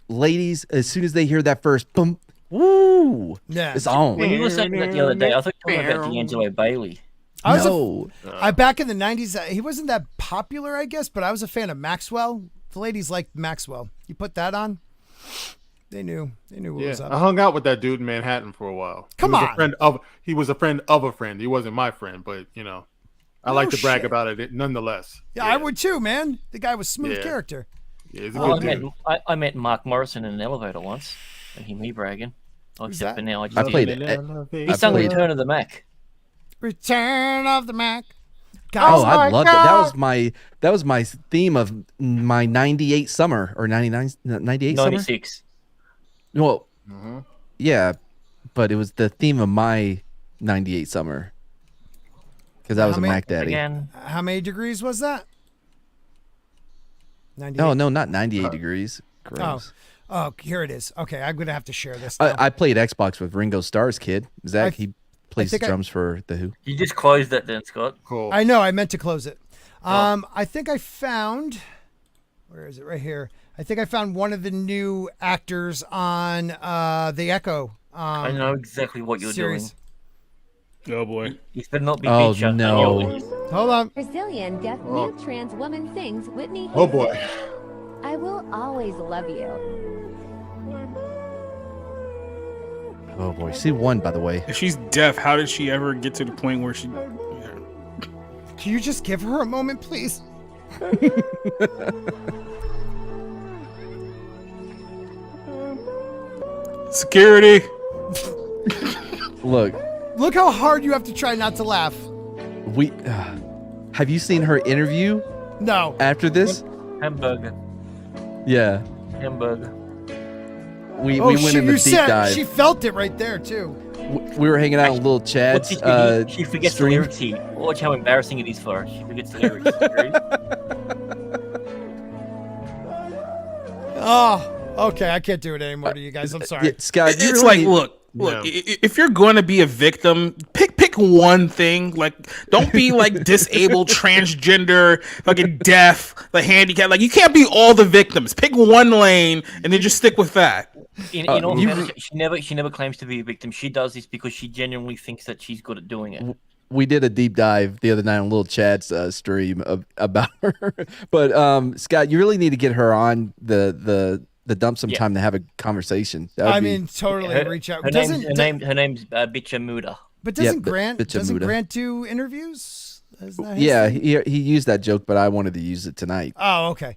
Ladies, as soon as they hear that first boom, woo, Yeah. it's on. When you were saying that the other day, I thought you were talking about D'Angelo Bailey. I was No. back in the 90s, he wasn't that popular, I guess, but I was a fan of Maxwell. The ladies liked Maxwell. You put that on, they knew what was I up. hung out with that dude in Manhattan for a while. Come on. He was a friend of a friend. He wasn't my friend, but I like to brag about it nonetheless. Yeah, I would too, man. The guy was smooth Yeah. character. Yeah, he's a Oh, good dude. I met Mark Morrison in an elevator once. And he me bragging. Oh, Who's except that? for now, I just I played did. it. He sung Return of the Mac. Return of the Mac. Oh, I loved it. That was my theme of my 98 summer or 99, 98 summer. 96. Well, yeah, but it was the theme of my 98 summer because I was a Mac Daddy. Again. How many degrees was that? 98. No, not 98 degrees. Gross. Oh, here it is. Okay, I'm gonna have to share this. Now. I played Xbox with Ringo Starr's kid. Zach, he plays think drums for The Who. You just closed that then, Scott. Cool. I know. I meant to close it. I think I found. Where is it? Right here. I think I found one of the new actors on The Echo. I know exactly what you're series. doing. Oh boy. You better not be Oh, BitChute. no. Hold on. Brazilian deaf mute trans woman sings Whitney Oh boy. I will always love you. Oh boy, she won, by the way. If she's deaf, how did she ever get to the point where she? Can you just give her a moment, please? Security. Look how hard you have to try not to laugh. Have you seen her interview? No. After this? Hamburger. Yeah. Hamburger. We went in the deep dive. She felt it right there too. We were hanging out in little Chad's she forgets stream. the lyrics here. Watch how embarrassing it is for her. She forgets the lyrics. Oh, okay. I can't do it anymore to you guys. I'm sorry. Scott, you It's really like, look. If you're going to be a victim, pick one thing. Like, don't be like disabled, transgender, fucking deaf, the handicap. Like, you can't be all the victims. Pick one lane and then just stick with that. In all fairness, she never claims to be a victim. She does this because she genuinely thinks that she's good at doing it. We did a deep dive the other night on Little Chad's stream about her. But Scott, you really need to get her on the dump sometime to have a conversation. Totally reach out. Her name's Bitcha Muda. But doesn't Grant do interviews? Isn't that his thing? he used that joke, but I wanted to use it tonight. Oh, okay.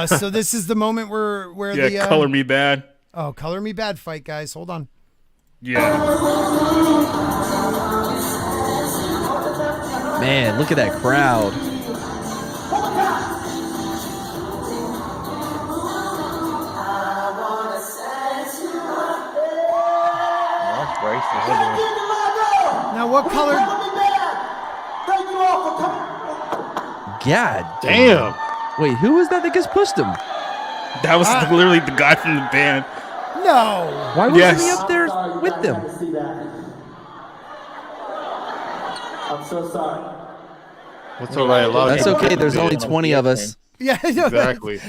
So this is the moment where the color me bad. Oh, color me bad fight, guys. Hold on. Yeah. Man, look at that crowd. Now, what color? God damn. Wait, who was that just pushed him? That was literally the guy from the band. No. Why wasn't he up there with them? I'm so sorry. That's all right. That's okay. There's only 20 of us. Yeah, exactly.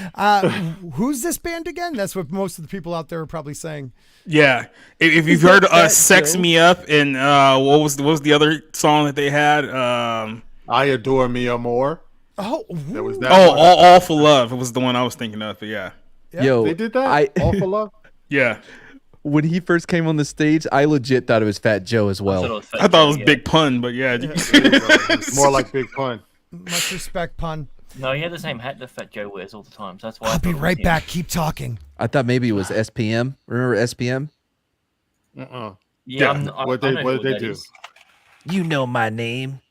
Who's this band again? That's what most of the people out there are probably saying. Yeah, if you've heard "Sex Me Up" and what was the other song that they had? I Adore Me More. Oh, that was that. Oh, All for Love. It was the one I was thinking of. But yeah. Yo, they did that. All for Love. Yeah. When he first came on the stage, I legit thought it was Fat Joe as well. I thought it was Big Pun, but yeah. More like Big Pun. Much respect, Pun. No, he had the same hat that Fat Joe wears all the time. So that's why. I'll be right back. Keep talking. I thought maybe it was SPM. Remember SPM? Yeah. What did they do? You know my name.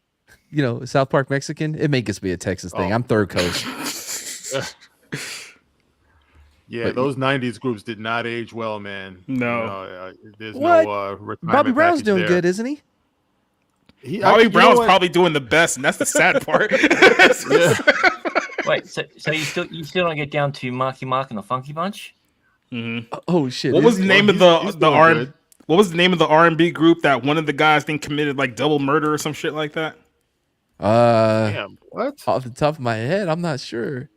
You know, South Park Mexican. It may just be a Texas thing. I'm third coast. Yeah, those '90s groups did not age well, man. No, there's what? no retirement Bobby Brown's package doing there. good, isn't he? Bobby Brown's probably doing the best, and that's the sad part. Wait, so you still don't get down to Marky Mark and the Funky Bunch? Mm-hmm. Oh shit! What was the name of the R? What was the name of the R&B group that one of the guys think committed like double murder or some shit like that? Damn, what? Off the top of my head, I'm not sure.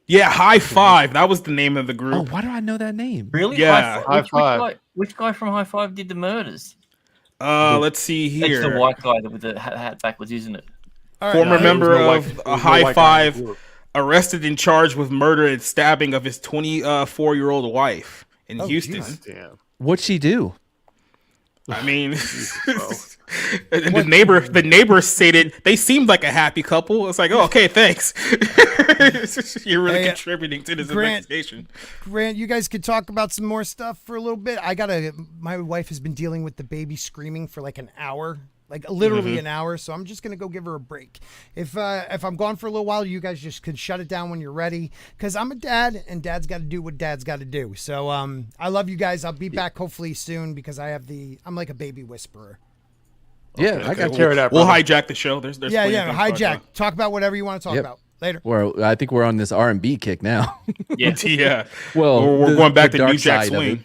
Yeah, High Five. That was the name of the group. Oh, why do I know that name? Really? Yeah, High Five. Which guy from High Five did the murders? Let's see here. It's the white guy with the hat backwards, isn't it? Former member of High Five, arrested and charged with murder and stabbing of his 24-year-old wife in Houston. Damn. What'd she do? I mean, the neighbor stated they seemed like a happy couple. It's like, oh, okay, thanks. You're really contributing to this investigation. Grant, you guys could talk about some more stuff for a little bit. My wife has been dealing with the baby screaming for like an hour. Like literally an hour, so I'm just gonna go give her a break. If I'm gone for a little while, you guys just could shut it down when you're ready. Because I'm a dad, and Dad's got to do what Dad's got to do. So I love you guys. I'll be back hopefully soon because I'm like a baby whisperer. Yeah, I got care of that. We'll hijack the show. There's hijack. Talk about whatever you want to talk about later. I think we're on this R&B kick now. Yeah. Well, we're going back to New Jack Swing.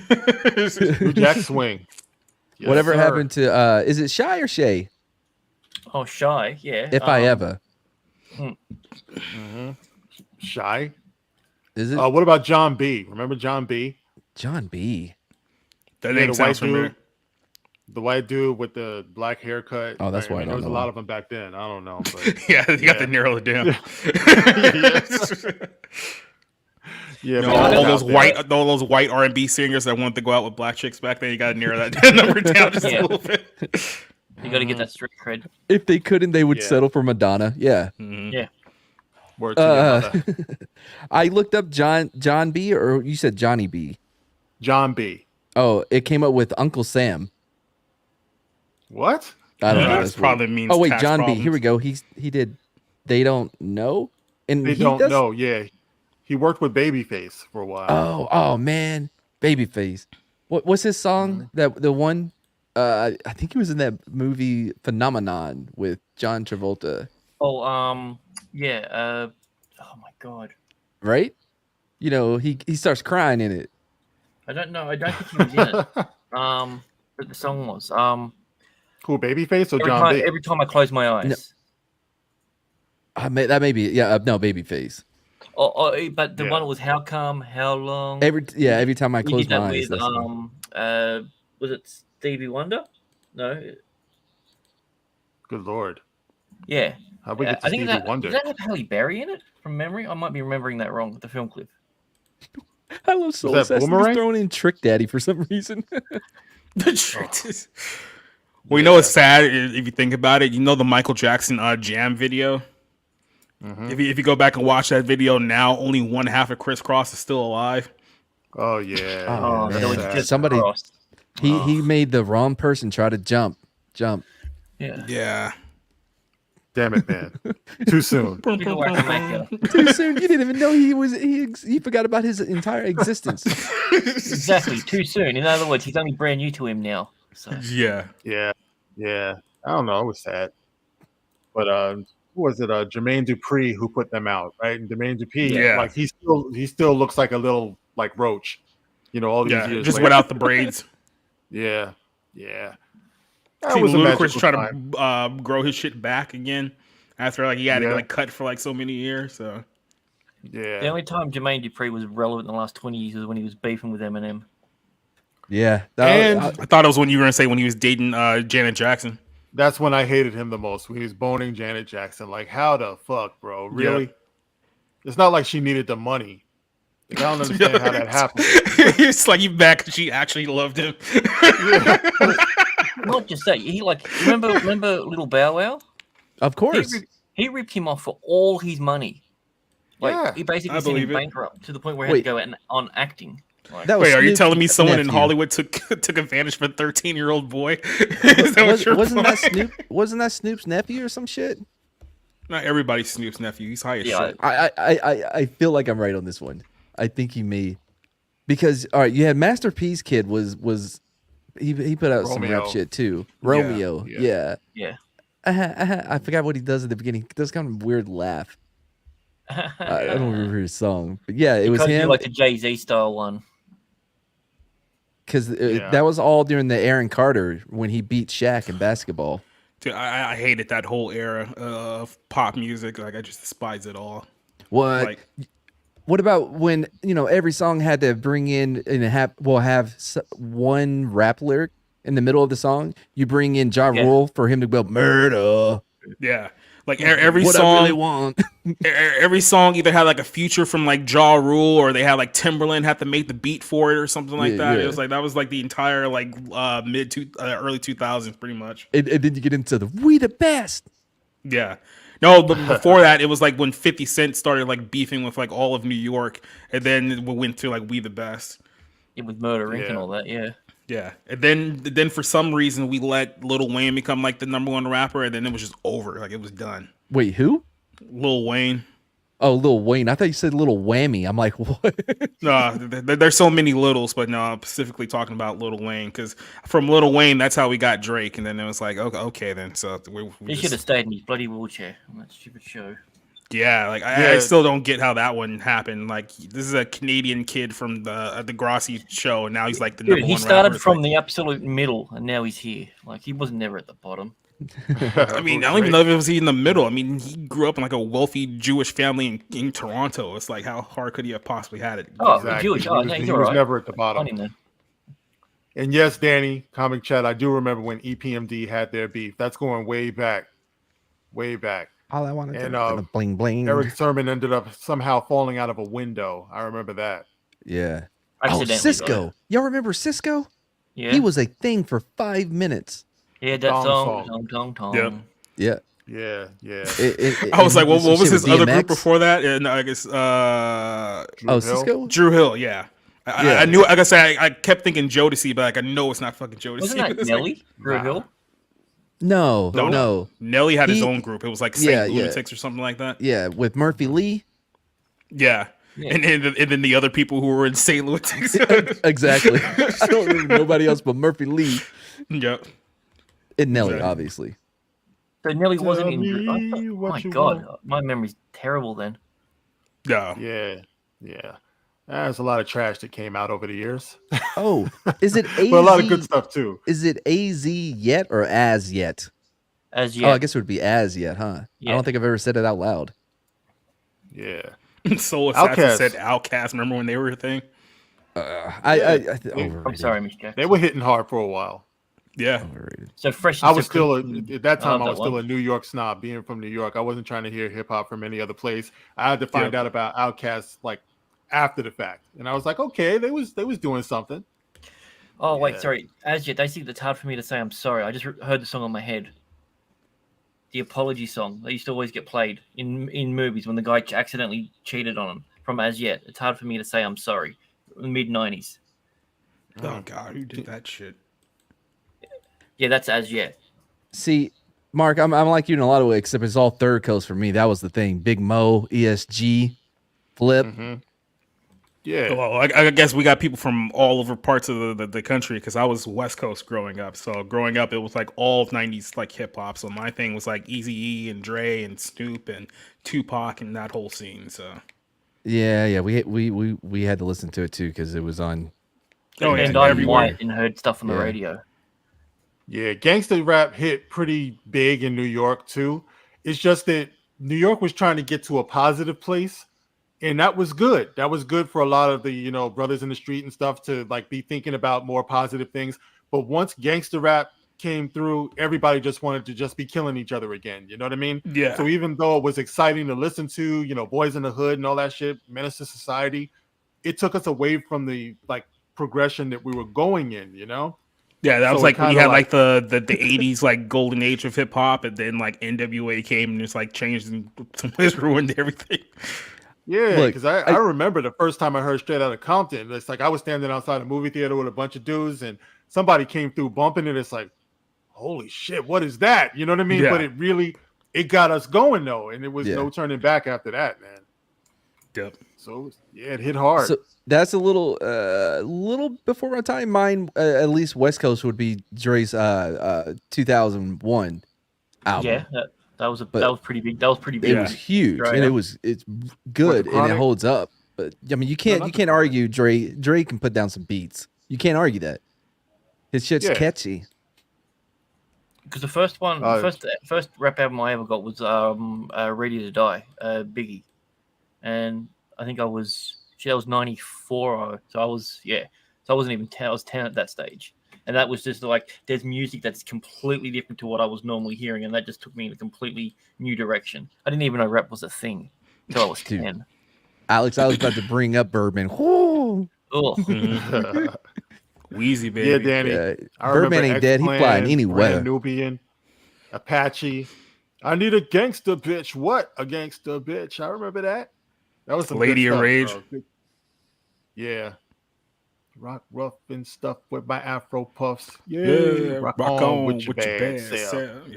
New Jack Swing. Yes, whatever happened to is it Shy or Shay? Oh, Shy, yeah. If I ever. Shy. Is it? What about John B? Remember John B? John B. That name sounds familiar. The white dude with the black haircut. Oh, that's why I don't know. There was a lot of them back then. I don't know. But yeah, you got to narrow it down. Yeah, all those white R&B singers that wanted to go out with black chicks back then. You got to narrow that number down just a little bit. You got to get that street cred. If they couldn't, they would settle for Madonna. Yeah. Mm-hmm. Yeah. Word to I looked up John B, or you said Johnny B. John B. Oh, it came up with Uncle Sam. What? I don't know. This probably means. Oh wait, tax John problems. B. Here we go. He did. They don't know. And they don't know. Yeah. He worked with Babyface for a while. Oh man, Babyface. What's his song? That the one? I think he was in that movie Phenomenon with John Travolta. Oh, yeah. Oh my God. Right? You know, he starts crying in it. I don't know. I don't think he was in it. But the song was Who, Babyface or John B? Every time I close my eyes. No. That may be no Babyface. But the one was how come, how long? Every time I close my eyes. With, was it Stevie Wonder? No. Good Lord. Yeah. How we get to I think Stevie Wonder? Does that have Halle Berry in it from memory? I might be remembering that wrong with the film clip. I love Soul that Assassin. Boomerang? He's throwing in Trick Daddy for some reason. The trick is. Well, you know what's sad if you think about it. You know the Michael Jackson Jam video. Mm-hmm. If you go back and watch that video now, only one half of Criss Cross is still alive. Oh yeah. Oh, that's man. sad. Somebody he made the wrong person try to jump. Yeah. Damn it, man. Too soon. Too soon. You didn't even know he forgot about his entire existence. Exactly. Too soon. In other words, he's only brand new to him now. So. Yeah. I don't know. It was sad. But who was it? Jermaine Dupri who put them out, right? And Jermaine Dupri, like he still looks like a little like roach, you know, all these years just later. without the braids. Yeah. That See was a Ludacris magical try time. to grow his shit back again after like he had it like cut for like so many years. So yeah, the only time Jermaine Dupri was relevant in the last 20 years was when he was beefing with Eminem. Yeah, and I thought it was when you were gonna say when he was dating Janet Jackson. That's when I hated him the most, when he was boning Janet Jackson. Like, how the fuck, bro? Really? Yeah. It's not like she needed the money. Like, I don't understand how that happened. It's like you back because she actually loved him. Not just that. He remember Little Bow Wow? Of course. He ripped him off for all his money. He basically sent him bankrupt to the point where he had to go on acting. Wait, are you telling me someone in Hollywood took advantage of a 13-year-old boy? Wasn't that Snoop's nephew or some shit? Not everybody's Snoop's nephew. He's high as shit. I feel like I'm right on this one. I think he may, because all right, you had Master P's kid was he put out some rap shit too. Romeo, yeah. I forgot what he does at the beginning. He does kind of weird laugh. I don't remember his song, but yeah, it was him. Like the Jay-Z style one. Because that was all during the Aaron Carter when he beat Shaq in basketball. Dude, I hated that whole era of pop music. Like I just despise it all. What about when every song had to bring in and have one rap lyric in the middle of the song? You bring in Ja Rule for him to go murder. Yeah, like every what song. I really want. Every song either had like a feature from like Ja Rule, or they had like Timberland had to make the beat for it or something like that. Yeah. It was like that was like the entire like early 2000s pretty much. And then you get into the "We the Best." Yeah. No, but before that, it was like when 50 Cent started like beefing with like all of New York, and then we went to like We the Best. Yeah, with Murder Inc. and all that, yeah. Yeah, and then for some reason we let Lil Wayne become like the #1 rapper, and then it was just over. Like it was done. Wait, who? Lil Wayne. Oh, Lil Wayne. I thought you said Little Whammy. I'm like, what? No, there's so many littles, but no, I'm specifically talking about Lil Wayne, because from Lil Wayne, that's how we got Drake, and then it was like, okay then. So he should have stayed in his bloody wheelchair on that stupid show. Yeah, like I still don't get how that one happened. Like this is a Canadian kid from the Degrassi show, and now he's like the #1 rapper. He started from the absolute middle, and now he's here. Like he was never at the bottom. I mean, I don't even know if it was in the middle. I mean, he grew up in like a wealthy Jewish family in Toronto. It's like, how hard could he have possibly had it? Oh, Exactly. Jewish. He Oh, was, no, he's he all was right. never at the bottom. Funny, man. And yes, Danny, Comic Chat, I do remember when EPMD had their beef. That's going way back. Way back. All I wanted And bling bling. Eric Sermon ended up somehow falling out of a window. I remember that. Yeah. Accidentally, Cisco. though. Y'all remember Cisco? Yeah. He was a thing for 5 minutes. Yeah, that Dong song. Tom. Yep. Yeah. Yeah. I was like, what was his other group DMX? before that? And I guess Cisco? Drew Hill, yeah. I knew, like I said, I kept thinking Jodeci, but like I know it's not fucking Jodeci. Wasn't that It's Nelly? like, Drew Hill? No. Nelly had his He- own group. It was like Yeah, Saint yeah. Lunatics or something like that. Yeah, with Murphy Lee. Yeah. Yeah. And then the other people who were in St. Louis, Texas. Exactly. Don't remember nobody else but Murphy Lee. Yep. And Nelly, Exactly. obviously. So Nelly wasn't Tell in. me what My you God, want. my memory's terrible then. Yeah. Yeah. There's a lot of trash that came out over the years. Oh, is it AZ? But a lot of good stuff too. Is it AZ yet or as yet? As Oh, yet. I guess it would be as yet, huh? Yeah. I don't think I've ever said it out loud. Yeah. Soul Assassin Outkast. said Outcast. Remember when they were a thing? I'm sorry, Miss Jack. They were hitting hard for a while. Yeah. Overrated. So fresh. I was still at that time. love I was that still one. a New York snob. Being from New York, I wasn't trying to hear hip hop from any other place. I had to find out about Outkast like after the fact, and I was like, okay, they was doing something. Oh wait, Yeah. sorry. As yet, they think it's hard for me to say I'm sorry. I just heard the song on my head. The apology song that used to always get played in movies when the guy accidentally cheated on him. From As Yet, it's hard for me to say I'm sorry. Mid '90s. Oh God, who did that shit? Yeah, that's As Yet. See, Mark, I'm like you in a lot of ways, except it's all third coast for me. That was the thing. Big Mo, ESG, Flip. Yeah. Well, I guess we got people from all over parts of the country because I was West Coast growing up. So growing up, it was like all 90s like hip hop. So my thing was like Eazy-E and Dre and Snoop and Tupac and that whole scene. So Yeah, we had to listen to it too because it was on. Oh, yeah, And I'm everywhere. white and heard stuff on the Yeah. radio. Yeah, gangsta rap hit pretty big in New York too. It's just that New York was trying to get to a positive place, and that was good. That was good for a lot of the brothers in the street and stuff to like be thinking about more positive things. But once gangsta rap came through, everybody just wanted to just be killing each other again. You know what I mean? Yeah. So even though it was exciting to listen to, Boys in the Hood and all that shit, Menace to Society, it took us away from the like progression that we were going in. yeah, that was So like it when you kinda had like the 80s like golden age of hip hop, and then like NWA came and just like changed and some ways ruined everything. Yeah, Look, because I remember the first time I heard Straight Outta Compton. It's like I was standing outside a movie theater with a bunch of dudes, and somebody came through bumping it. It's like, holy shit, what is that? You know what I mean? Yeah. But it got us going though, and it was Yeah. no turning back after that, man. Yep. So yeah, it hit hard. So that's a little before my time. Mine, at least West Coast, would be Dre's 2001 album. Yeah, that was But that was pretty big. That was pretty big. It was huge, Right, and yeah. it's good, and it Chronic? holds up. But I mean, you can't not the argue Dre. Dre can put down some beats. You can't argue that. His shit's Yeah. catchy. Because the first one, first rap album I ever got was Ready to Die, Biggie, and I think that was 94. So I was so I wasn't even 10. I was 10 at that stage, and that was just like there's music that's completely different to what I was normally hearing, and that just took me in a completely new direction. I didn't even know rap was a thing until I was Dude. 10. Alex, I was about to bring up Birdman. Whoo! Oh, Wheezy baby. Yeah, Danny. Yeah, I Birdman remember ain't dead. He X-Clan, flying any Brand weather. Nubian, Apache. I need a gangster bitch. What a gangster bitch! I remember that. That was some Lady good of stuff, Rage. bro. Yeah. Rock rough and stuff with my Afro puffs. Yeah, rock on with your bad self. self.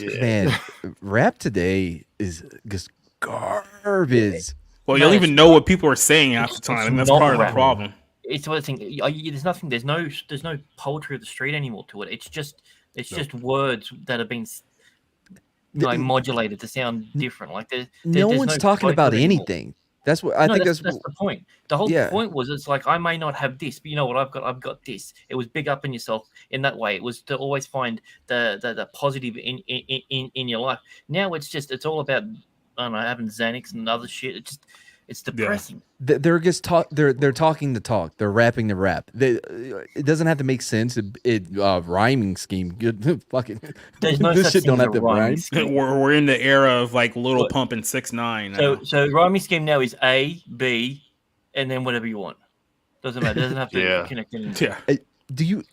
Yeah. Man, rap today is just garbage. Well, you don't even know what people are saying half the time, and that's not part of the rap. problem. It's one thing. There's no poetry of the street anymore to it. It's just words that have been modulated to sound different. Like there's One's talking flow about to it anymore. anything. That's what I think. That's the point. The whole Yeah. point was it's like I may not have this, but you know what? I've got this. It was big up in yourself in that way. It was to always find the positive in your life. Now it's all about I don't know, having Xanax and other shit. It's depressing. They're just they're talking the talk. They're rapping the rap. It doesn't have to make sense. Rhyming scheme. Good fucking. There's no this such shit thing don't as have a to rhyming rhyme. scheme. We're in the era of like Little What? Pump and 6ix9ine now. So rhyming scheme now is A, B, and then whatever you want. Doesn't matter. It doesn't have to connect anything. Yeah. Do you?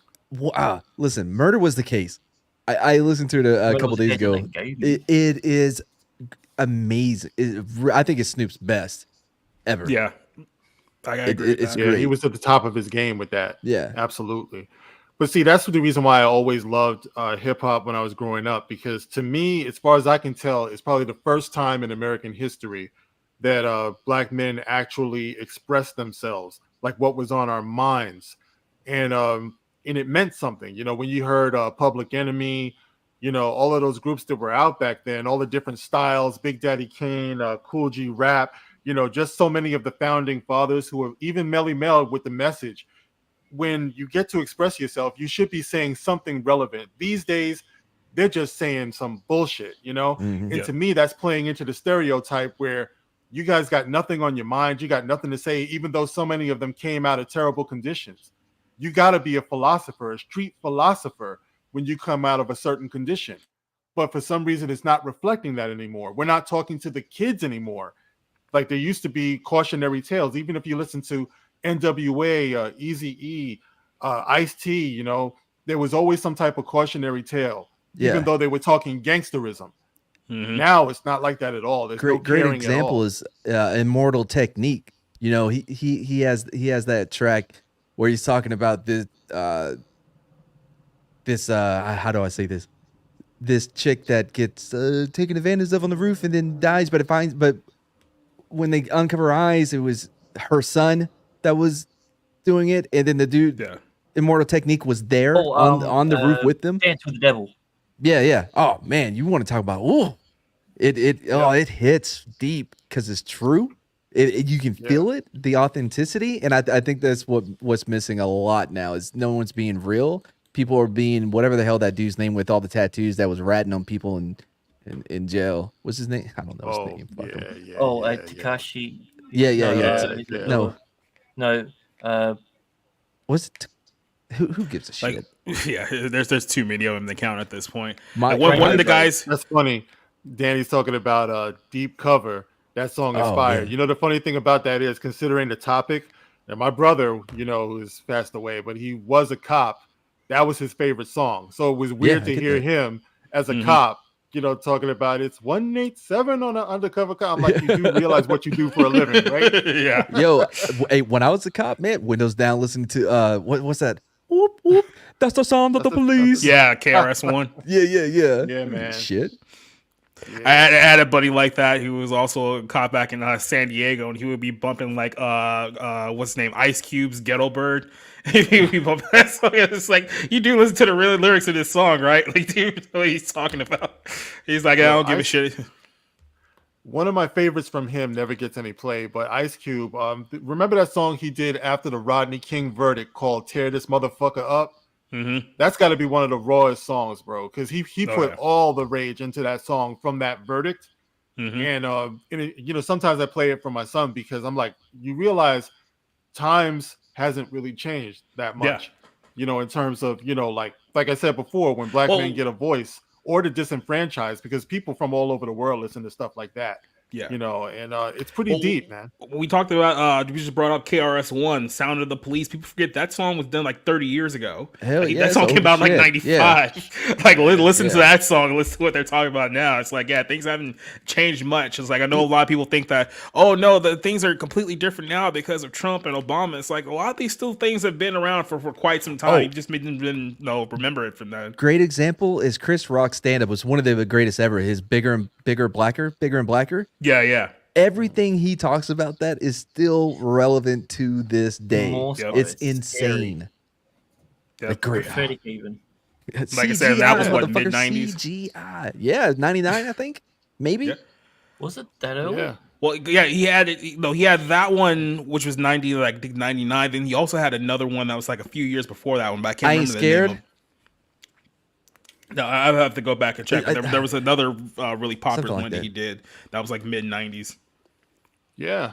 Listen, Murder Was the Case. I listened to it a couple days ago. It is amazing. I think it's Snoop's best ever. Yeah. I agree. It's Yeah, great. he was at the top of his game with that. Yeah. Absolutely. But see, that's the reason why I always loved hip hop when I was growing up, because to me, as far as I can tell, it's probably the first time in American history that black men actually expressed themselves, like what was on our minds, and it meant something. You know, when you heard Public Enemy, you know, all of those groups that were out back then, all the different styles, Big Daddy Kane, Cool G Rap, you know, just so many of the founding fathers who were even Melly Mel with the message. When you get to express yourself, you should be saying something relevant. These days, they're just saying some bullshit, you know? Mhm. And to me, that's playing into the stereotype where you guys got nothing on your mind. You got nothing to say, even though so many of them came out of terrible conditions. You got to be a philosopher, a street philosopher, when you come out of a certain condition. But for some reason, it's not reflecting that anymore. We're not talking to the kids anymore. Like there used to be cautionary tales. Even if you listen to NWA, Eazy-E, Ice-T, you know, there was always some type of cautionary tale, even though they were talking gangsterism. Now it's not like that at all. There's no Great caring example is Immortal Technique. You know, he has that track where he's talking about this how do I say this? This chick that gets taken advantage of on the roof and then dies, but when they uncover her eyes, it was her son that was doing it, and then the dude, Immortal Technique, was there on the roof with them. Dance with the Devil. Yeah. Oh man, you want to talk about it hits deep because it's true. You can feel it, the authenticity, and I think that's what's missing a lot now is no one's being real. People are being whatever the hell that dude's name with all the tattoos that was ratting on people in jail. What's his name? I don't know his name. Takashi. Yeah. No. What's it? Who gives a shit? There's too many of them to count at this point. One of the guys. That's funny. Danny's talking about Deep Cover. That song is fire. Yeah. You know, the funny thing about that is, considering the topic, and my brother, you know, who's passed away, but he was a cop. That was his favorite song. So it was weird to hear him as a cop, you know, talking about it's 187 on an undercover cop. I'm like, you do realize what you do for a living, right? Yeah. Yo, hey, when I was a cop, man, windows down, listening to what's that? Whoop whoop. That's the sound of the police. Yeah, KRS-One. Yeah. Yeah, man. Shit. Yeah. I had a buddy like that who was also a cop back in San Diego, and he would be bumping like what's his name, Ice Cube's Ghetto Bird. He would be bumping that song. It's like, you do listen to the real lyrics of this song, right? Like, dude, what he's talking about. He's like, I don't give a shit. One of my favorites from him never gets any play, but Ice Cube. Remember that song he did after the Rodney King verdict called "Tear This Motherfucker Up"? Mm-hmm. That's got to be one of the rawest songs, bro, because he put all the rage into that song from that verdict. Mm-hmm. And you know, sometimes I play it for my son because I'm like, you realize times hasn't really changed that much, you know, in terms of, you know, like I said before, when black men get a voice or the disenfranchised, because people from all over the world listen to stuff like that. Yeah, you know, and it's pretty deep, man. We talked about, we just brought up KRS-One, Sound of the Police. People forget that song was done like 30 years ago. Hell yeah, that song came out in like 95. Yeah. Like, listen to that song, listen to what they're talking about now. It's like, things haven't changed much. It's like, I know a lot of people think that, oh no, the things are completely different now because of Trump and Obama. It's like, a lot of these things have been around for quite some time. You just didn't remember it from that. Great example is Chris Rock's stand-up was one of the greatest ever. His Bigger and Blacker. Yeah. Everything he talks about that is still relevant to this day. It's insane. Like great. Prophetic even. Like I said, that was what, mid-90s? CGI. Yeah, 99, I think. Maybe. Yeah. Was it that early? Yeah. Well, yeah, he had that one, which was 90, like I think 99. Then he also had another one that was like a few years before that one, but I can't remember the name of it. No, I have to go back and check. There was another really popular one that he did that was like mid-90s. Yeah.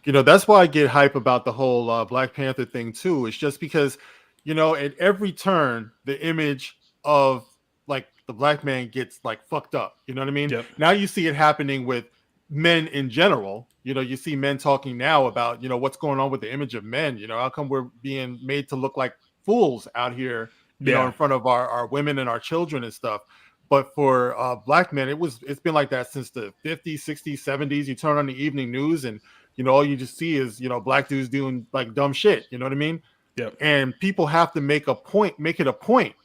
You know, that's why I get hype about the whole Black Panther thing too. It's just because, you know, at every turn, the image of like the black man gets like fucked up. You know what I mean? Yep. Now you see it happening with men in general. You know, you see men talking now about, you know, what's going on with the image of men. You know, how come we're being made to look like fools out here, you know, in front of our women and our children and stuff. But for black men, it's been like that since the 50s, 60s, 70s. You turn on the evening news and, you know, all you just see is, you know, black dudes doing like dumb shit. You know what I mean? Yep. And people have to make it a point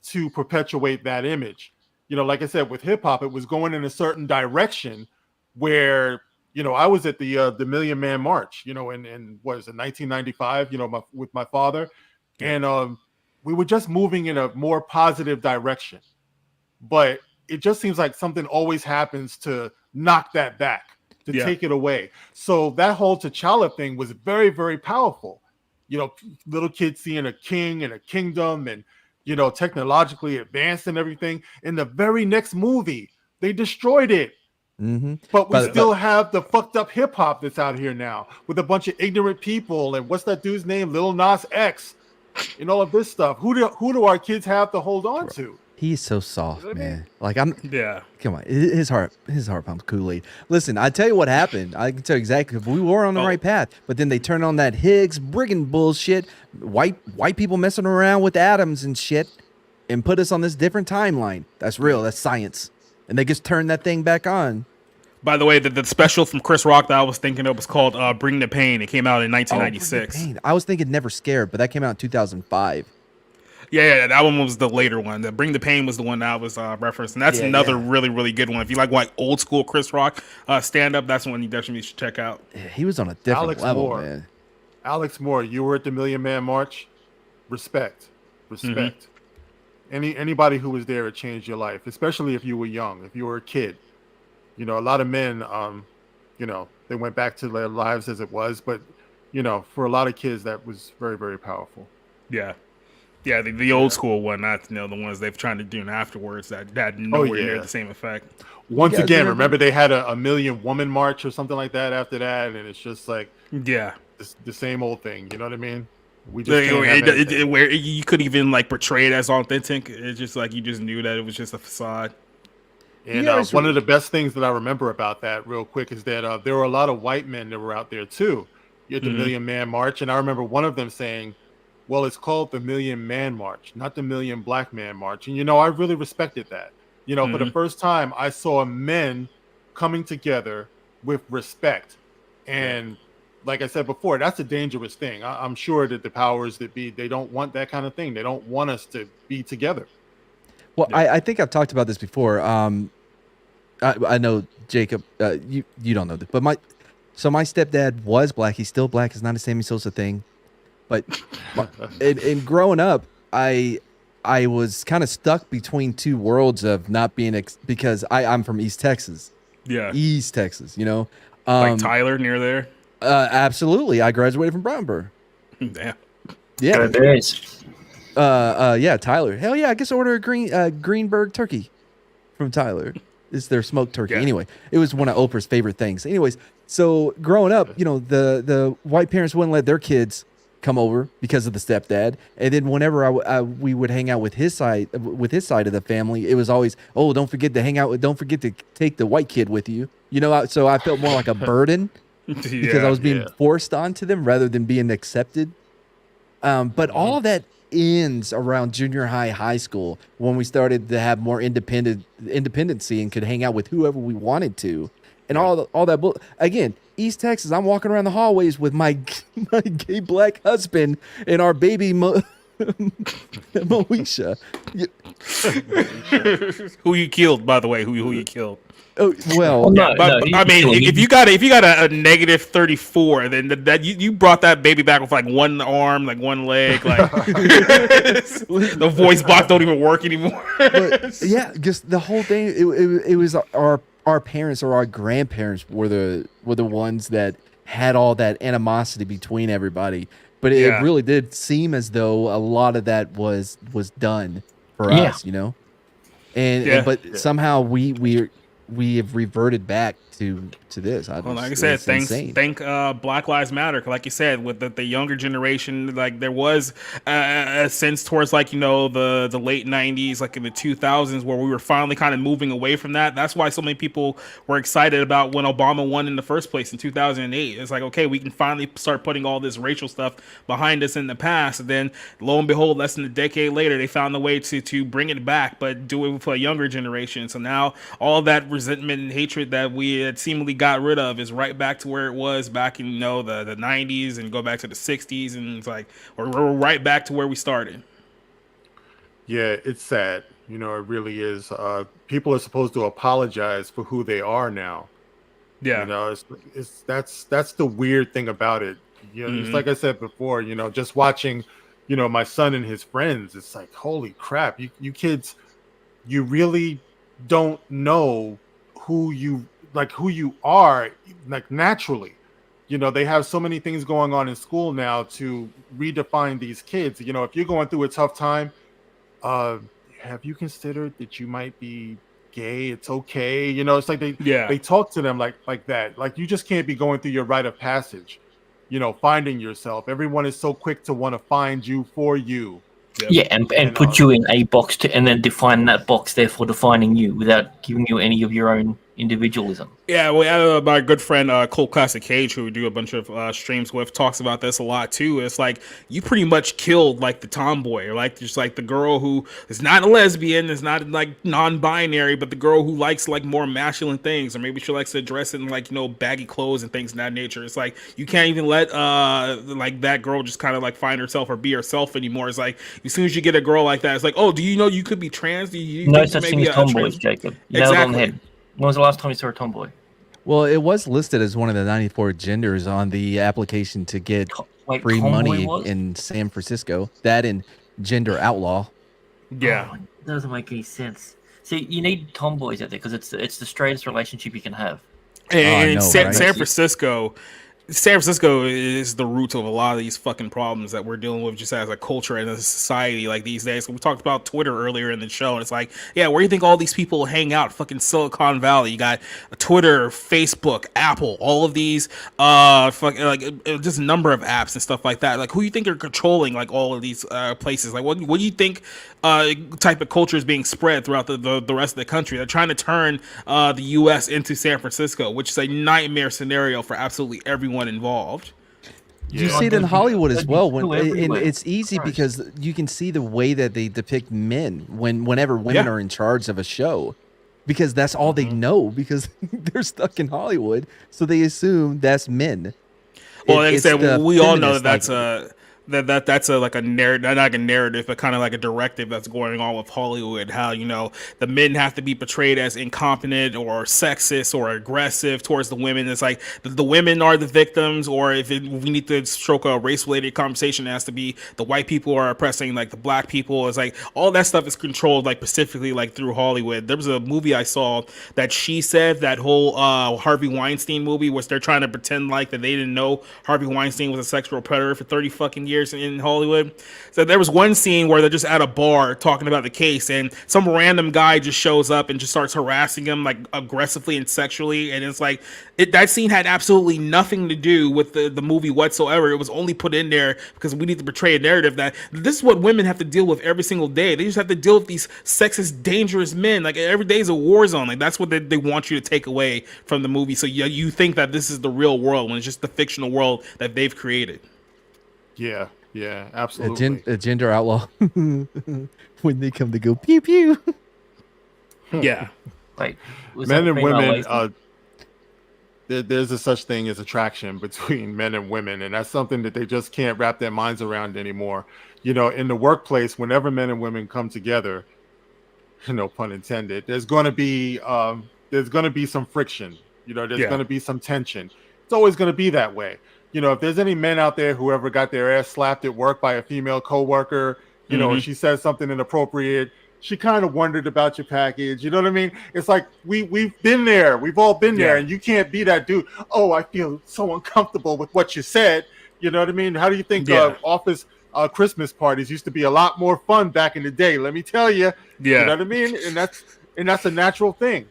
to perpetuate that image. You know, like I said, with hip hop, it was going in a certain direction where, you know, I was at the Million Man March, you know, in what is it, 1995, you know, with my father, and we were just moving in a more positive direction. But it just seems like something always happens to knock that back, to take it away. So that whole T'Challa thing was very, very powerful. You know, little kids seeing a king and a kingdom and, you know, technologically advanced and everything. In the very next movie, they destroyed it. Mm-hmm. But we still have the fucked up hip hop that's out here now with a bunch of ignorant people. And what's that dude's name? Lil Nas X and all of this stuff. Who do our kids have to hold on to? He's so soft, man. Like come on, his heart pumps Kool-Aid. Listen, I tell you what happened. I can tell you exactly. We were on the right path, but then they turned on that Higgs brigand bullshit. White people messing around with atoms and shit, and put us on this different timeline. That's real. That's science. And they just turned that thing back on. By the way, the special from Chris Rock that I was thinking of was called Bring the Pain. It came out in 1996. I was thinking Never Scared, but that came out in 2005. Yeah, that one was the later one. The Bring the Pain was the one that I was referencing. That's another really, really good one. If you like old school Chris Rock stand up, that's one you definitely should check out. Yeah, he was on a different level, man. Alex Moore, you were at the Million Man March. Respect. Anybody who was there, it changed your life, especially if you were young, if you were a kid. You know, a lot of men, you know, they went back to their lives as it was, but you know, for a lot of kids, that was very, very powerful. Yeah. Yeah, the old school one, not, you know, the ones they've tried to do afterwards that had nowhere near the same effect. Once again, remember they had a Million Woman March or something like that after that, and it's just like the same old thing. You know what I mean? We just where you couldn't even like portray it as authentic. It's just like you just knew that it was just a facade. And one of the best things that I remember about that, real quick, is that there were a lot of white men that were out there too at the Million Man March, and I remember one of them saying, well, it's called the Million Man March, not the Million Black Man March. And, you know, I really respected that. You know, for the first time, I saw men coming together with respect. And like I said before, that's a dangerous thing. I'm sure that the powers that be, they don't want that kind of thing. They don't want us to be together. Well, I think I've talked about this before. I know, Jacob, you don't know this, but my stepdad was black. He's still black. It's not a Sammy Sosa thing. But in growing up, I was kind of stuck between two worlds of not being because I'm from East Texas. Yeah, East Texas. You know, like Tyler near there. Absolutely, I graduated from Brown Burr. Damn. Yeah. Go Bears. Yeah, Tyler. Hell yeah, I guess order a Greenberg turkey from Tyler. It's their smoked turkey. Yeah. Anyway, it was one of Oprah's favorite things. Anyways, so growing up, you know, the white parents wouldn't let their kids come over because of the stepdad, and then whenever we would hang out with his side of the family, it was always, oh, don't forget to take the white kid with you, you know. So I felt more like a burden because I was being forced onto them rather than being accepted. But all of that ends around junior high school, when we started to have more independency and could hang out with whoever we wanted to. And all that again, East Texas, I'm walking around the hallways with my gay black husband and our baby Moesha. Who you killed, by the way? Who you killed? Oh well, I mean, if you got a negative 34, then that you brought that baby back with like one arm, like one leg, like the voice box don't even work anymore. But, yeah, just the whole thing. It was our parents or our grandparents were the ones that had all that animosity between everybody. But it really did seem as though a lot of that was done for us, you know. But somehow we have reverted back to this. Well, like I said, thank Black Lives Matter. Like you said, with the younger generation, like there was a sense towards like, you know, the late 90s, like in the 2000s, where we were finally kind of moving away from that. That's why so many people were excited about when Obama won in the first place in 2008. It's like, okay, we can finally start putting all this racial stuff behind us in the past. And then lo and behold, less than a decade later, they found a way to bring it back, but do it for a younger generation. So now all that resentment and hatred that we had seemingly got rid of is right back to where it was back in, you know, the 90s, and go back to the 60s, and it's like we're right back to where we started. Yeah, it's sad. You know, it really is. People are supposed to apologize for who they are now. Yeah. You know, that's the weird thing about it. You know, it's like I said before, you know, just watching, you know, my son and his friends, it's like, holy crap, you kids, you really don't know who you are, like, naturally. You know, they have so many things going on in school now to redefine these kids. You know, if you're going through a tough time, uh have you considered that you might be gay? It's okay. You know, it's like they talk to them like that. Like, you just can't be going through your rite of passage, you know, finding yourself. Everyone is so quick to want to find you for you. Yeah, and put you in a box and then define that box, therefore defining you without giving you any of your own individualism. Yeah, well, my good friend Cole Classic Cage, who we do a bunch of streams with, talks about this a lot too. It's like, you pretty much killed like the tomboy, or like just like the girl who is not a lesbian, is not like non-binary, but the girl who likes like more masculine things, or maybe she likes to dress in like, you know, baggy clothes and things of that nature. It's like, you can't even let like that girl just kind of like find herself or be herself anymore. It's like, as soon as you get a girl like that, it's like, oh, do you know you could be trans? Do you No think such maybe thing as tomboys, Jacob. You nailed it on the head. When was the last time you saw a tomboy? Well, it was listed as one of the 94 genders on the application to get free money in San Francisco. That and gender outlaw. Yeah. Oh, it doesn't make any sense. See, you need tomboys out there because it's the straightest relationship you can have. And San Francisco is the root of a lot of these fucking problems that we're dealing with just as a culture and a society like these days. We talked about Twitter earlier in the show, and it's like, yeah, where do you think all these people hang out? Fucking Silicon Valley. You got Twitter, Facebook, Apple, all of these fucking like just a number of apps and stuff like that. Like, who do you think are controlling like all of these places? Like, what do you think type of culture is being spread throughout the rest of the country? They're trying to turn the U.S. into San Francisco, which is a nightmare scenario for absolutely everyone involved. You see it in Hollywood as well. And it's easy because you can see the way that they depict men whenever women are in charge of a show, because that's all they know, because they're stuck in Hollywood, so they assume that's men. Well, like I said, we all know that's that's a like a narrative, not like a narrative, but kind of like a directive that's going on with Hollywood. How, you know, the men have to be portrayed as incompetent or sexist or aggressive towards the women. It's like the women are the victims, or if we need to stroke a race-related conversation, it has to be the white people are oppressing like the black people. It's like all that stuff is controlled like specifically like through Hollywood. There was a movie I saw that She Said, that whole Harvey Weinstein movie, which they're trying to pretend like that they didn't know Harvey Weinstein was a sexual predator for 30 fucking years in Hollywood. So there was one scene where they're just at a bar talking about the case, and some random guy just shows up and just starts harassing him like aggressively and sexually, and it's like that scene had absolutely nothing to do with the movie whatsoever. It was only put in there because we need to portray a narrative that this is what women have to deal with every single day. They just have to deal with these sexist, dangerous men. Like, every day is a war zone. Like, that's what they want you to take away from the movie. So you think that this is the real world when it's just the fictional world that they've created. Yeah, absolutely. A gender outlaw when they come to go pew pew. Yeah. Like, men and women, there's a such thing as attraction between men and women, and that's something that they just can't wrap their minds around anymore. You know, in the workplace, whenever men and women come together, no pun intended, there's going to be some friction. You know, there's going to be some tension. It's always going to be that way. You know, if there's any men out there who ever got their ass slapped at work by a female coworker, you know, and she says something inappropriate, she kind of wondered about your package. You know what I mean? It's like we've been there. We've all been there, and you can't be that dude. Oh, I feel so uncomfortable with what you said. You know what I mean? How do you think office Christmas parties used to be a lot more fun back in the day? Let me tell you. You know what I mean? And that's a natural thing.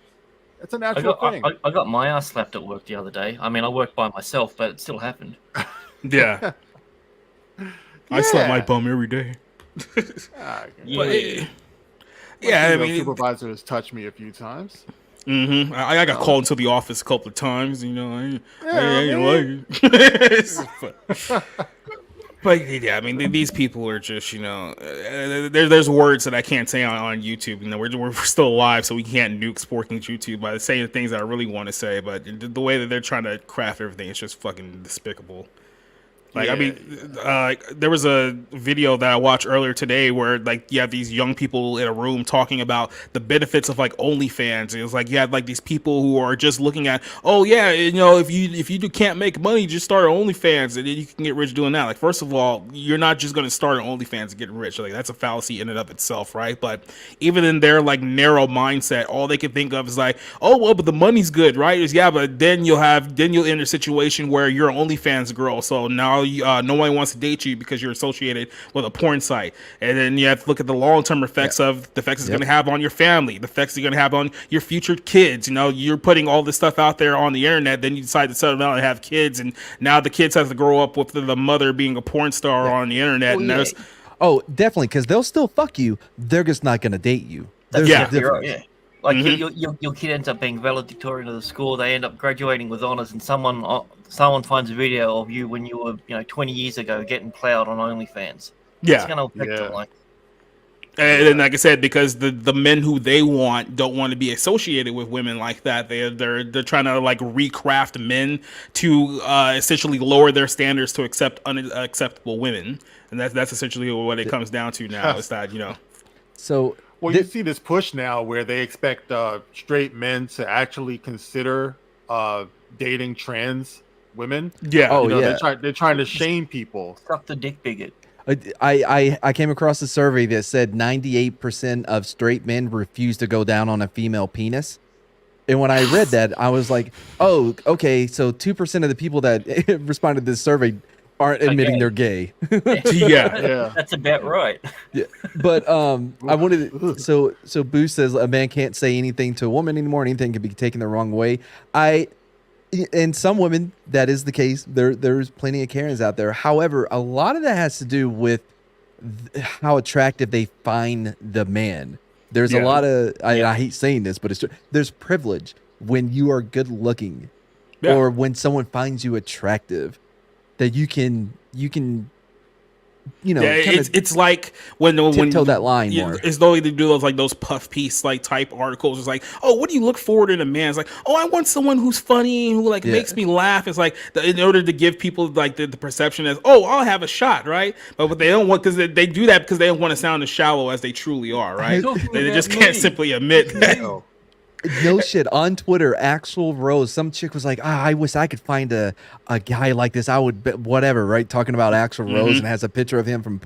It's a natural thing. I got my ass slapped at work the other day. I mean, I work by myself, but it still happened. Yeah. I slap my bum every day. I mean, supervisors touched me a few times. I got called into the office a couple of times. You know, I ain't like it. But yeah, I mean, these people are just, you know, there's words that I can't say on YouTube. You know, we're still alive, so we can't nuke Sporking YouTube by saying the things that I really want to say. But the way that they're trying to craft everything, it's just fucking despicable. Like, I mean, there was a video that I watched earlier today where, like, you have these young people in a room talking about the benefits of, like, OnlyFans. It was like you had, like, these people who are just looking at, oh, yeah, you know, if you can't make money, just start an OnlyFans and then you can get rich doing that. Like, first of all, you're not just going to start an OnlyFans and get rich. Like, that's a fallacy in and of itself, right? But even in their, like, narrow mindset, all they can think of is like, oh, well, but the money's good, right? Is yeah, but then you'll enter a situation where you're an OnlyFans girl, so now no one wants to date you because you're associated with a porn site. And then you have to look at the long-term effects of the effects it's going to have on your family, the effects it's going to have on your future kids. You know, you're putting all this stuff out there on the internet, then you decide to settle down and have kids, and now the kids have to grow up with the mother being a porn star on the internet. Oh, definitely, because they'll still fuck you. They're just not going to date you. That's There's a exactly right, difference. Like your kid ends up being valedictorian of the school. They end up graduating with honors, and someone finds a video of you when you were 20 years ago getting plowed on OnlyFans. Yeah, it's gonna affect them, like. And then, like I said, because the men who they want don't want to be associated with women like that. They're trying to like recraft men to essentially lower their standards to accept unacceptable women, and that's essentially what it comes down to now. Is that So. Well, you see this push now where they expect straight men to actually consider dating trans women. Yeah. Oh, yeah. yeah. They're trying to shame people. Suck the dick bigot. I came across a survey that said 98% of straight men refuse to go down on a female penis. And when I read that, I was like, oh, okay, so 2% of the people that responded to this survey aren't admitting they're gay. Yeah. That's about right. Yeah. But I wanted to, so Boo says a man can't say anything to a woman anymore, anything can be taken the wrong way. And some women, that is the case. There's plenty of Karens out there. However, a lot of that has to do with how attractive they find the man. There's a lot of I hate saying this, but there's privilege when you are good looking or when someone finds you attractive. That you can it's like when tiptoe that line more. It's though they do those puff piece type articles. It's like, oh, what do you look forward in a man? It's like, oh, I want someone who's funny and who makes me laugh. It's like in order to give people the perception as, oh, I'll have a shot, right? But they don't want, because they do that because they don't want to sound as shallow as they truly are, right? They just can't simply admit that. No shit. On Twitter, Axl Rose, some chick was like, I wish I could find a guy like this. I would, whatever, right? Talking about Axl Rose and has a picture of him from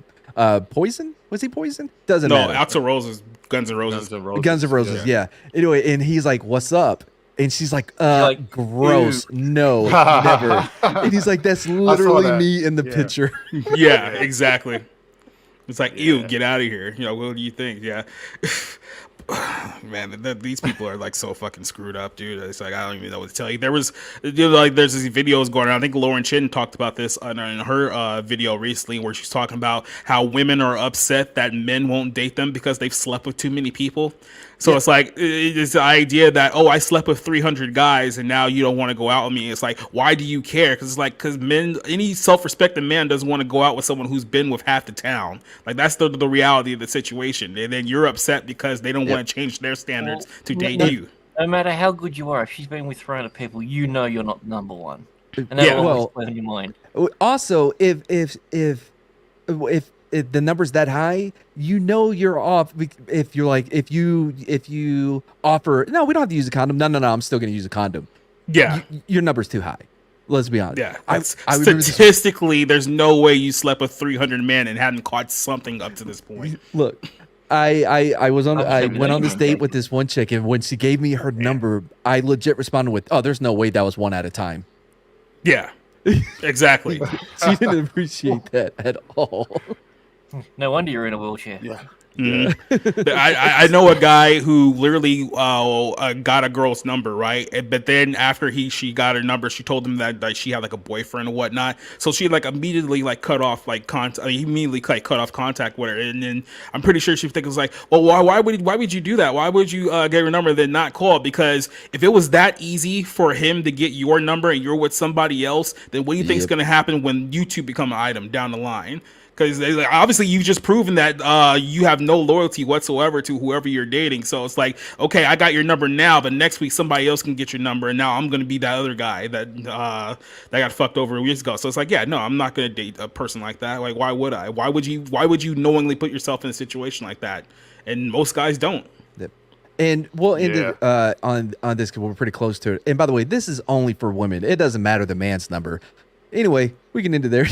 Poison. Was he Poison? Doesn't matter. No, Axl Rose is Guns N' Roses. Guns N' Roses, yeah. Anyway, and he's like, what's up? And she's like, gross. No, never. And he's like, that's literally me in the picture. Yeah, exactly. It's like, ew, get out of here. What do you think? Yeah. Man, these people are so fucking screwed up, dude. It's like I don't even know what to tell you. There's these videos going around. I think Lauren Chin talked about this in her video recently, where she's talking about how women are upset that men won't date them because they've slept with too many people. So it's like, it's the idea that, oh, I slept with 300 guys and now you don't want to go out with me. It's like, why do you care? Because men, any self-respecting man doesn't want to go out with someone who's been with half the town. Like, that's the reality of the situation. And then you're upset because they don't want to change their standards to date you. No matter how good you are, if she's been with 300 people, you're not number one. And that always plays in your mind. Also, if the number's that high, you're off. If you're like, if you offer, no, we don't have to use a condom. No, I'm still going to use a condom. Yeah. Your number's too high. Let's be honest. Yeah. Statistically, there's no way you slept with 300 men and hadn't caught something up to this point. Look, I went on this date with this one chick, and when she gave me her number, I legit responded with, oh, there's no way that was one at a time. Yeah. Exactly. She didn't appreciate that at all. No wonder you're in a wheelchair. Yeah. I know a guy who literally got a girl's number, right? But then after she got her number, she told him that she had a boyfriend or whatnot. So she immediately cut off contact. He immediately cut off contact with her, and then I'm pretty sure she was like, well, why would you do that? Why would you get her number and then not call? Because if it was that easy for him to get your number and you're with somebody else, then what do you think is going to happen when you two become an item down the line? Because obviously you've just proven that you have no loyalty whatsoever to whoever you're dating. So it's like, okay, I got your number now, but next week somebody else can get your number, and now I'm going to be that other guy that got fucked over years ago. So it's like, yeah, no, I'm not going to date a person like that. Like, why would I? Why would you knowingly put yourself in a situation like that? And most guys don't. And we'll end it on this because we're pretty close to it. And by the way, this is only for women. It doesn't matter the man's number. Anyway, we can end it there.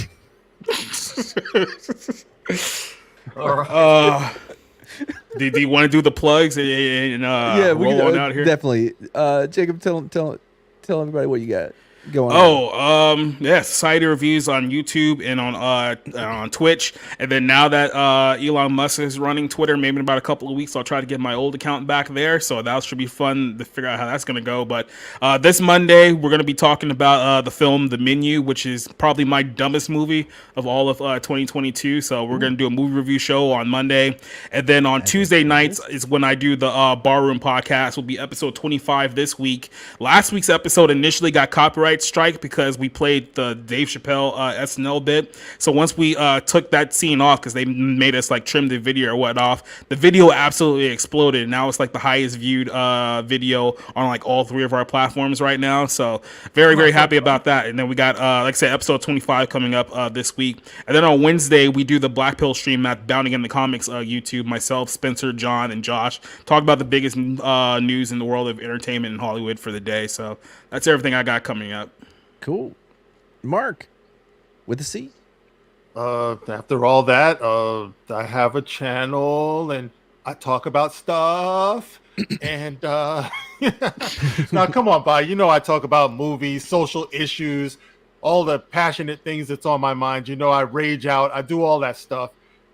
Do you want to do the plugs and yeah, we roll can, on out here? Definitely. Jacob, tell everybody what you got going on. Yeah, Society Reviews on YouTube and on Twitch. And then now that Elon Musk is running Twitter, maybe in about a couple of weeks, I'll try to get my old account back there. So that should be fun to figure out how that's going to go. But this Monday, we're going to be talking about the film The Menu, which is probably my dumbest movie of all of 2022. So we're going to do a movie review show on Monday. And then on Tuesday nights is when I do the Barroom podcast. Will be episode 25 this week. Last week's episode initially got copyright strike because we played the Dave Chappelle SNL bit. So once we took that scene off, because they made us like trim the video or what off, the video absolutely exploded. Now it's like the highest viewed video on like all three of our platforms right now. So very happy about that. And then we got like I said, episode 25 coming up this week. And then on Wednesday we do the Black Pill stream at Bounding in the Comics YouTube. Myself, Spencer, John, and Josh talk about the biggest news in the world of entertainment in Hollywood for the day. So that's everything I got coming up. Cool. Mark, with a C. After all that, I have a channel and I talk about stuff. And now, come on, Bai. You know I talk about movies, social issues, all the passionate things that's on my mind. You know I rage out. I do all that stuff.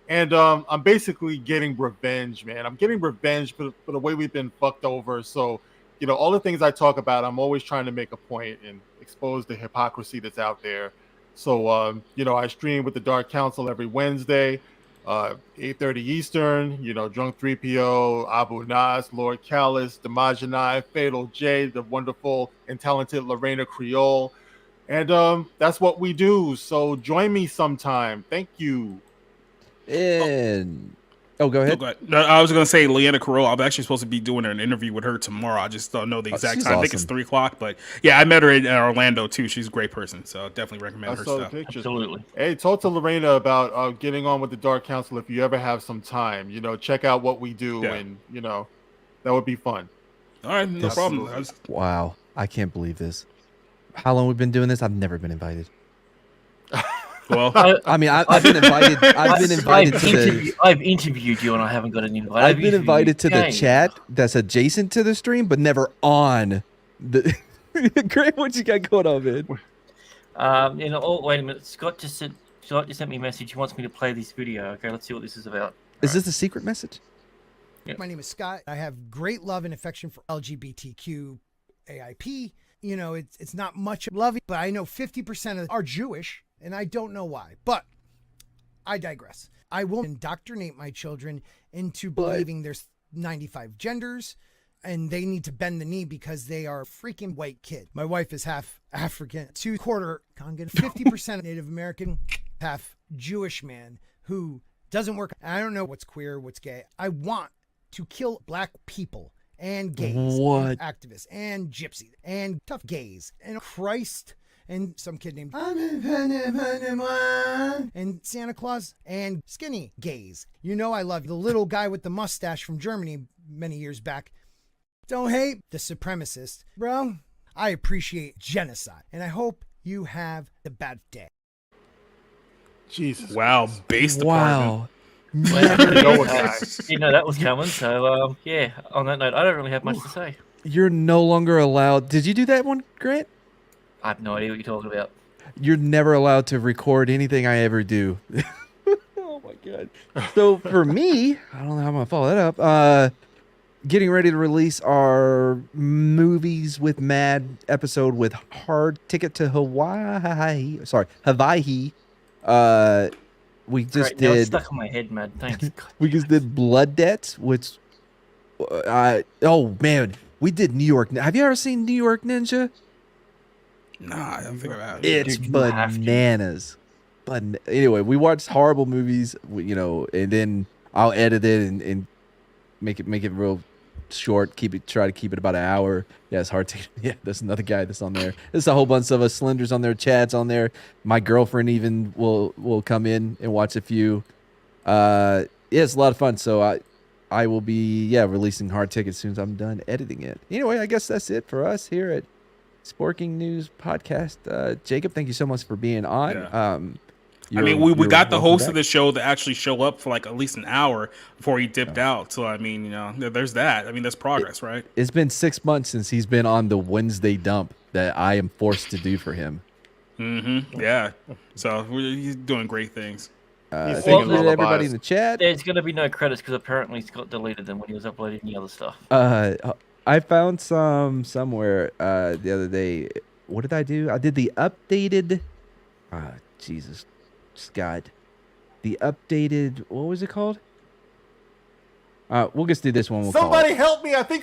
And I'm basically getting revenge, man. I'm getting revenge for the way we've been fucked over. So, you know, all the things I talk about, I'm always trying to make a point and expose the hypocrisy that's out there. So, you know, I stream with the Dark Council every Wednesday, 8:30 Eastern. You know, Drunk 3PO, Abu Nas, Lord Callus, Damajanai, Fatal J, the wonderful and talented Lorena Creole. And that's what we do. So join me sometime. Thank you. And go ahead. No, I was going to say Leanna Carroll. I'm actually supposed to be doing an interview with her tomorrow. I just don't know the exact time. Awesome. I think it's 3:00. But yeah, I met her in Orlando too. She's a great person. So definitely recommend her stuff. Absolutely. Hey, talk to Lorena about getting on with the Dark Council if you ever have some time. You know, check out what we do, and you know, that would be fun. All right, no problem. Wow, I can't believe this. How long we've been doing this? I've never been invited. Well, I mean, I've been invited. I've interviewed you, and I haven't got an invite. I've been invited to the chat that's adjacent to the stream, but never on the. Grant, what you got going on, man? You know. Oh, wait a minute. Scott just sent me a message. He wants me to play this video. Okay, let's see what this is about. Is this a secret message? Yep. My name is Scott. I have great love and affection for LGBTQ AIP. You know, it's not much love, but I know 50% of are Jewish. And I don't know why, but I digress. I will indoctrinate my children into believing there's 95 genders and they need to bend the knee because they are a freaking white kid. My wife is half African, 2/4 Congan, 50% Native American, half Jewish man who doesn't work. I don't know what's queer, what's gay. I want to kill black people and gays, and activists and gypsies and tough gays and Christ. And some kid named and Santa Claus and skinny gays. You know I love you. The little guy with the mustache from Germany many years back. Don't hate the supremacist. Bro, I appreciate genocide. And I hope you have the bad day. Jesus. Wow, base department. You know that was coming. So, yeah, on that note, I don't really have much to say. You're no longer allowed. Did you do that one, Grant? I have no idea what you're talking about. You're never allowed to record anything I ever do. Oh my god. So for me, I don't know how I'm gonna follow that up. Getting ready to release our Movies with Mad episode with Hard Ticket to Hawaii. Sorry, Hawaii. We just Now it's did. stuck on my head, man. Thanks. We just did Blood Debt, which. Oh man, we did New York. Have you ever seen New York Ninja? Nah, I don't think about it. It's bananas. But anyway, we watched horrible movies, you know, and then I'll edit it and make it real short. Try to keep it about an hour. Yeah, it's hard to. Yeah, there's another guy that's on there. There's a whole bunch of us Slenders on there. Chad's on there. My girlfriend even will come in and watch a few. Yeah, it's a lot of fun. So I will be releasing Hard Ticket as soon as I'm done editing it. Anyway, I guess that's it for us here at Sporking News Podcast. Jacob, thank you so much for being on. Yeah. We got the host of the show to actually show up for like at least an hour before he dipped out. So I mean, you know, there's that. I mean, that's progress, right? It's been 6 months since he's been on the Wednesday dump that I am forced to do for him. Mm-hmm. Yeah. So he's doing great things. Thank you to everybody in the chat. There's going to be no credits because apparently Scott deleted them when he was uploading the other stuff. I found some somewhere the other day. What did I do? I did the updated. Jesus, Scott. The updated. What was it called? We'll just do this one. Somebody help me! I think